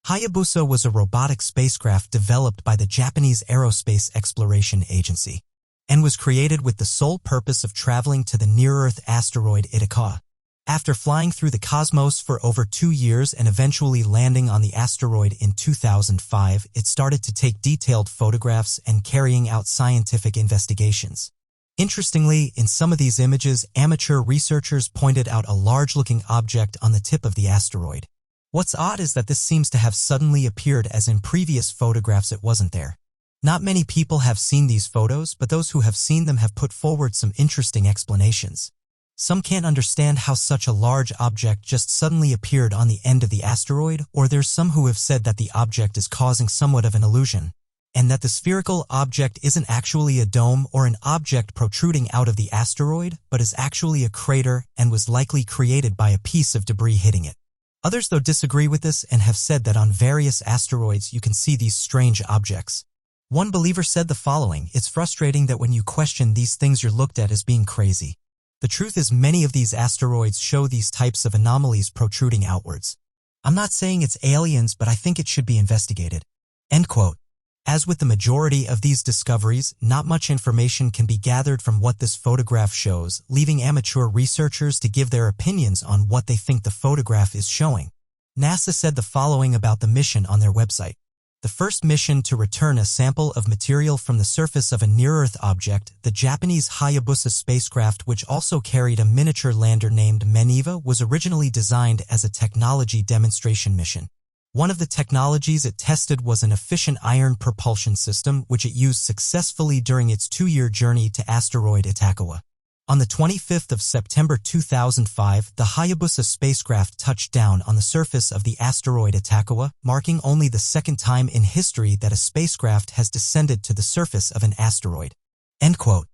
Hayabusa was a robotic spacecraft developed by the Japanese Aerospace Exploration Agency and was created with the sole purpose of traveling to the near-Earth asteroid Itokawa. After flying through the cosmos for over 2 years and eventually landing on the asteroid in 2005, it started to take detailed photographs and carrying out scientific investigations. Interestingly, in some of these images, amateur researchers pointed out a large-looking object on the tip of the asteroid. What's odd is that this seems to have suddenly appeared, as in previous photographs it wasn't there. Not many people have seen these photos, but those who have seen them have put forward some interesting explanations. Some can't understand how such a large object just suddenly appeared on the end of the asteroid, or there's some who have said that the object is causing somewhat of an illusion, and that the spherical object isn't actually a dome or an object protruding out of the asteroid, but is actually a crater and was likely created by a piece of debris hitting it. Others, though, disagree with this and have said that on various asteroids you can see these strange objects. One believer said the following: "It's frustrating that when you question these things you're looked at as being crazy. The truth is many of these asteroids show these types of anomalies protruding outwards. I'm not saying it's aliens, but I think it should be investigated." End quote. As with the majority of these discoveries, not much information can be gathered from what this photograph shows, leaving amateur researchers to give their opinions on what they think the photograph is showing. NASA said the following about the mission on their website: The first mission to return a sample of material from the surface of a near-Earth object, the Japanese Hayabusa spacecraft, which also carried a miniature lander named Meniva, was originally designed as a technology demonstration mission. One of the technologies it tested was an efficient ion propulsion system, which it used successfully during its 2-year journey to asteroid Itakawa. On the 25th of September 2005, the Hayabusa spacecraft touched down on the surface of the asteroid Itakawa, marking only the second time in history that a spacecraft has descended to the surface of an asteroid. End quote.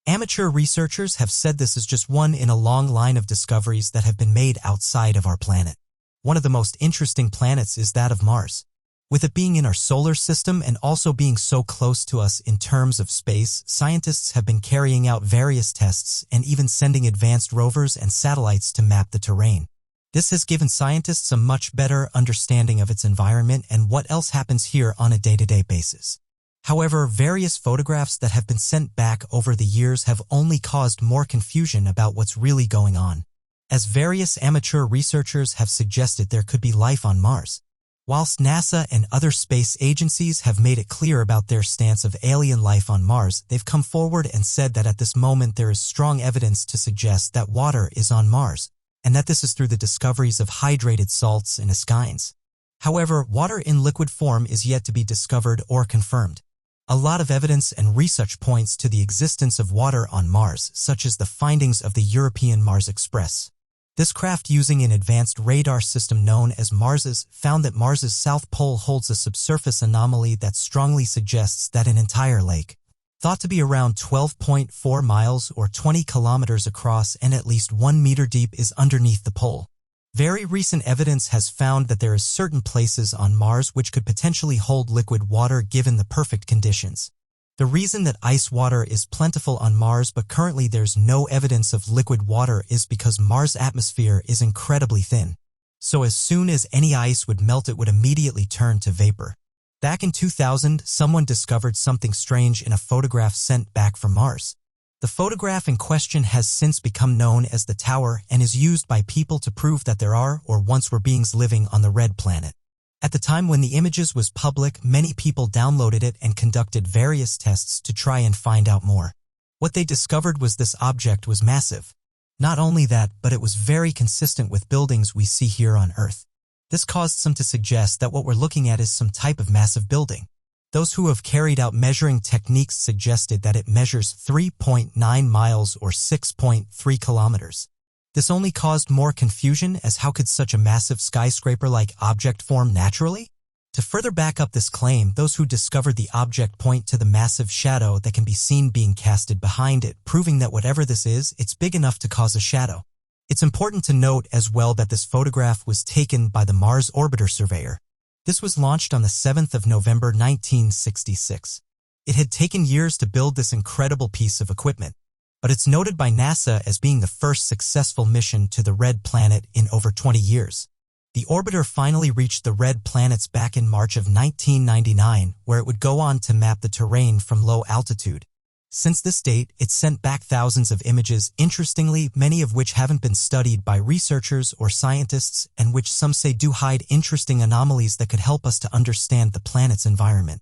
Amateur researchers have said this is just one in a long line of discoveries that have been made outside of our planet. One of the most interesting planets is that of Mars. With it being in our solar system and also being so close to us in terms of space, scientists have been carrying out various tests and even sending advanced rovers and satellites to map the terrain. This has given scientists a much better understanding of its environment and what else happens here on a day-to-day basis. However, various photographs that have been sent back over the years have only caused more confusion about what's really going on, as various amateur researchers have suggested there could be life on Mars. Whilst NASA and other space agencies have made it clear about their stance of alien life on Mars, they've come forward and said that at this moment there is strong evidence to suggest that water is on Mars, and that this is through the discoveries of hydrated salts and ascites. However, water in liquid form is yet to be discovered or confirmed. A lot of evidence and research points to the existence of water on Mars, such as the findings of the European Mars Express. This craft, using an advanced radar system known as MARS's, found that Mars's south pole holds a subsurface anomaly that strongly suggests that an entire lake, thought to be around 12.4 miles or 20 kilometers across and at least 1 meter deep, is underneath the pole. Very recent evidence has found that there is certain places on Mars which could potentially hold liquid water given the perfect conditions. The reason that ice water is plentiful on Mars but currently there's no evidence of liquid water is because Mars' atmosphere is incredibly thin. So as soon as any ice would melt, it would immediately turn to vapor. Back in 2000, someone discovered something strange in a photograph sent back from Mars. The photograph in question has since become known as the Tower and is used by people to prove that there are or once were beings living on the red planet. At the time when the images was public, many people downloaded it and conducted various tests to try and find out more. What they discovered was this object was massive. Not only that, but it was very consistent with buildings we see here on Earth. This caused some to suggest that what we're looking at is some type of massive building. Those who have carried out measuring techniques suggested that it measures 3.9 miles or 6.3 kilometers. This only caused more confusion, as how could such a massive skyscraper-like object form naturally? To further back up this claim, those who discovered the object point to the massive shadow that can be seen being casted behind it, proving that whatever this is, it's big enough to cause a shadow. It's important to note as well that this photograph was taken by the Mars Orbiter Surveyor. This was launched on the 7th of November 1966. It had taken years to build this incredible piece of equipment, but it's noted by NASA as being the first successful mission to the Red Planet in over 20 years. The orbiter finally reached the Red Planets back in March of 1999, where it would go on to map the terrain from low altitude. Since this date, it's sent back thousands of images, interestingly, many of which haven't been studied by researchers or scientists, and which some say do hide interesting anomalies that could help us to understand the planet's environment.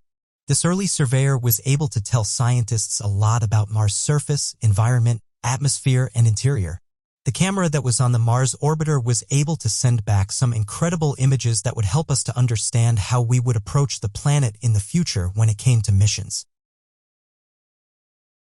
This early surveyor was able to tell scientists a lot about Mars' surface, environment, atmosphere, and interior. The camera that was on the Mars orbiter was able to send back some incredible images that would help us to understand how we would approach the planet in the future when it came to missions.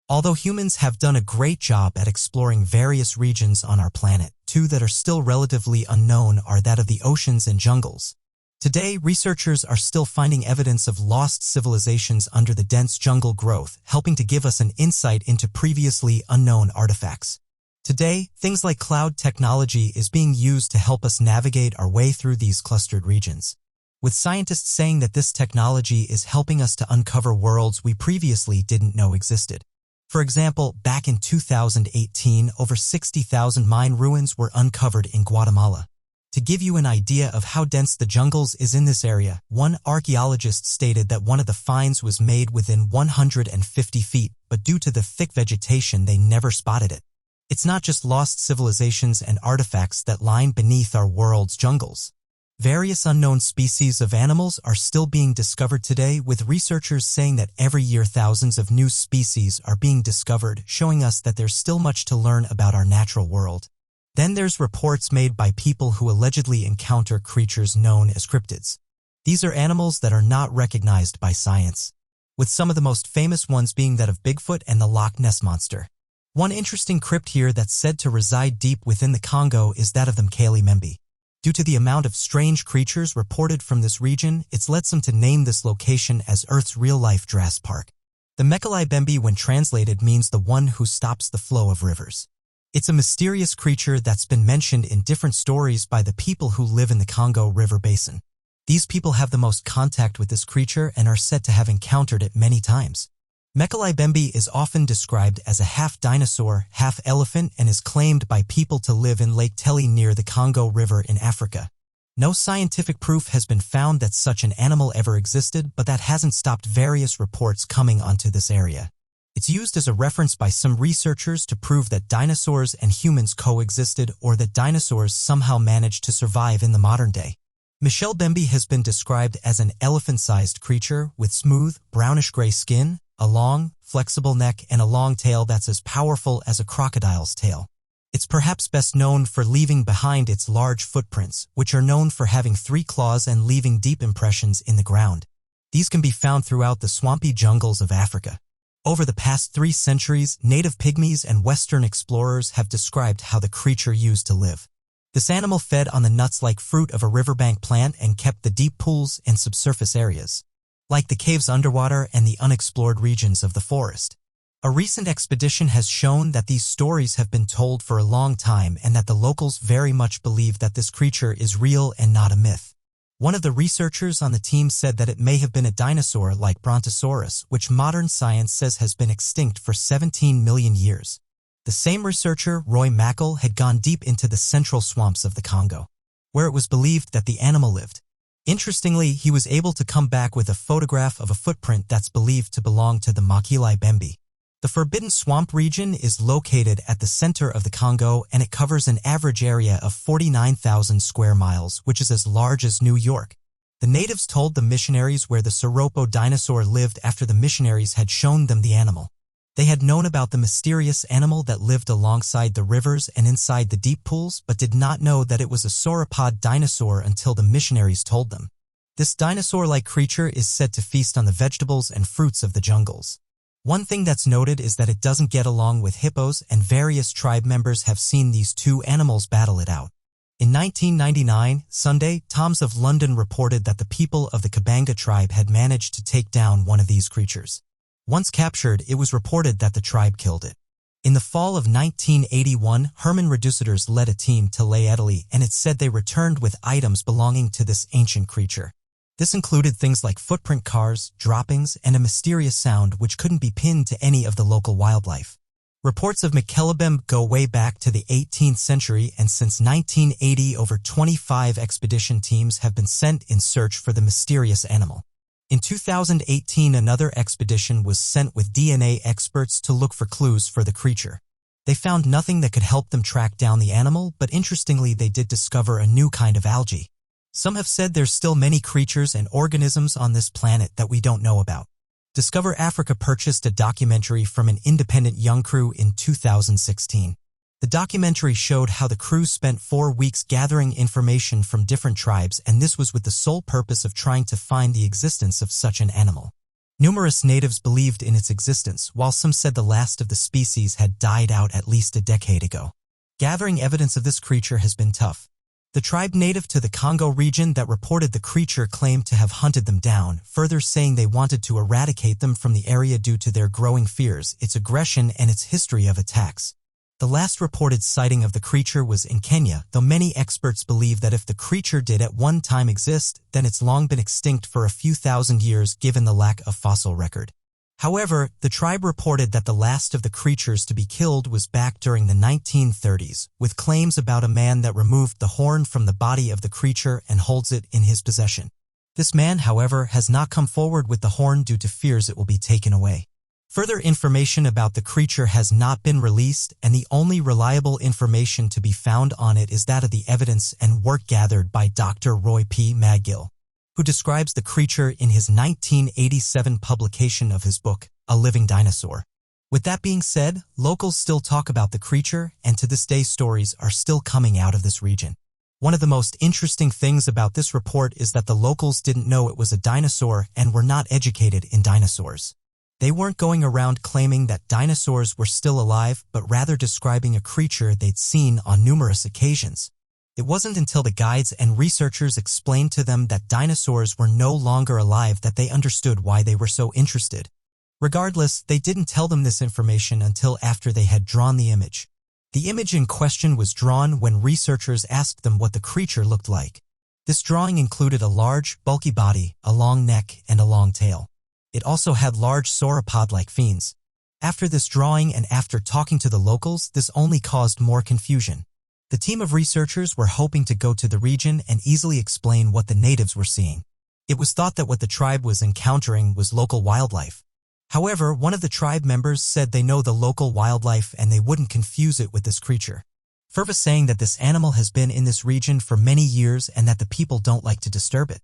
Although humans have done a great job at exploring various regions on our planet, two that are still relatively unknown are that of the oceans and jungles. Today, researchers are still finding evidence of lost civilizations under the dense jungle growth, helping to give us an insight into previously unknown artifacts. Today, things like cloud technology is being used to help us navigate our way through these clustered regions, with scientists saying that this technology is helping us to uncover worlds we previously didn't know existed. For example, back in 2018, over 60,000 mine ruins were uncovered in Guatemala. To give you an idea of how dense the jungles is in this area, one archaeologist stated that one of the finds was made within 150 feet, but due to the thick vegetation they never spotted it. It's not just lost civilizations and artifacts that lie beneath our world's jungles. Various unknown species of animals are still being discovered today, with researchers saying that every year thousands of new species are being discovered, showing us that there's still much to learn about our natural world. Then there's reports made by people who allegedly encounter creatures known as cryptids. These are animals that are not recognized by science, with some of the most famous ones being that of Bigfoot and the Loch Ness Monster. One interesting crypt here that's said to reside deep within the Congo is that of the Mkali-Membe. Due to the amount of strange creatures reported from this region, it's led some to name this location as Earth's real-life Jurassic Park. The Mkali-Membe, when translated, means the one who stops the flow of rivers. It's a mysterious creature that's been mentioned in different stories by the people who live in the Congo River Basin. These people have the most contact with this creature and are said to have encountered it many times. Mkali-Membe is often described as a half-dinosaur, half-elephant, and is claimed by people to live in Lake Teli near the Congo River in Africa. No scientific proof has been found that such an animal ever existed, but that hasn't stopped various reports coming onto this area. It's used as a reference by some researchers to prove that dinosaurs and humans coexisted, or that dinosaurs somehow managed to survive in the modern day. Mkali-Membe has been described as an elephant-sized creature with smooth, brownish-gray skin, a long, flexible neck, and a long tail that's as powerful as a crocodile's tail. It's perhaps best known for leaving behind its large footprints, which are known for having 3 claws and leaving deep impressions in the ground. These can be found throughout the swampy jungles of Africa. Over the past 3 centuries, native pygmies and Western explorers have described how the creature used to live. This animal fed on the nuts-like fruit of a riverbank plant and kept the deep pools and subsurface areas, like the caves underwater and the unexplored regions of the forest. A recent expedition has shown that these stories have been told for a long time and that the locals very much believe that this creature is real and not a myth. One of the researchers on the team said that it may have been a dinosaur like Brontosaurus, which modern science says has been extinct for 17 million years. The same researcher, Roy Mackal, had gone deep into the central swamps of the Congo, where it was believed that the animal lived. Interestingly, he was able to come back with a photograph of a footprint that's believed to belong to the Mkali-Membe. The Forbidden Swamp region is located at the center of the Congo, and it covers an average area of 49,000 square miles, which is as large as New York. The natives told the missionaries where the Soropo dinosaur lived after the missionaries had shown them the animal. They had known about the mysterious animal that lived alongside the rivers and inside the deep pools, but did not know that it was a sauropod dinosaur until the missionaries told them. This dinosaur-like creature is said to feast on the vegetables and fruits of the jungles. One thing that's noted is that it doesn't get along with hippos, and various tribe members have seen these 2 animals battle it out. In 1999, Sunday Times of London reported that the people of the Kabanga tribe had managed to take down one of these creatures. Once captured, it was reported that the tribe killed it. In the fall of 1981, Herman Reducitors led a team to Lake Italy, and it said they returned with items belonging to this ancient creature. This included things like footprint cars, droppings, and a mysterious sound which couldn't be pinned to any of the local wildlife. Reports of Mkali-Membe go way back to the 18th century, and since 1980, over 25 expedition teams have been sent in search for the mysterious animal. In 2018, another expedition was sent with DNA experts to look for clues for the creature. They found nothing that could help them track down the animal, but interestingly, they did discover a new kind of algae. Some have said there's still many creatures and organisms on this planet that we don't know about. Discover Africa purchased a documentary from an independent young crew in 2016. The documentary showed how the crew spent 4 weeks gathering information from different tribes, and this was with the sole purpose of trying to find the existence of such an animal. Numerous natives believed in its existence, while some said the last of the species had died out at least a decade ago. Gathering evidence of this creature has been tough. The tribe native to the Congo region that reported the creature claimed to have hunted them down, further saying they wanted to eradicate them from the area due to their growing fears, its aggression, and its history of attacks. The last reported sighting of the creature was in Kenya, though many experts believe that if the creature did at one time exist, then it's long been extinct for a few thousand years given the lack of fossil record. However, the tribe reported that the last of the creatures to be killed was back during the 1930s, with claims about a man that removed the horn from the body of the creature and holds it in his possession. This man, however, has not come forward with the horn due to fears it will be taken away. Further information about the creature has not been released, and the only reliable information to be found on it is that of the evidence and work gathered by Dr. Roy P. McGill, who describes the creature in his 1987 publication of his book, A Living Dinosaur. With that being said, locals still talk about the creature, and to this day stories are still coming out of this region. One of the most interesting things about this report is that the locals didn't know it was a dinosaur and were not educated in dinosaurs. They weren't going around claiming that dinosaurs were still alive, but rather describing a creature they'd seen on numerous occasions. It wasn't until the guides and researchers explained to them that dinosaurs were no longer alive that they understood why they were so interested. Regardless, they didn't tell them this information until after they had drawn the image. The image in question was drawn when researchers asked them what the creature looked like. This drawing included a large, bulky body, a long neck, and a long tail. It also had large sauropod-like fins. After this drawing and after talking to the locals, this only caused more confusion. The team of researchers were hoping to go to the region and easily explain what the natives were seeing. It was thought that what the tribe was encountering was local wildlife. However, one of the tribe members said they know the local wildlife and they wouldn't confuse it with this creature, further saying that this animal has been in this region for many years and that the people don't like to disturb it.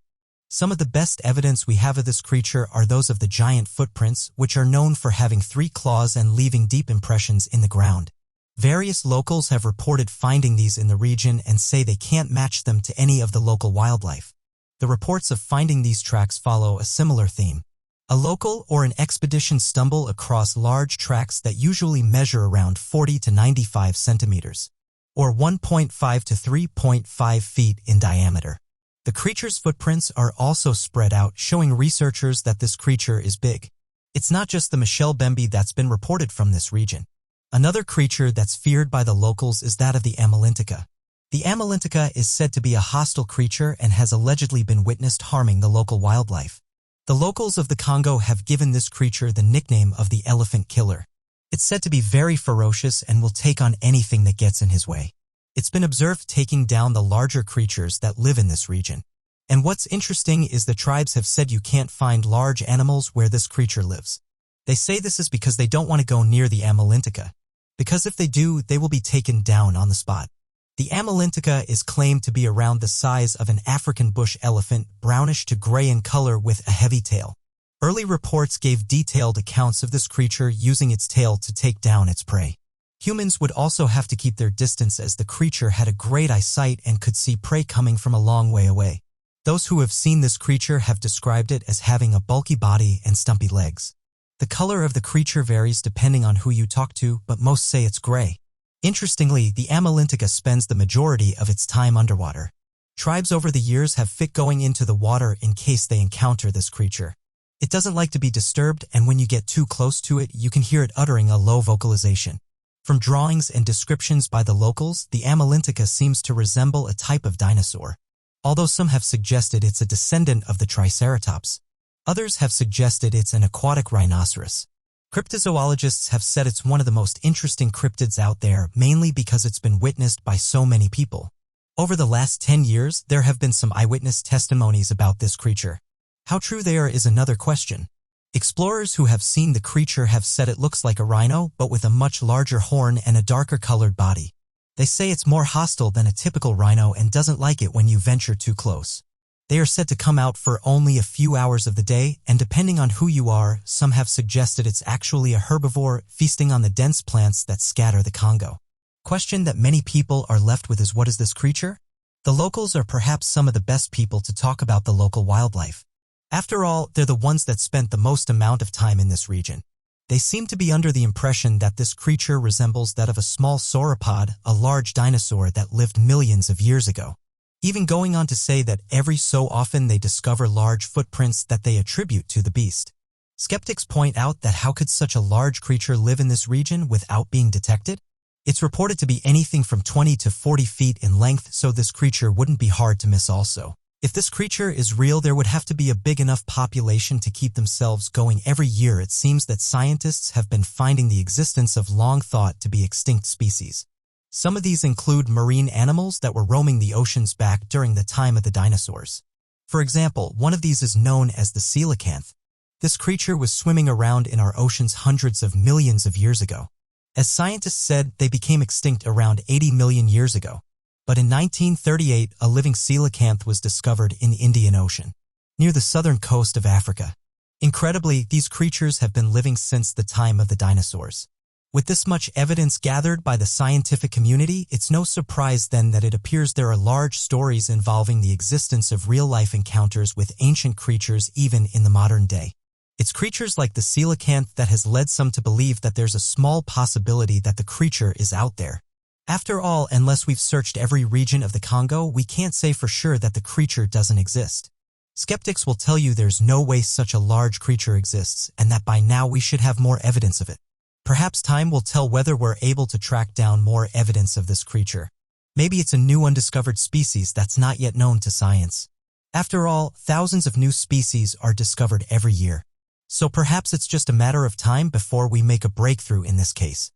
Some of the best evidence we have of this creature are those of the giant footprints, which are known for having 3 claws and leaving deep impressions in the ground. Various locals have reported finding these in the region and say they can't match them to any of the local wildlife. The reports of finding these tracks follow a similar theme. A local or an expedition stumble across large tracks that usually measure around 40 to 95 centimeters, or 1.5 to 3.5 feet in diameter. The creature's footprints are also spread out, showing researchers that this creature is big. It's not just the Michelle Bembe that's been reported from this region. Another creature that's feared by the locals is that of the Amelintica. The Amelintica is said to be a hostile creature and has allegedly been witnessed harming the local wildlife. The locals of the Congo have given this creature the nickname of the elephant killer. It's said to be very ferocious and will take on anything that gets in his way. It's been observed taking down the larger creatures that live in this region. And what's interesting is the tribes have said you can't find large animals where this creature lives. They say this is because they don't want to go near the Amelintica, because if they do, they will be taken down on the spot. The Amelintica is claimed to be around the size of an African bush elephant, brownish to gray in color with a heavy tail. Early reports gave detailed accounts of this creature using its tail to take down its prey. Humans would also have to keep their distance as the creature had a great eyesight and could see prey coming from a long way away. Those who have seen this creature have described it as having a bulky body and stumpy legs. The color of the creature varies depending on who you talk to, but most say it's gray. Interestingly, the Amelintica spends the majority of its time underwater. Tribes over the years have fit going into the water in case they encounter this creature. It doesn't like to be disturbed, and when you get too close to it, you can hear it uttering a low vocalization. From drawings and descriptions by the locals, the Amelintica seems to resemble a type of dinosaur. Although some have suggested it's a descendant of the Triceratops, others have suggested it's an aquatic rhinoceros. Cryptozoologists have said it's one of the most interesting cryptids out there, mainly because it's been witnessed by so many people. Over the last 10 years, there have been some eyewitness testimonies about this creature. How true they are is another question. Explorers who have seen the creature have said it looks like a rhino, but with a much larger horn and a darker colored body. They say it's more hostile than a typical rhino and doesn't like it when you venture too close. They are said to come out for only a few hours of the day, and depending on who you are, some have suggested it's actually a herbivore feasting on the dense plants that scatter the Congo. Question that many people are left with is, what is this creature? The locals are perhaps some of the best people to talk about the local wildlife. After all, they're the ones that spent the most amount of time in this region. They seem to be under the impression that this creature resembles that of a small sauropod, a large dinosaur that lived millions of years ago. Even going on to say that every so often they discover large footprints that they attribute to the beast. Skeptics point out that how could such a large creature live in this region without being detected? It's reported to be anything from 20 to 40 feet in length, so this creature wouldn't be hard to miss also. If this creature is real, there would have to be a big enough population to keep themselves going every year. It seems that scientists have been finding the existence of long thought to be extinct species. Some of these include marine animals that were roaming the oceans back during the time of the dinosaurs. For example, one of these is known as the coelacanth. This creature was swimming around in our oceans hundreds of millions of years ago. As scientists said, they became extinct around 80 million years ago. But in 1938, a living coelacanth was discovered in the Indian Ocean, near the southern coast of Africa. Incredibly, these creatures have been living since the time of the dinosaurs. With this much evidence gathered by the scientific community, it's no surprise then that it appears there are large stories involving the existence of real-life encounters with ancient creatures even in the modern day. It's creatures like the coelacanth that has led some to believe that there's a small possibility that the creature is out there. After all, unless we've searched every region of the Congo, we can't say for sure that the creature doesn't exist. Skeptics will tell you there's no way such a large creature exists and that by now we should have more evidence of it. Perhaps time will tell whether we're able to track down more evidence of this creature. Maybe it's a new undiscovered species that's not yet known to science. After all, thousands of new species are discovered every year. So perhaps it's just a matter of time before we make a breakthrough in this case.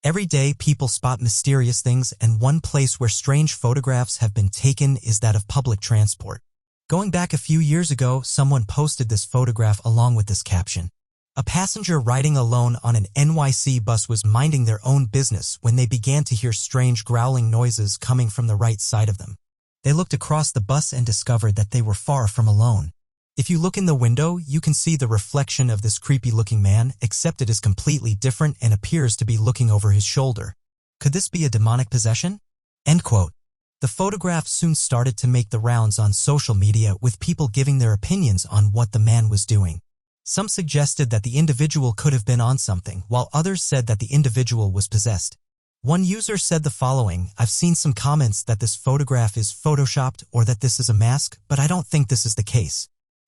Every day, people spot mysterious things, and one place where strange photographs have been taken is that of public transport. Going back a few years ago, someone posted this photograph along with this caption. A passenger riding alone on an NYC bus was minding their own business when they began to hear strange growling noises coming from the right side of them. They looked across the bus and discovered that they were far from alone. If you look in the window, you can see the reflection of this creepy-looking man, except it is completely different and appears to be looking over his shoulder. Could this be a demonic possession? End quote. The photograph soon started to make the rounds on social media, with people giving their opinions on what the man was doing. Some suggested that the individual could have been on something, while others said that the individual was possessed. One user said the following: "I've seen some comments that this photograph is photoshopped or that this is a mask, but I don't think this is the case.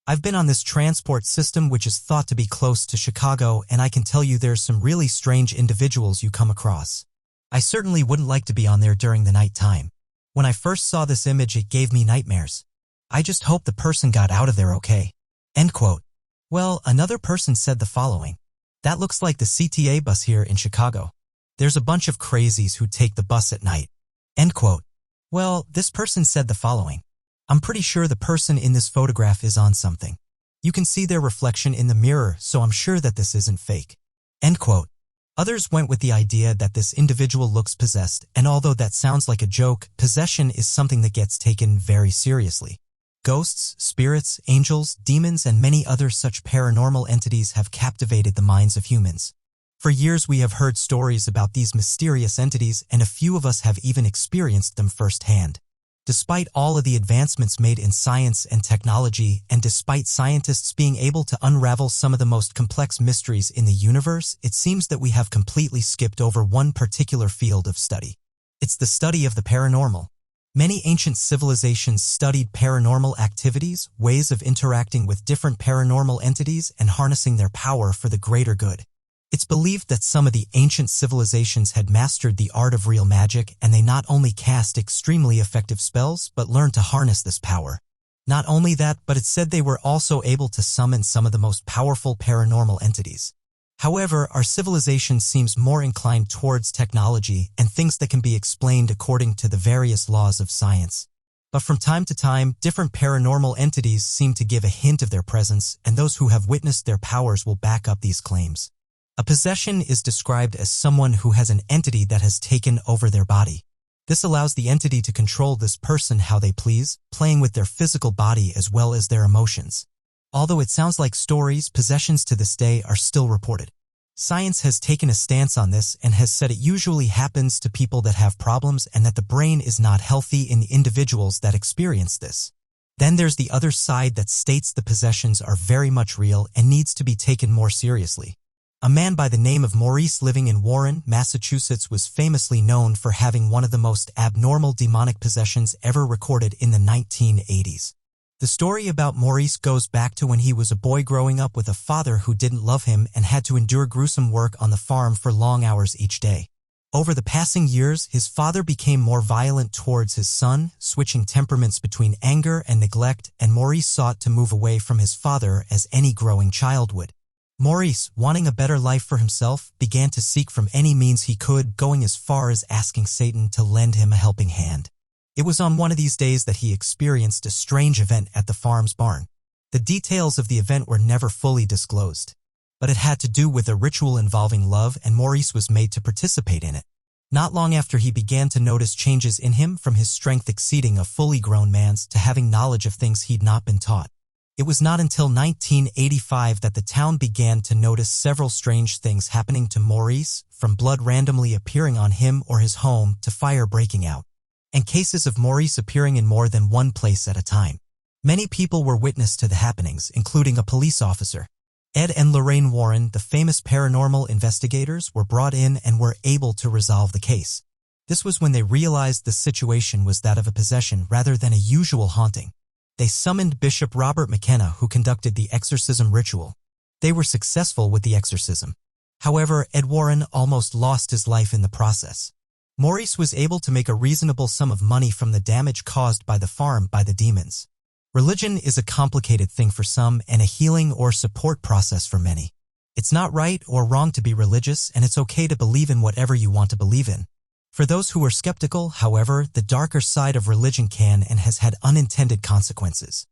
I've been on this transport system which is thought to be close to Chicago, and I can tell you there's some really strange individuals you come across. I certainly wouldn't like to be on there during the night time. When I first saw this image, it gave me nightmares. I just hope the person got out of there okay." End quote. Well, another person said the following: "That looks like the CTA bus here in Chicago. There's a bunch of crazies who take the bus at night." End quote. Well, this person said the following: "I'm pretty sure the person in this photograph is on something. You can see their reflection in the mirror, so I'm sure that this isn't fake." End quote. Others went with the idea that this individual looks possessed, and although that sounds like a joke, possession is something that gets taken very seriously. Ghosts, spirits, angels, demons, and many other such paranormal entities have captivated the minds of humans. For years we have heard stories about these mysterious entities, and a few of us have even experienced them firsthand. Despite all of the advancements made in science and technology, and despite scientists being able to unravel some of the most complex mysteries in the universe, it seems that we have completely skipped over one particular field of study. It's the study of the paranormal. Many ancient civilizations studied paranormal activities, ways of interacting with different paranormal entities, and harnessing their power for the greater good. It's believed that some of the ancient civilizations had mastered the art of real magic, and they not only cast extremely effective spells, but learned to harness this power. Not only that, but it's said they were also able to summon some of the most powerful paranormal entities. However, our civilization seems more inclined towards technology and things that can be explained according to the various laws of science. But from time to time, different paranormal entities seem to give a hint of their presence, and those who have witnessed their powers will back up these claims. A possession is described as someone who has an entity that has taken over their body. This allows the entity to control this person how they please, playing with their physical body as well as their emotions. Although it sounds like stories, possessions to this day are still reported. Science has taken a stance on this and has said it usually happens to people that have problems and that the brain is not healthy in the individuals that experience this. Then there's the other side that states the possessions are very much real and needs to be taken more seriously. A man by the name of Maurice living in Warren, Massachusetts was famously known for having one of the most abnormal demonic possessions ever recorded in the 1980s. The story about Maurice goes back to when he was a boy growing up with a father who didn't love him and had to endure gruesome work on the farm for long hours each day. Over the passing years, his father became more violent towards his son, switching temperaments between anger and neglect, and Maurice sought to move away from his father as any growing child would. Maurice, wanting a better life for himself, began to seek from any means he could, going as far as asking Satan to lend him a helping hand. It was on one of these days that he experienced a strange event at the farm's barn. The details of the event were never fully disclosed, but it had to do with a ritual involving love, and Maurice was made to participate in it. Not long after, he began to notice changes in him, from his strength exceeding a fully grown man's to having knowledge of things he'd not been taught. It was not until 1985 that the town began to notice several strange things happening to Maurice, from blood randomly appearing on him or his home to fire breaking out, and cases of Maurice appearing in more than one place at a time. Many people were witness to the happenings, including a police officer. Ed and Lorraine Warren, the famous paranormal investigators, were brought in and were able to resolve the case. This was when they realized the situation was that of a possession rather than a usual haunting. They summoned Bishop Robert McKenna, who conducted the exorcism ritual. They were successful with the exorcism. However, Ed Warren almost lost his life in the process. Maurice was able to make a reasonable sum of money from the damage caused by the farm by the demons. Religion is a complicated thing for some and a healing or support process for many. It's not right or wrong to be religious, and it's okay to believe in whatever you want to believe in. For those who are skeptical, however, the darker side of religion can and has had unintended consequences.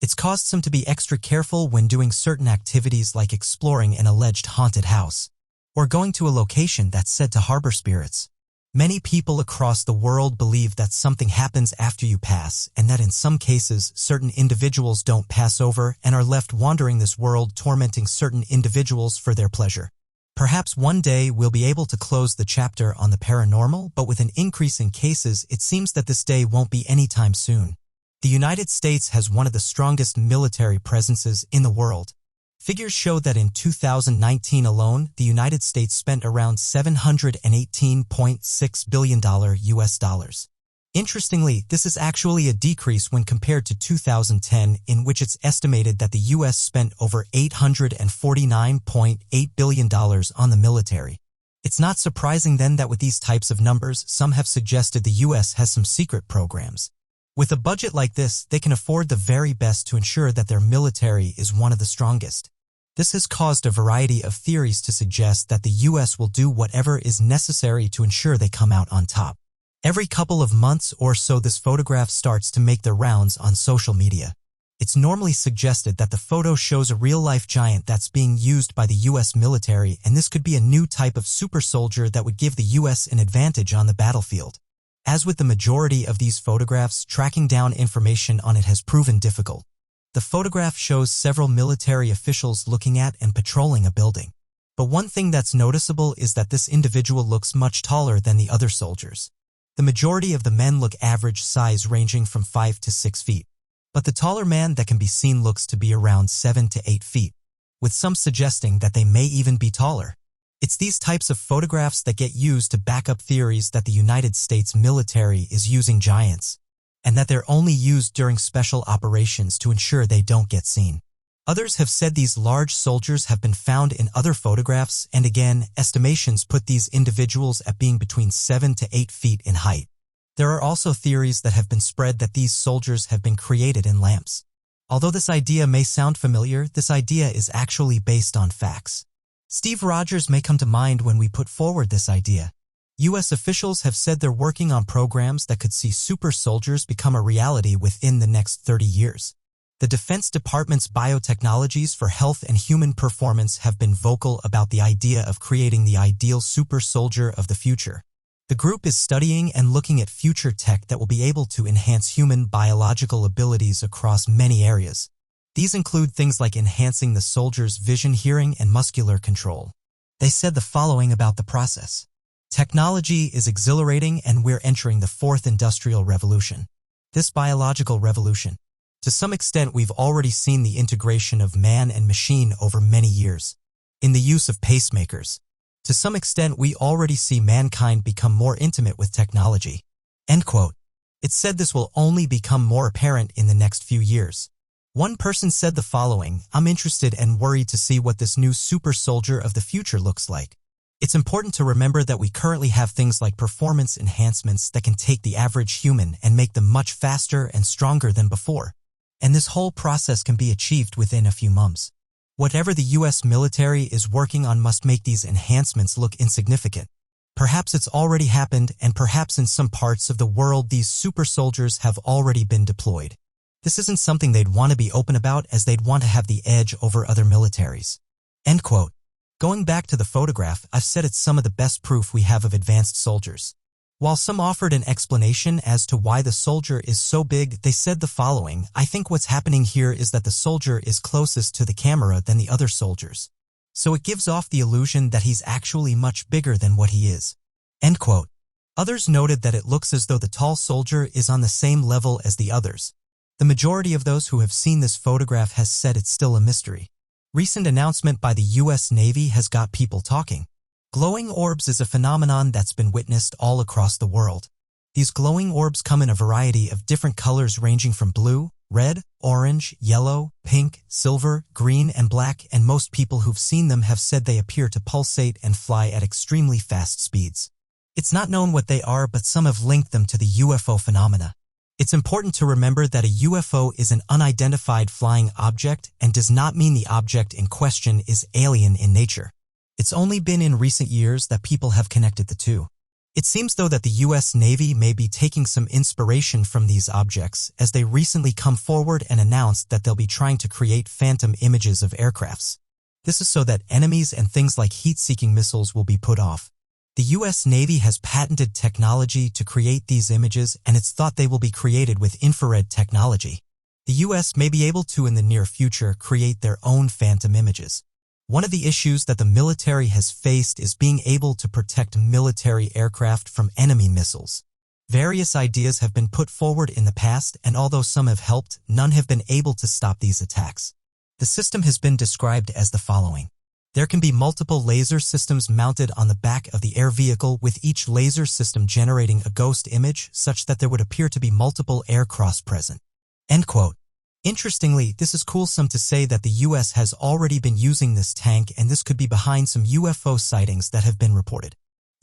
It's caused some to be extra careful when doing certain activities like exploring an alleged haunted house, or going to a location that's said to harbor spirits. Many people across the world believe that something happens after you pass, and that in some cases, certain individuals don't pass over and are left wandering this world, tormenting certain individuals for their pleasure. Perhaps one day we'll be able to close the chapter on the paranormal, but with an increase in cases, it seems that this day won't be anytime soon. The United States has one of the strongest military presences in the world. Figures show that in 2019 alone, the United States spent around $718.6 billion US dollars. Interestingly, this is actually a decrease when compared to 2010, in which it's estimated that the US spent over $849.8 billion on the military. It's not surprising then that with these types of numbers, some have suggested the US has some secret programs. With a budget like this, they can afford the very best to ensure that their military is one of the strongest. This has caused a variety of theories to suggest that the US will do whatever is necessary to ensure they come out on top. Every couple of months or so, this photograph starts to make the rounds on social media. It's normally suggested that the photo shows a real-life giant that's being used by the US military, and this could be a new type of super soldier that would give the US an advantage on the battlefield. As with the majority of these photographs, tracking down information on it has proven difficult. The photograph shows several military officials looking at and patrolling a building. But one thing that's noticeable is that this individual looks much taller than the other soldiers. The majority of the men look average size, ranging from 5 to 6 feet. But the taller man that can be seen looks to be around 7 to 8 feet, with some suggesting that they may even be taller. It's these types of photographs that get used to back up theories that the United States military is using giants, and that they're only used during special operations to ensure they don't get seen. Others have said these large soldiers have been found in other photographs, and again, estimations put these individuals at being between 7 to 8 feet in height. There are also theories that have been spread that these soldiers have been created in lamps. Although this idea may sound familiar, this idea is actually based on facts. Steve Rogers may come to mind when we put forward this idea. U.S. officials have said they're working on programs that could see super soldiers become a reality within the next 30 years. The Defense Department's biotechnologies for health and human performance have been vocal about the idea of creating the ideal super soldier of the future. The group is studying and looking at future tech that will be able to enhance human biological abilities across many areas. These include things like enhancing the soldier's vision, hearing, and muscular control. They said the following about the process. Technology is exhilarating, and we're entering the fourth industrial revolution. This biological revolution. To some extent, we've already seen the integration of man and machine over many years. In the use of pacemakers. To some extent, we already see mankind become more intimate with technology. End quote. It said this will only become more apparent in the next few years. One person said the following, "I'm interested and worried to see what this new super soldier of the future looks like. It's important to remember that we currently have things like performance enhancements that can take the average human and make them much faster and stronger than before. And this whole process can be achieved within a few months. Whatever the US military is working on must make these enhancements look insignificant. Perhaps it's already happened, and perhaps in some parts of the world these super soldiers have already been deployed. This isn't something they'd want to be open about, as they'd want to have the edge over other militaries. End quote. Going back to the photograph, I've said it's some of the best proof we have of advanced soldiers. While some offered an explanation as to why the soldier is so big, they said the following: "I think what's happening here is that the soldier is closest to the camera than the other soldiers. So it gives off the illusion that he's actually much bigger than what he is." End quote. Others noted that it looks as though the tall soldier is on the same level as the others. The majority of those who have seen this photograph has said it's still a mystery. Recent announcement by the US Navy has got people talking. Glowing orbs is a phenomenon that's been witnessed all across the world. These glowing orbs come in a variety of different colors ranging from blue, red, orange, yellow, pink, silver, green, and black, and most people who've seen them have said they appear to pulsate and fly at extremely fast speeds. It's not known what they are, but some have linked them to the UFO phenomena. It's important to remember that a UFO is an unidentified flying object and does not mean the object in question is alien in nature. It's only been in recent years that people have connected the two. It seems though that the US Navy may be taking some inspiration from these objects, as they recently come forward and announced that they'll be trying to create phantom images of aircrafts. This is so that enemies and things like heat-seeking missiles will be put off. The US Navy has patented technology to create these images, and it's thought they will be created with infrared technology. The US may be able to, in the near future, create their own phantom images. One of the issues that the military has faced is being able to protect military aircraft from enemy missiles. Various ideas have been put forward in the past, and although some have helped, none have been able to stop these attacks. The system has been described as the following. There can be multiple laser systems mounted on the back of the air vehicle, with each laser system generating a ghost image such that there would appear to be multiple aircrafts present. End quote. Interestingly, this is coolsome to say that the US has already been using this tank, and this could be behind some UFO sightings that have been reported.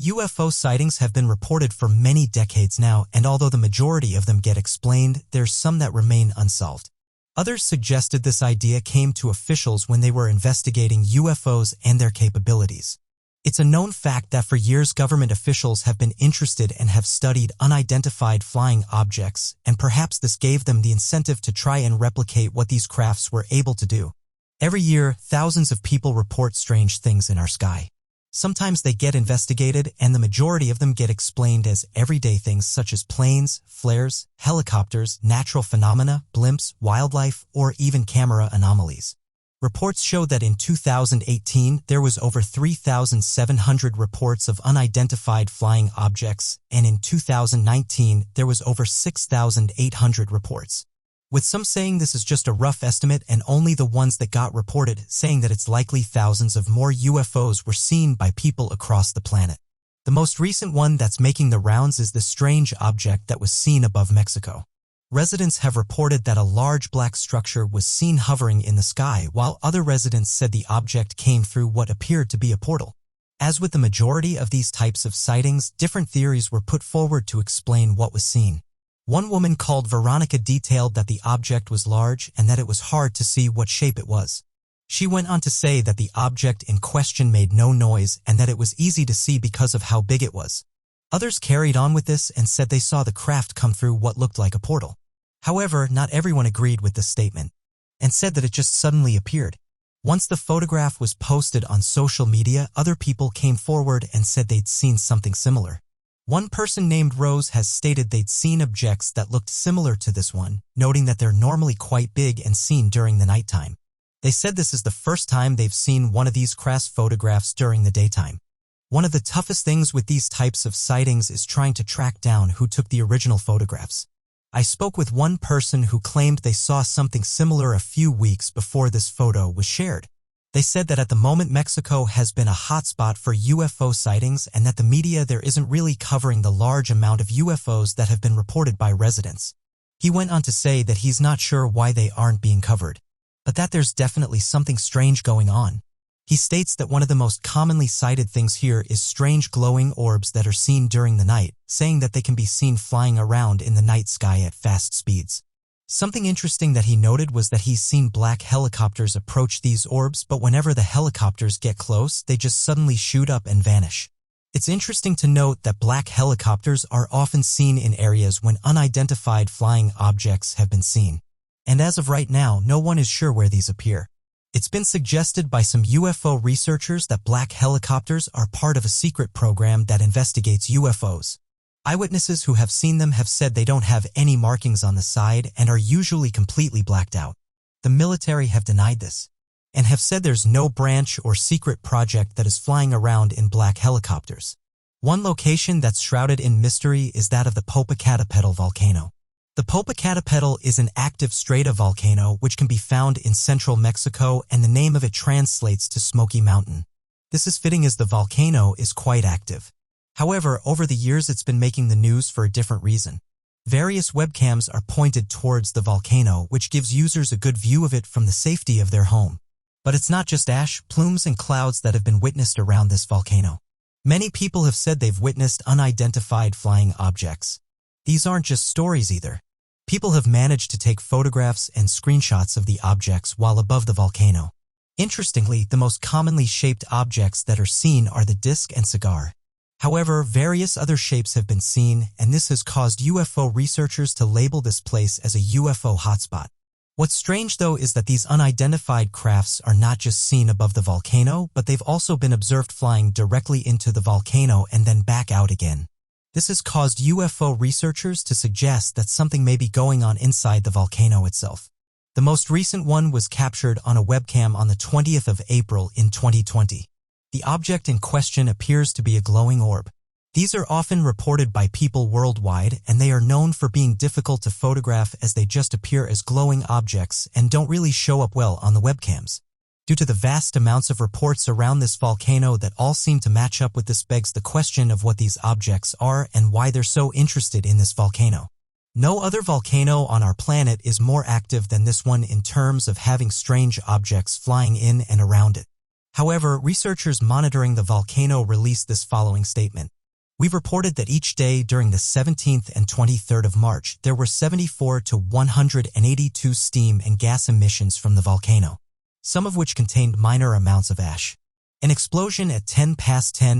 UFO sightings have been reported for many decades now, and although the majority of them get explained, there's some that remain unsolved. Others suggested this idea came to officials when they were investigating UFOs and their capabilities. It's a known fact that for years government officials have been interested and have studied unidentified flying objects, and perhaps this gave them the incentive to try and replicate what these crafts were able to do. Every year, thousands of people report strange things in our sky. Sometimes they get investigated, and the majority of them get explained as everyday things such as planes, flares, helicopters, natural phenomena, blimps, wildlife, or even camera anomalies. Reports show that in 2018, there was over 3,700 reports of unidentified flying objects, and in 2019, there was over 6,800 reports. With some saying this is just a rough estimate, and only the ones that got reported saying that it's likely thousands of more UFOs were seen by people across the planet. The most recent one that's making the rounds is the strange object that was seen above Mexico. Residents have reported that a large black structure was seen hovering in the sky, while other residents said the object came through what appeared to be a portal. As with the majority of these types of sightings, different theories were put forward to explain what was seen. One woman called Veronica detailed that the object was large and that it was hard to see what shape it was. She went on to say that the object in question made no noise and that it was easy to see because of how big it was. Others carried on with this and said they saw the craft come through what looked like a portal. However, not everyone agreed with this statement and said that it just suddenly appeared. Once the photograph was posted on social media, other people came forward and said they'd seen something similar. One person named Rose has stated they'd seen objects that looked similar to this one, noting that they're normally quite big and seen during the nighttime. They said this is the first time they've seen one of these crass photographs during the daytime. One of the toughest things with these types of sightings is trying to track down who took the original photographs. I spoke with one person who claimed they saw something similar a few weeks before this photo was shared. They said that at the moment Mexico has been a hotspot for UFO sightings and that the media there isn't really covering the large amount of UFOs that have been reported by residents. He went on to say that he's not sure why they aren't being covered, but that there's definitely something strange going on. He states that one of the most commonly cited things here is strange glowing orbs that are seen during the night, saying that they can be seen flying around in the night sky at fast speeds. Something interesting that he noted was that he's seen black helicopters approach these orbs, but whenever the helicopters get close, they just suddenly shoot up and vanish. It's interesting to note that black helicopters are often seen in areas when unidentified flying objects have been seen. and as of right now, no one is sure where these appear. It's been suggested by some UFO researchers that black helicopters are part of a secret program that investigates UFOs. Eyewitnesses who have seen them have said they don't have any markings on the side and are usually completely blacked out. The military have denied this, and have said there's no branch or secret project that is flying around in black helicopters. One location that's shrouded in mystery is that of the Popocatépetl volcano. The Popocatépetl is an active stratovolcano which can be found in central Mexico, and the name of it translates to Smoky Mountain. This is fitting as the volcano is quite active. However, over the years it's been making the news for a different reason. Various webcams are pointed towards the volcano, which gives users a good view of it from the safety of their home. But it's not just ash, plumes, and clouds that have been witnessed around this volcano. Many people have said they've witnessed unidentified flying objects. These aren't just stories either. People have managed to take photographs and screenshots of the objects while above the volcano. Interestingly, the most commonly shaped objects that are seen are the disc and cigar. However, various other shapes have been seen, and this has caused UFO researchers to label this place as a UFO hotspot. What's strange, though, is that these unidentified crafts are not just seen above the volcano, but they've also been observed flying directly into the volcano and then back out again. This has caused UFO researchers to suggest that something may be going on inside the volcano itself. The most recent one was captured on a webcam on the 20th of April in 2020. The object in question appears to be a glowing orb. These are often reported by people worldwide, and they are known for being difficult to photograph as they just appear as glowing objects and don't really show up well on the webcams. Due to the vast amounts of reports around this volcano that all seem to match up with this, begs the question of what these objects are and why they're so interested in this volcano. No other volcano on our planet is more active than this one in terms of having strange objects flying in and around it. However, researchers monitoring the volcano released this following statement. We've reported that each day during the 17th and 23rd of March, there were 74 to 182 steam and gas emissions from the volcano, some of which contained minor amounts of ash. An explosion at 10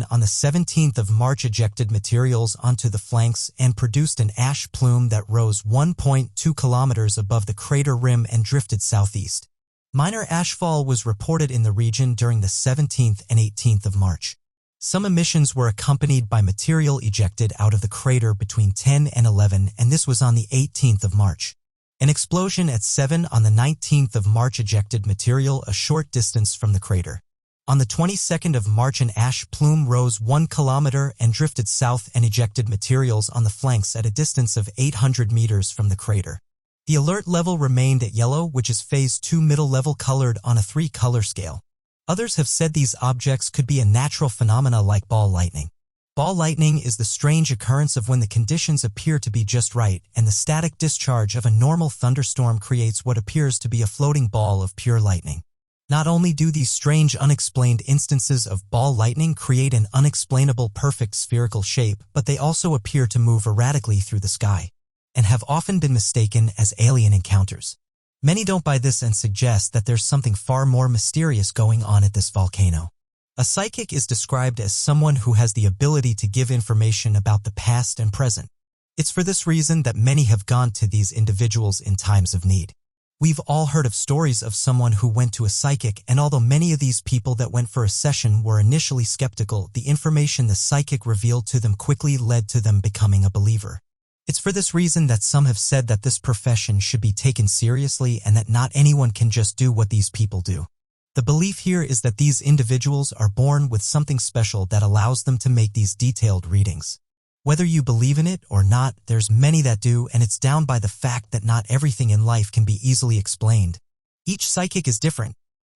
on the 17th of March ejected materials onto the flanks and produced an ash plume that rose 1.2 kilometers above the crater rim and drifted southeast. Minor ashfall was reported in the region during the 17th and 18th of March. Some emissions were accompanied by material ejected out of the crater between 10 and 11, and this was on the 18th of March. An explosion at 7 on the 19th of March ejected material a short distance from the crater. On the 22nd of March, an ash plume rose 1 kilometer and drifted south and ejected materials on the flanks at a distance of 800 meters from the crater. The alert level remained at yellow, which is phase 2 middle level colored on a 3-color scale. Others have said these objects could be a natural phenomena like ball lightning. Ball lightning is the strange occurrence of when the conditions appear to be just right, and the static discharge of a normal thunderstorm creates what appears to be a floating ball of pure lightning. Not only do these strange unexplained instances of ball lightning create an unexplainable perfect spherical shape, but they also appear to move erratically through the sky, and have often been mistaken as alien encounters. Many don't buy this and suggest that there's something far more mysterious going on at this volcano. A psychic is described as someone who has the ability to give information about the past and present. It's for this reason that many have gone to these individuals in times of need. We've all heard of stories of someone who went to a psychic, and although many of these people that went for a session were initially skeptical, the information the psychic revealed to them quickly led to them becoming a believer. It's for this reason that some have said that this profession should be taken seriously and that not anyone can just do what these people do. The belief here is that these individuals are born with something special that allows them to make these detailed readings. Whether you believe in it or not, there's many that do, and it's down by the fact that not everything in life can be easily explained. Each psychic is different.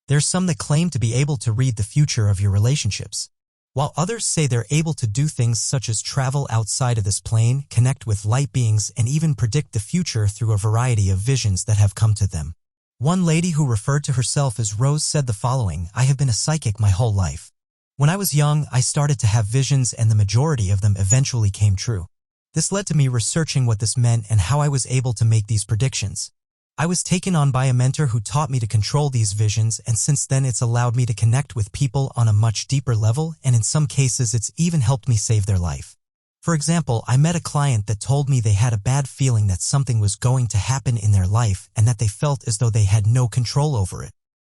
There's some that claim to be able to read the future of your relationships, while others say they're able to do things such as travel outside of this plane, connect with light beings, and even predict the future through a variety of visions that have come to them. One lady who referred to herself as Rose said the following: "I have been a psychic my whole life. When I was young, I started to have visions, and the majority of them eventually came true. This led to me researching what this meant and how I was able to make these predictions. I was taken on by a mentor who taught me to control these visions, and since then it's allowed me to connect with people on a much deeper level, and in some cases it's even helped me save their life." For example, I met a client that told me they had a bad feeling that something was going to happen in their life and that they felt as though they had no control over it.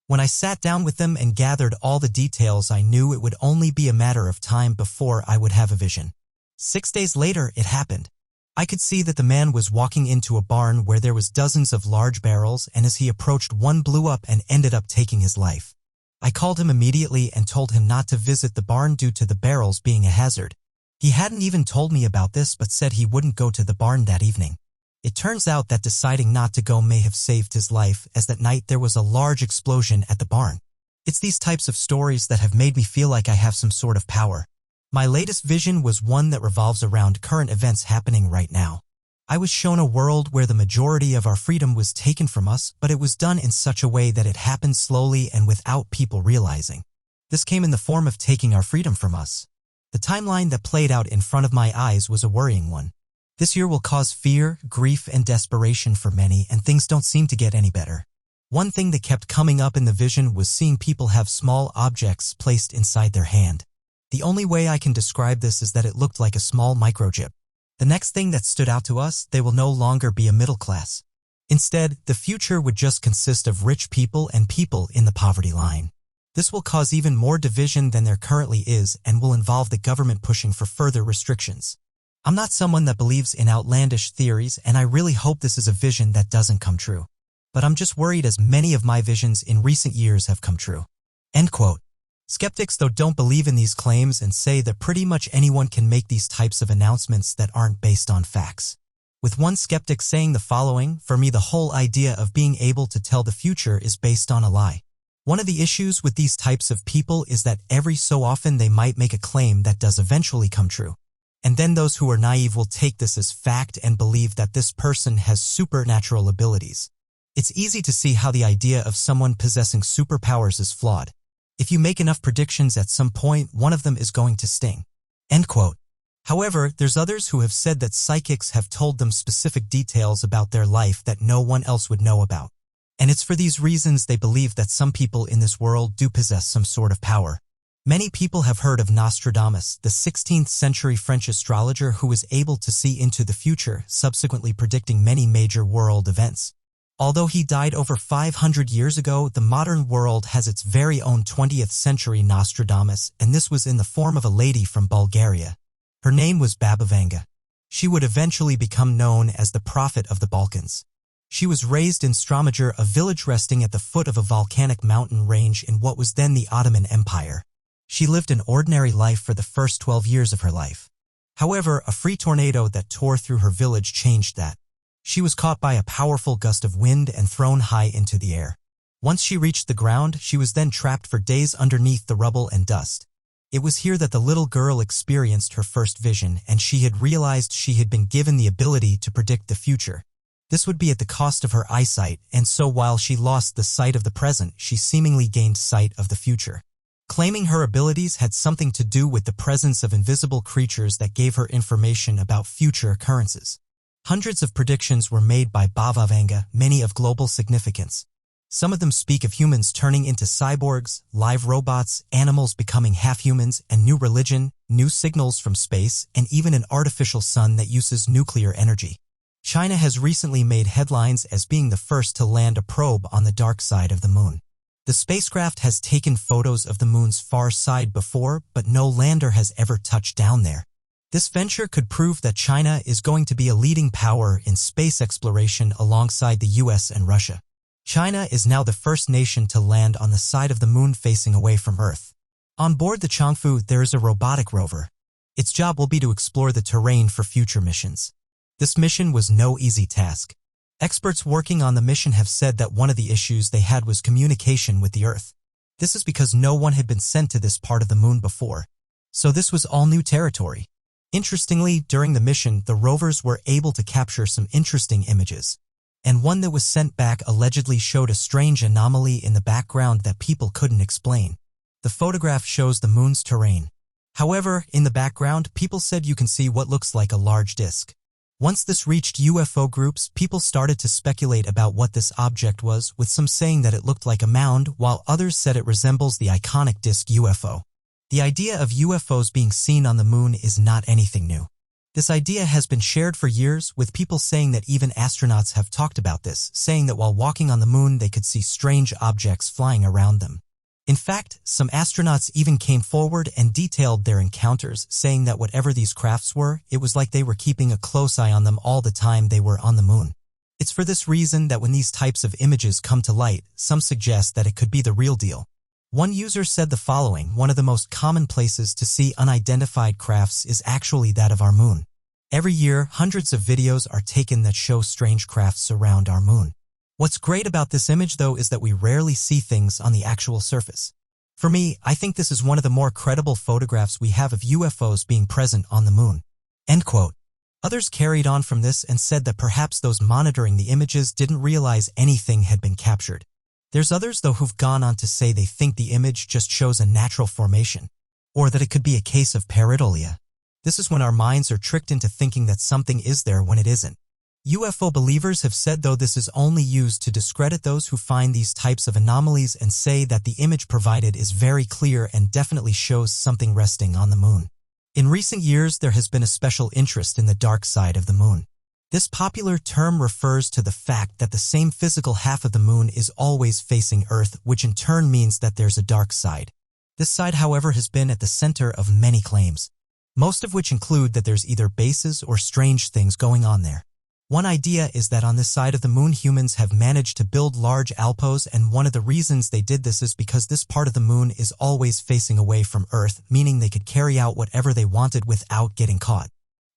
When I sat down with them and gathered all the details, I knew it would only be a matter of time before I would have a vision. 6 days later, it happened. I could see that the man was walking into a barn where there was dozens of large barrels, and as he approached, one blew up and ended up taking his life. I called him immediately and told him not to visit the barn due to the barrels being a hazard. He hadn't even told me about this but said he wouldn't go to the barn that evening. It turns out that deciding not to go may have saved his life, as that night there was a large explosion at the barn. It's these types of stories that have made me feel like I have some sort of power. My latest vision was one that revolves around current events happening right now. I was shown a world where the majority of our freedom was taken from us, but it was done in such a way that it happened slowly and without people realizing. This came in the form of taking our freedom from us. The timeline that played out in front of my eyes was a worrying one. This year will cause fear, grief, and desperation for many, and things don't seem to get any better. One thing that kept coming up in the vision was seeing people have small objects placed inside their hand. The only way I can describe this is that it looked like a small microchip. The next thing that stood out to us, they will no longer be a middle class. Instead, the future would just consist of rich people and people in the poverty line. This will cause even more division than there currently is and will involve the government pushing for further restrictions. I'm not someone that believes in outlandish theories, and I really hope this is a vision that doesn't come true. But I'm just worried, as many of my visions in recent years have come true. End quote. Skeptics, though, don't believe in these claims and say that pretty much anyone can make these types of announcements that aren't based on facts. With one skeptic saying the following, "For me, the whole idea of being able to tell the future is based on a lie." One of the issues with these types of people is that every so often they might make a claim that does eventually come true. And then those who are naive will take this as fact and believe that this person has supernatural abilities. It's easy to see how the idea of someone possessing superpowers is flawed. If you make enough predictions, at some point, one of them is going to sting. End quote. However, there's others who have said that psychics have told them specific details about their life that no one else would know about. And it's for these reasons they believe that some people in this world do possess some sort of power. Many people have heard of Nostradamus, the 16th century French astrologer who was able to see into the future, subsequently predicting many major world events. Although he died over 500 years ago, the modern world has its very own 20th century Nostradamus, and this was in the form of a lady from Bulgaria. Her name was Baba Vanga. She would eventually become known as the Prophet of the Balkans. She was raised in Stromager, a village resting at the foot of a volcanic mountain range in what was then the Ottoman Empire. She lived an ordinary life for the first 12 years of her life. However, a free tornado that tore through her village changed that. She was caught by a powerful gust of wind and thrown high into the air. Once she reached the ground, she was then trapped for days underneath the rubble and dust. It was here that the little girl experienced her first vision, and she had realized she had been given the ability to predict the future. This would be at the cost of her eyesight, and so while she lost the sight of the present, she seemingly gained sight of the future. Claiming her abilities had something to do with the presence of invisible creatures that gave her information about future occurrences. Hundreds of predictions were made by Baba Vanga, many of global significance. Some of them speak of humans turning into cyborgs, live robots, animals becoming half-humans, and new religion, new signals from space, and even an artificial sun that uses nuclear energy. China has recently made headlines as being the first to land a probe on the dark side of the moon. The spacecraft has taken photos of the moon's far side before, but no lander has ever touched down there. This venture could prove that China is going to be a leading power in space exploration alongside the US and Russia. China is now the first nation to land on the side of the moon facing away from Earth. On board the Changfu, there is a robotic rover. Its job will be to explore the terrain for future missions. This mission was no easy task. Experts working on the mission have said that one of the issues they had was communication with the Earth. This is because no one had been sent to this part of the moon before. So this was all new territory. Interestingly, during the mission, the rovers were able to capture some interesting images. And one that was sent back allegedly showed a strange anomaly in the background that people couldn't explain. The photograph shows the moon's terrain. However, in the background, people said you can see what looks like a large disk. Once this reached UFO groups, people started to speculate about what this object was, with some saying that it looked like a mound, while others said it resembles the iconic disk UFO. The idea of UFOs being seen on the moon is not anything new. This idea has been shared for years, with people saying that even astronauts have talked about this, saying that while walking on the moon they could see strange objects flying around them. In fact, some astronauts even came forward and detailed their encounters, saying that whatever these crafts were, it was like they were keeping a close eye on them all the time they were on the moon. It's for this reason that when these types of images come to light, some suggest that it could be the real deal. One user said the following: one of the most common places to see unidentified crafts is actually that of our moon. Every year, hundreds of videos are taken that show strange crafts around our moon. What's great about this image, though, is that we rarely see things on the actual surface. For me, I think this is one of the more credible photographs we have of UFOs being present on the moon." End quote. Others carried on from this and said that perhaps those monitoring the images didn't realize anything had been captured. There's others, though, who've gone on to say they think the image just shows a natural formation, or that it could be a case of pareidolia. This is when our minds are tricked into thinking that something is there when it isn't. UFO believers have said, though, this is only used to discredit those who find these types of anomalies and say that the image provided is very clear and definitely shows something resting on the moon. In recent years, there has been a special interest in the dark side of the moon. This popular term refers to the fact that the same physical half of the moon is always facing Earth, which in turn means that there's a dark side. This side, however, has been at the center of many claims, most of which include that there's either bases or strange things going on there. One idea is that on this side of the moon humans have managed to build large outposts, and one of the reasons they did this is because this part of the moon is always facing away from Earth, meaning they could carry out whatever they wanted without getting caught.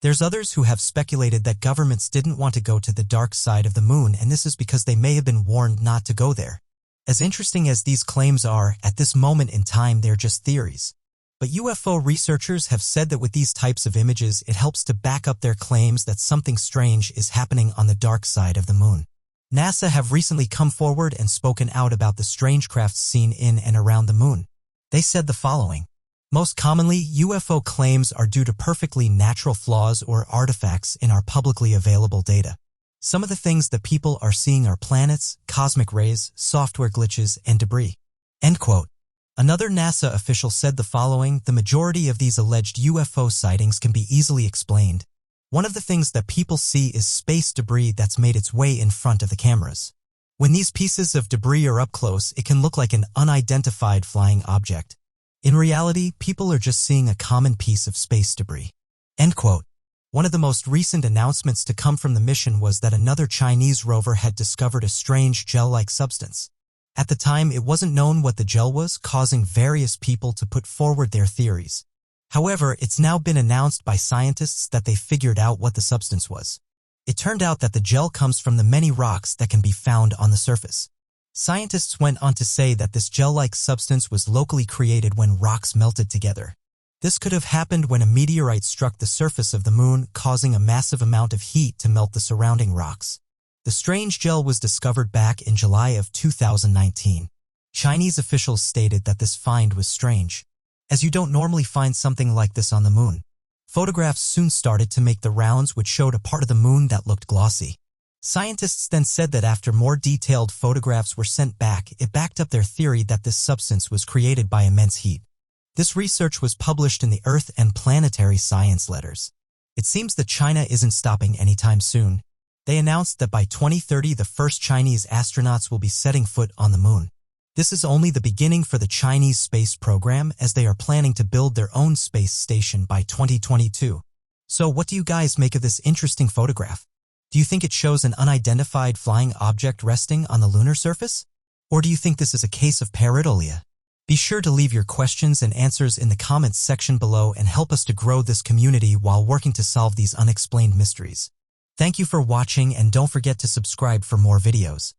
There's others who have speculated that governments didn't want to go to the dark side of the moon, and this is because they may have been warned not to go there. As interesting as these claims are, at this moment in time they're just theories. But UFO researchers have said that with these types of images it helps to back up their claims that something strange is happening on the dark side of the moon. NASA have recently come forward and spoken out about the strange crafts seen in and around the moon. They said the following: most commonly, UFO claims are due to perfectly natural flaws or artifacts in our publicly available data. Some of the things that people are seeing are planets, cosmic rays, software glitches, and debris. End quote. Another NASA official said the following: the majority of these alleged UFO sightings can be easily explained. One of the things that people see is space debris that's made its way in front of the cameras. When these pieces of debris are up close, it can look like an unidentified flying object. In reality, people are just seeing a common piece of space debris. End quote. One of the most recent announcements to come from the mission was that another Chinese rover had discovered a strange gel-like substance. At the time, it wasn't known what the gel was, causing various people to put forward their theories. However, it's now been announced by scientists that they figured out what the substance was. It turned out that the gel comes from the many rocks that can be found on the surface. Scientists went on to say that this gel-like substance was locally created when rocks melted together. This could have happened when a meteorite struck the surface of the moon, causing a massive amount of heat to melt the surrounding rocks. The strange gel was discovered back in July of 2019. Chinese officials stated that this find was strange, as you don't normally find something like this on the moon. Photographs soon started to make the rounds, which showed a part of the moon that looked glossy. Scientists then said that after more detailed photographs were sent back, it backed up their theory that this substance was created by immense heat. This research was published in the Earth and Planetary Science Letters. It seems that China isn't stopping anytime soon. They announced that by 2030 the first Chinese astronauts will be setting foot on the moon. This is only the beginning for the Chinese space program, as they are planning to build their own space station by 2022. So what do you guys make of this interesting photograph? Do you think it shows an unidentified flying object resting on the lunar surface? Or do you think this is a case of pareidolia? Be sure to leave your questions and answers in the comments section below and help us to grow this community while working to solve these unexplained mysteries. Thank you for watching, and don't forget to subscribe for more videos.